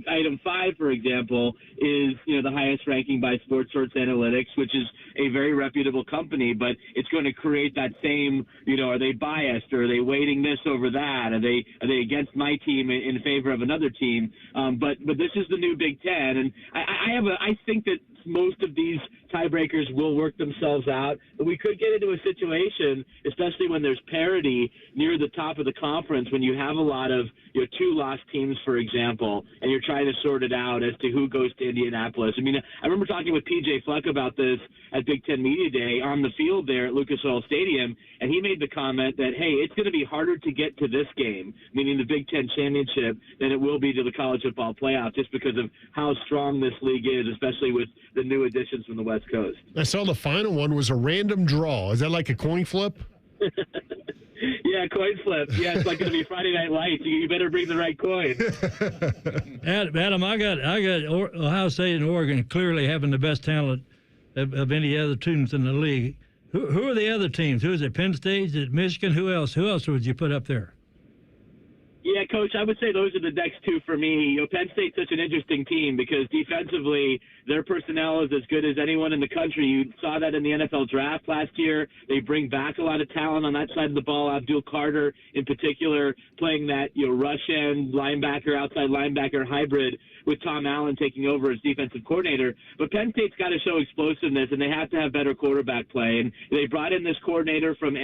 item 5, for example, is the highest ranking by Sports Source Analytics, which is a very reputable company, but it's going to create that same, are they biased, or are they weighting this over that? Are they against my team in favor of another team? But this is the new Big Ten, and I think that most of these tiebreakers will work themselves out, but we could get into a situation, especially when there's parity near the top of the conference, when you have a lot of 2-loss teams, for example, and you're trying to sort it out as to who goes to Indianapolis. I mean, I remember talking with PJ Fleck about this at Big Ten Media Day on the field there at Lucas Oil Stadium, and he made the comment that, hey, it's going to be harder to get to this game, meaning the Big Ten championship, than it will be to the college football playoff, just because of how strong this league is, especially with the new additions from the West Coast. I saw the final one was a random draw. Is that like a coin flip? Yeah, coin flip. Yeah, it's like going to be Friday Night Lights. You better bring the right coin. Adam, I got Ohio State and Oregon clearly having the best talent of any other teams in the league. Who are the other teams? Who is it? Penn State? Is it Michigan? Who else? Who else would you put up there? Yeah, Coach, I would say those are the next 2 for me. Penn State's such an interesting team because defensively, their personnel is as good as anyone in the country. You saw that in the NFL draft last year. They bring back a lot of talent on that side of the ball. Abdul Carter, in particular, playing that rush end linebacker, outside linebacker hybrid with Tom Allen taking over as defensive coordinator. But Penn State's got to show explosiveness, and they have to have better quarterback play. And they brought in this coordinator from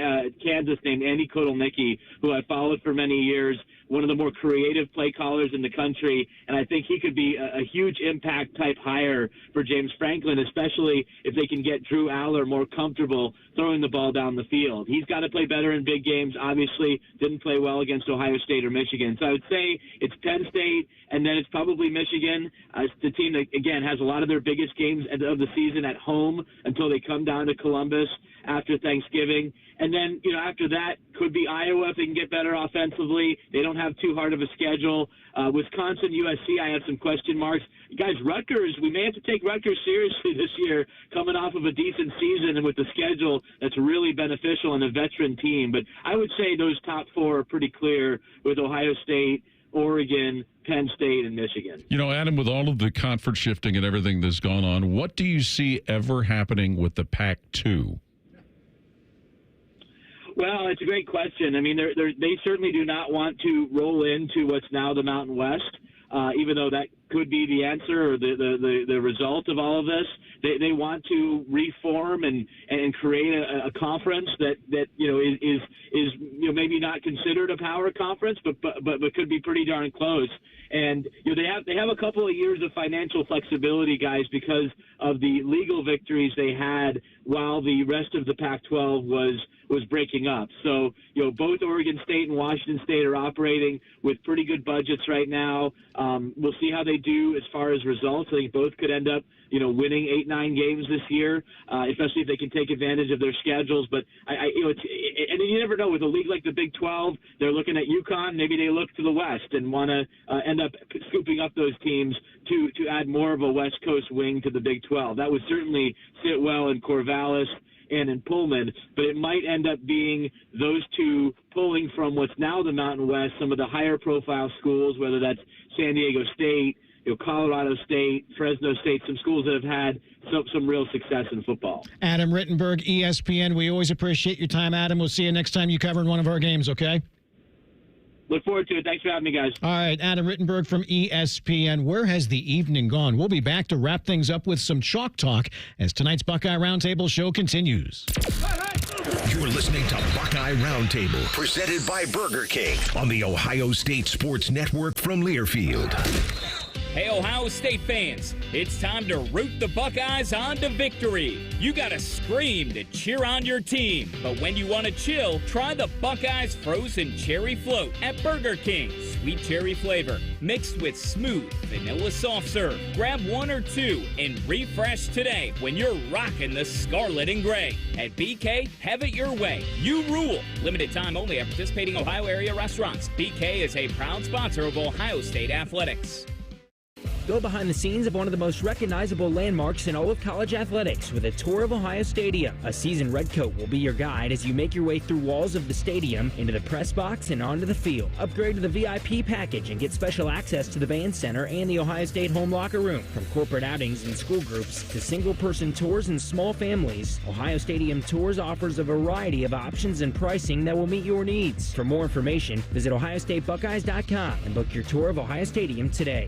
Kansas named Andy Kotelnicki, who I followed for many years, one of the more creative play callers in the country, and I think he could be a huge impact-type hire for James Franklin, especially if they can get Drew Aller more comfortable throwing the ball down the field. He's got to play better in big games. Obviously, didn't play well against Ohio State or Michigan. So I would say it's Penn State, and then it's probably Michigan. It's the team that, again, has a lot of their biggest games of the season at home until they come down to Columbus after Thanksgiving. And then, after that, could be Iowa if they can get better offensively. They don't have too hard of a schedule. Wisconsin, USC, I have some question marks. Guys, Rutgers, we may have to take Rutgers seriously this year, coming off of a decent season and with the schedule that's really beneficial and a veteran team. But I would say those top 4 are pretty clear with Ohio State, Oregon, Penn State, and Michigan. Adam, with all of the conference shifting and everything that's gone on, what do you see ever happening with the Pac-2? Well, it's a great question. I mean, they certainly do not want to roll into what's now the Mountain West, even though that could be the answer or the result of all of this. They want to reform and create a conference that is maybe not considered a power conference, but could be pretty darn close. And they have a couple of years of financial flexibility, guys, because of the legal victories they had while the rest of the Pac-12 was was breaking up. So, both Oregon State and Washington State are operating with pretty good budgets right now. We'll see how they do as far as results. I think both could end up, winning 8-9 games this year, especially if they can take advantage of their schedules. But and you never know with a league like the Big 12, they're looking at UConn. Maybe they look to the West and want to end up scooping up those teams to add more of a West Coast wing to the Big 12. That would certainly sit well in Corvallis and in Pullman, but it might end up being those two pulling from what's now the Mountain West, some of the higher profile schools, whether that's San Diego State, Colorado State, Fresno State, some schools that have had some real success in football. Adam Rittenberg, ESPN. We always appreciate your time, Adam. We'll see you next time you cover one of our games, okay? Look forward to it. Thanks for having me, guys. All right, Adam Rittenberg from ESPN. Where has the evening gone? We'll be back to wrap things up with some chalk talk as tonight's Buckeye Roundtable show continues. You're listening to Buckeye Roundtable, presented by Burger King on the Ohio State Sports Network from Learfield. Hey, Ohio State fans, it's time to root the Buckeyes on to victory. You gotta scream to cheer on your team. But when you want to chill, try the Buckeyes Frozen Cherry Float at Burger King. Sweet cherry flavor, mixed with smooth vanilla soft serve. Grab one or two and refresh today when you're rocking the scarlet and gray. At BK, have it your way. You rule. Limited time only at participating Ohio area restaurants. BK is a proud sponsor of Ohio State Athletics. Go behind the scenes of one of the most recognizable landmarks in all of college athletics with a tour of Ohio Stadium. A seasoned redcoat will be your guide as you make your way through walls of the stadium, into the press box, and onto the field. Upgrade to the VIP package and get special access to the band center and the Ohio State home locker room. From corporate outings and school groups to single-person tours and small families, Ohio Stadium Tours offers a variety of options and pricing that will meet your needs. For more information, visit OhioStateBuckeyes.com and book your tour of Ohio Stadium today.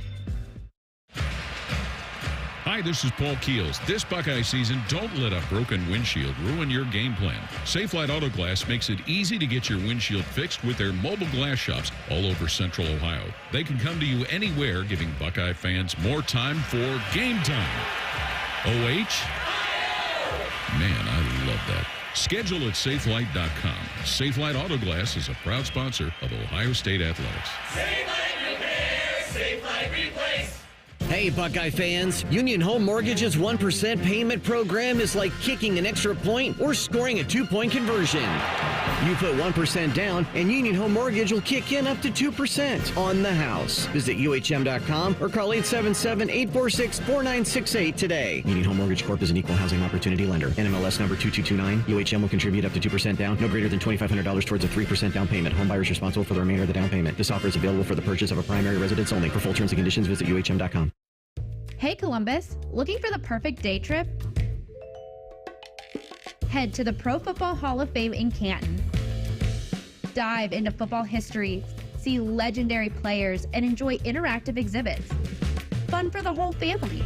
Hi, this is Paul Keels. This Buckeye season, don't let a broken windshield ruin your game plan. Safelite Auto Glass makes it easy to get your windshield fixed with their mobile glass shops all over Central Ohio. They can come to you anywhere, giving Buckeye fans more time for game time. OH? Man, I love that. Schedule at Safelite.com. Safelite Auto Glass is a proud sponsor of Ohio State Athletics. Safelite repair, Safelite replace. Hey, Buckeye fans, Union Home Mortgage's 1% payment program is like kicking an extra point or scoring a 2-point conversion. You put 1% down, and Union Home Mortgage will kick in up to 2% on the house. Visit UHM.com or call 877-846-4968 today. Union Home Mortgage Corp is an equal housing opportunity lender. NMLS number 2229. UHM will contribute up to 2% down, no greater than $2,500 towards a 3% down payment. Home buyers responsible for the remainder of the down payment. This offer is available for the purchase of a primary residence only. For full terms and conditions, visit UHM.com. Hey Columbus, looking for the perfect day trip? Head to the Pro Football Hall of Fame in Canton. Dive into football history, see legendary players, and enjoy interactive exhibits. Fun for the whole family.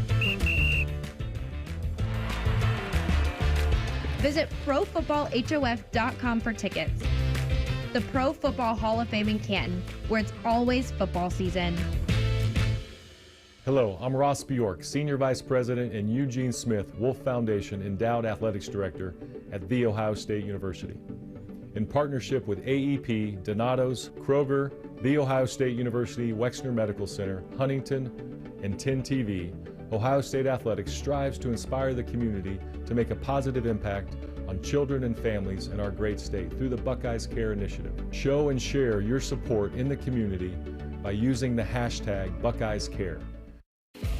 Visit ProFootballHOF.com for tickets. The Pro Football Hall of Fame in Canton, where it's always football season. Hello, I'm Ross Bjork, Senior Vice President and Eugene Smith Wolf Foundation Endowed Athletics Director at The Ohio State University. In partnership with AEP, Donato's, Kroger, The Ohio State University Wexner Medical Center, Huntington, and 10 TV, Ohio State Athletics strives to inspire the community to make a positive impact on children and families in our great state through the Buckeyes Care Initiative. Show and share your support in the community by using the hashtag BuckeyesCare.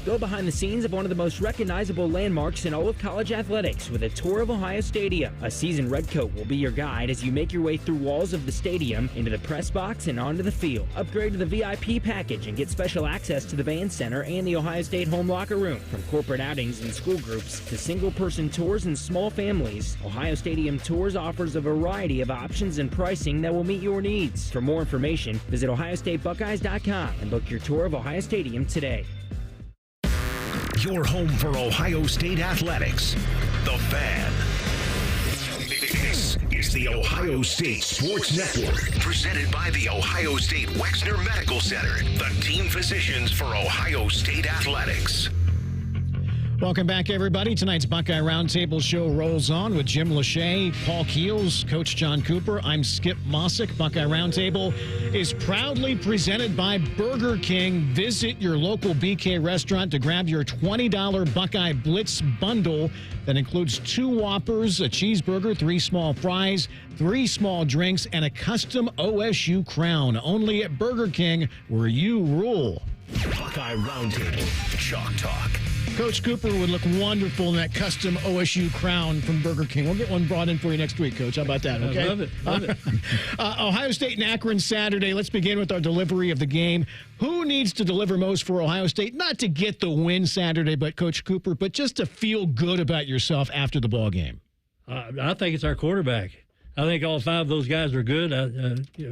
Go behind the scenes of one of the most recognizable landmarks in all of college athletics with a tour of Ohio Stadium. A seasoned redcoat will be your guide as you make your way through walls of the stadium, into the press box, and onto the field. Upgrade to the VIP package and get special access to the band center and the Ohio State home locker room. From corporate outings and school groups to single-person tours and small families, Ohio Stadium Tours offers a variety of options and pricing that will meet your needs. For more information, visit OhioStateBuckeyes.com and book your tour of Ohio Stadium today. Your home for Ohio State Athletics, The Fan. This is the Ohio State Sports Network, presented by the Ohio State Wexner Medical Center, the team physicians for Ohio State Athletics. Welcome back, everybody. Tonight's Buckeye Roundtable show rolls on with Jim Lachey, Paul Keels, Coach John Cooper. I'm Skip Mosic. Buckeye Roundtable is proudly presented by Burger King. Visit your local BK restaurant to grab your $20 Buckeye Blitz bundle that includes 2 Whoppers, a cheeseburger, 3 small fries, 3 small drinks, and a custom OSU crown. Only at Burger King, where you rule. Buckeye Roundtable, Chalk Talk. Coach Cooper would look wonderful in that custom OSU crown from Burger King. We'll get one brought in for you next week, Coach. How about that? Okay. I love it. Love it. Ohio State and Akron Saturday. Let's begin with our delivery of the game. Who needs to deliver most for Ohio State? Not to get the win Saturday, but Coach Cooper, but just to feel good about yourself after the ball game. I think it's our quarterback. I think all 5 of those guys are good.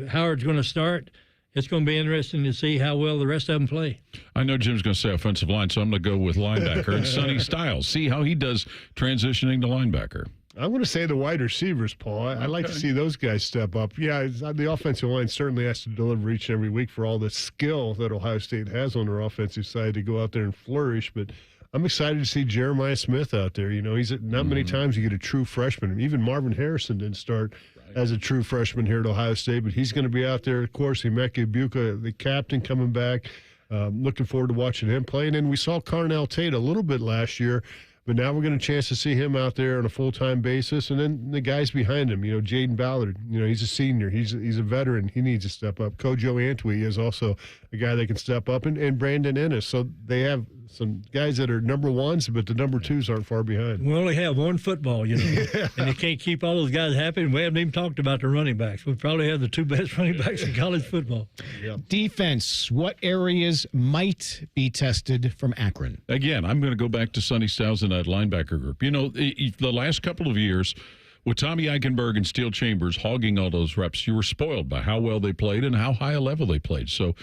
Howard's going to start. It's going to be interesting to see how well the rest of them play. I know Jim's going to say offensive line, so I'm going to go with linebacker and Sonny Styles. See how he does transitioning to linebacker. I'm going to say the wide receivers, Paul. I like to see those guys step up. Yeah, the offensive line certainly has to deliver each and every week for all the skill that Ohio State has on their offensive side to go out there and flourish. But I'm excited to see Jeremiah Smith out there. You know, he's not many times you get a true freshman. Even Marvin Harrison didn't start as a true freshman here at Ohio State, but he's going to be out there. Of course, Emeka Ibuka, the captain, coming back. Looking forward to watching him play. And then we saw Carnell Tate a little bit last year, but now we're getting a chance to see him out there on a full-time basis. And then the guys behind him, you know, Jaden Ballard, you know, he's a senior. He's a veteran. He needs to step up. Kojo Antwi is also a guy that can step up, and Brandon Ennis. So they have some guys that are number 1s, but the number 2s aren't far behind. We only have one football, you know, and you can't keep all those guys happy. And we haven't even talked about the running backs. We probably have the 2 best running backs in college football. Yep. Defense, what areas might be tested from Akron? Again, I'm going to go back to Sonny Styles and that linebacker group. You know, the last couple of years, with Tommy Eichenberg and Steel Chambers hogging all those reps, you were spoiled by how well they played and how high a level they played. So,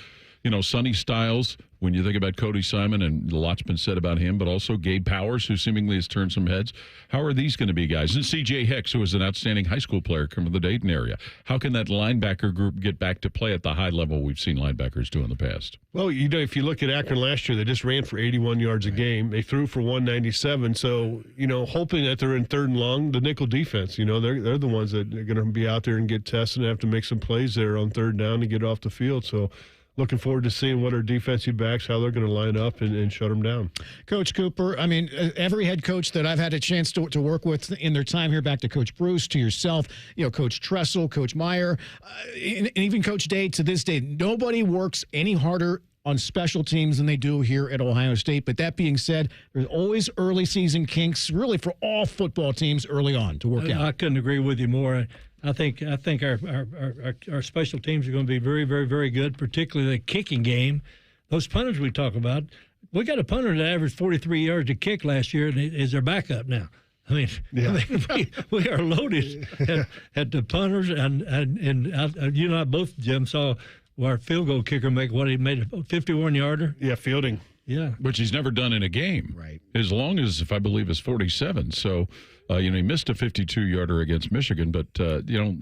you know, Sonny Styles, when you think about Cody Simon, and a lot's been said about him, but also Gabe Powers, who seemingly has turned some heads. How are these going to be guys? And C.J. Hicks, who is an outstanding high school player coming from the Dayton area. How can that linebacker group get back to play at the high level we've seen linebackers do in the past? Well, you know, if you look at Akron last year, they just ran for 81 yards a game. They threw for 197. So, you know, hoping that they're in 3rd and long, the nickel defense, you know, they're the ones that are going to be out there and get tested and have to make some plays there on 3rd down to get off the field. So, looking forward to seeing what our defensive backs, how they're going to line up and shut them down. Coach Cooper, I mean, every head coach that I've had a chance to work with in their time here, back to Coach Bruce, to yourself, you know, Coach Tressel, Coach Meyer, and even Coach Day to this day, nobody works any harder on special teams than they do here at Ohio State. But that being said, there's always early season kinks, really for all football teams early on to work out. I couldn't agree with you more. I think our special teams are going to be very, very, very good, particularly the kicking game. Those punters we talk about, we got a punter that averaged 43 yards to kick last year and is their backup now. I mean, we are loaded at the punters, and you and I both, Jim, saw our field goal kicker make what he made, a 51-yarder. Yeah, fielding. Yeah, which he's never done in a game. Right. As long as, if I believe, is 47. So, you know, he missed a 52-yarder against Michigan, but you know,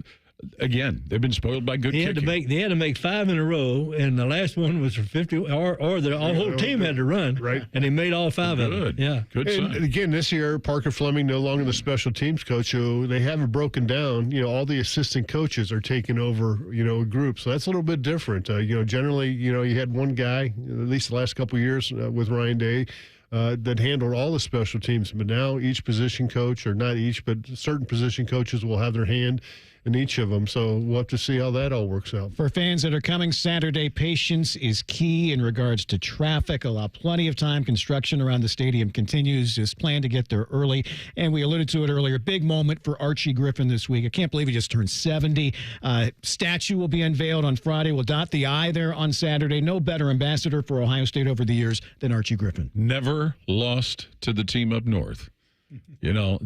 again, they've been spoiled by good kicking. They had to make 5 in a row, and the last one was for 50, or the whole team had to run, right? And he made all 5 of them. Yeah, good sign. And again, this year, Parker Fleming no longer the special teams coach, so they haven't broken down. You know, all the assistant coaches are taking over, you know, a group, so that's a little bit different. You know, generally, you know, you had one guy, at least the last couple of years with Ryan Day, that handled all the special teams, but now each position coach, or not each, but certain position coaches will have their hand in each of them. So we'll have to see how that all works out. For fans that are coming Saturday, patience is key in regards to traffic. Allow plenty of time. Construction around the stadium continues. Just plan to get there early. And we alluded to it earlier. Big moment for Archie Griffin this week. I can't believe he just turned 70. Statue will be unveiled on Friday. We'll dot the I there on Saturday. No better ambassador for Ohio State over the years than Archie Griffin. Never lost to the team up north. You know,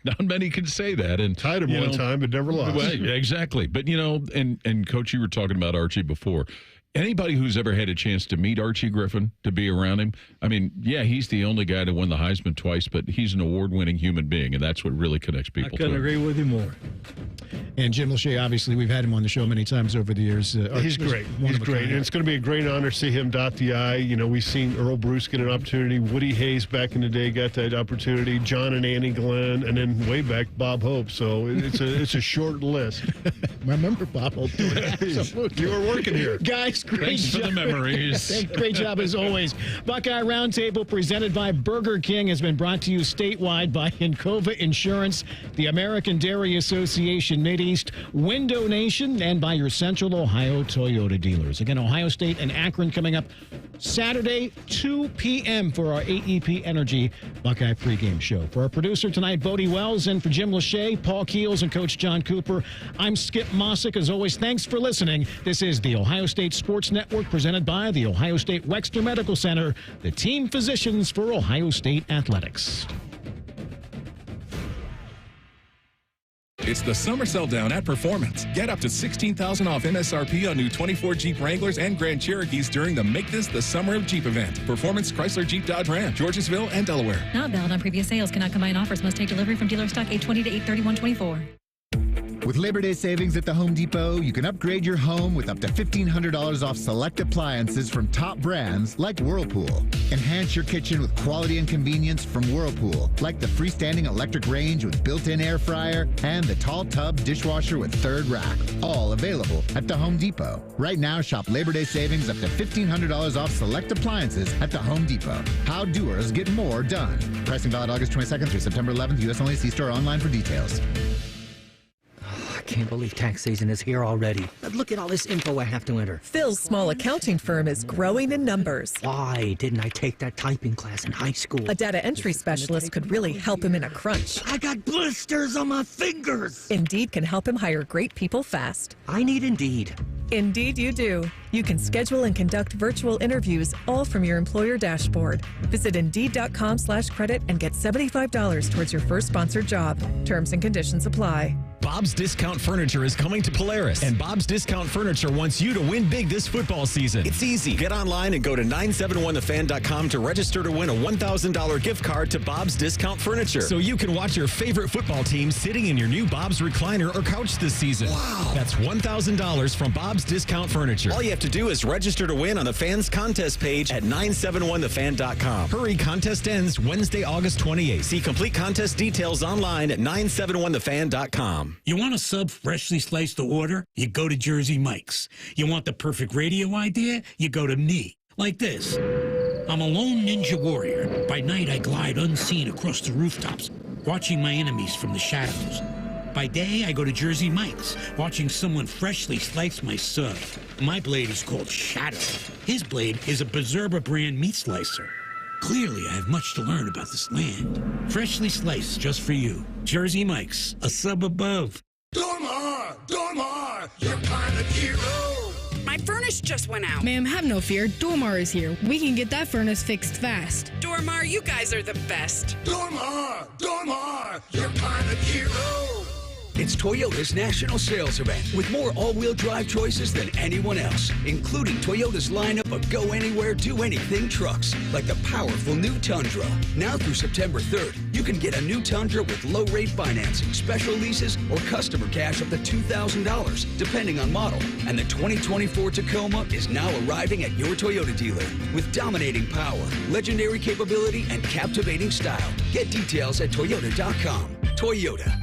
not many can say that. And tied him one time, but never lost. Well, exactly. But, you know, and Coach, you were talking about Archie before. Anybody who's ever had a chance to meet Archie Griffin, to be around him, I mean, yeah, he's the only guy to win the Heisman twice, but he's an award-winning human being, and that's what really connects people to him. I couldn't agree with you more. And Jim Lachey, obviously, we've had him on the show many times over the years. He's great. He's great. And it's going to be a great honor to see him dot the I. You know, we've seen Earl Bruce get an opportunity. Woody Hayes back in the day got that opportunity. John and Annie Glenn, and then way back, Bob Hope. So it's a short list. I remember Bob Hope doing that. Absolutely. You were working here. Guys, great Thanks job. for the memories. Great job as always. Buckeye Roundtable presented by Burger King has been brought to you statewide by Encova Insurance, the American Dairy Association Mideast, Window Nation, and by your Central Ohio Toyota dealers. Again, Ohio State and Akron coming up Saturday, 2 p.m. for our AEP Energy Buckeye pregame show. For our producer tonight, Bodie Wells, and for Jim Lachey, Paul Keels, and Coach John Cooper, I'm Skip Mosic. As always, thanks for listening. This is the Ohio State Sports Network presented by the Ohio State Wexner Medical Center, the team physicians for Ohio State Athletics. It's the summer sell down at Performance. Get up to $16,000 off MSRP on new 24 Jeep Wranglers and Grand Cherokees during the Make This the Summer of Jeep event. Performance, Chrysler, Jeep, Dodge, Ram, Georgesville, and Delaware. Not valid on previous sales. Cannot combine offers. Must take delivery from dealer stock 8/20 to 8/31/24. With Labor Day savings at the Home Depot, you can upgrade your home with up to $1,500 off select appliances from top brands like Whirlpool. Enhance your kitchen with quality and convenience from Whirlpool, like the freestanding electric range with built-in air fryer and the tall tub dishwasher with third rack. All available at the Home Depot. Right now, shop Labor Day savings up to $1,500 off select appliances at the Home Depot. How doers get more done. Pricing valid August 22nd through September 11th. U.S. only. See store online for details. I can't believe tax season is here already. But look at all this info I have to enter. Phil's small accounting firm is growing in numbers. Why didn't I take that typing class in high school? A data entry specialist could really help him in a crunch. I got blisters on my fingers. Indeed can help him hire great people fast. I need Indeed. Indeed you do. You can schedule and conduct virtual interviews all from your employer dashboard. Visit Indeed.com/credit and get $75 towards your first sponsored job. Terms and conditions apply. Bob's Discount Furniture is coming to Polaris, and Bob's Discount Furniture wants you to win big this football season. It's easy. Get online and go to 971thefan.com to register to win a $1,000 gift card to Bob's Discount Furniture, so you can watch your favorite football team sitting in your new Bob's recliner or couch this season. Wow. That's $1,000 from Bob's Discount Furniture. All you have to do is register to win on the fans contest page at 971thefan.com. Hurry, contest ends Wednesday, August 28th. See complete contest details online at 971thefan.com. You want a sub freshly sliced to order? You go to Jersey Mike's. You want the perfect radio idea? You go to me. Like this. I'm a lone ninja warrior. By night, I glide unseen across the rooftops, watching my enemies from the shadows. By day, I go to Jersey Mike's, watching someone freshly slice my sub. My blade is called Shadow. His blade is a Berserker brand meat slicer. Clearly, I have much to learn about this land. Freshly sliced just for you. Jersey Mike's, a sub above. Dormar, you're kind of hero. My furnace just went out. Ma'am, have no fear. Dormar is here. We can get that furnace fixed fast. Dormar, you guys are the best. Dormar, you're kind of hero. It's Toyota's national sales event with more all-wheel drive choices than anyone else, including Toyota's lineup of go-anywhere, do-anything trucks, like the powerful new Tundra. Now through September 3rd, you can get a new Tundra with low-rate financing, special leases, or customer cash up to $2,000, depending on model. And the 2024 Tacoma is now arriving at your Toyota dealer with dominating power, legendary capability, and captivating style. Get details at Toyota.com. Toyota.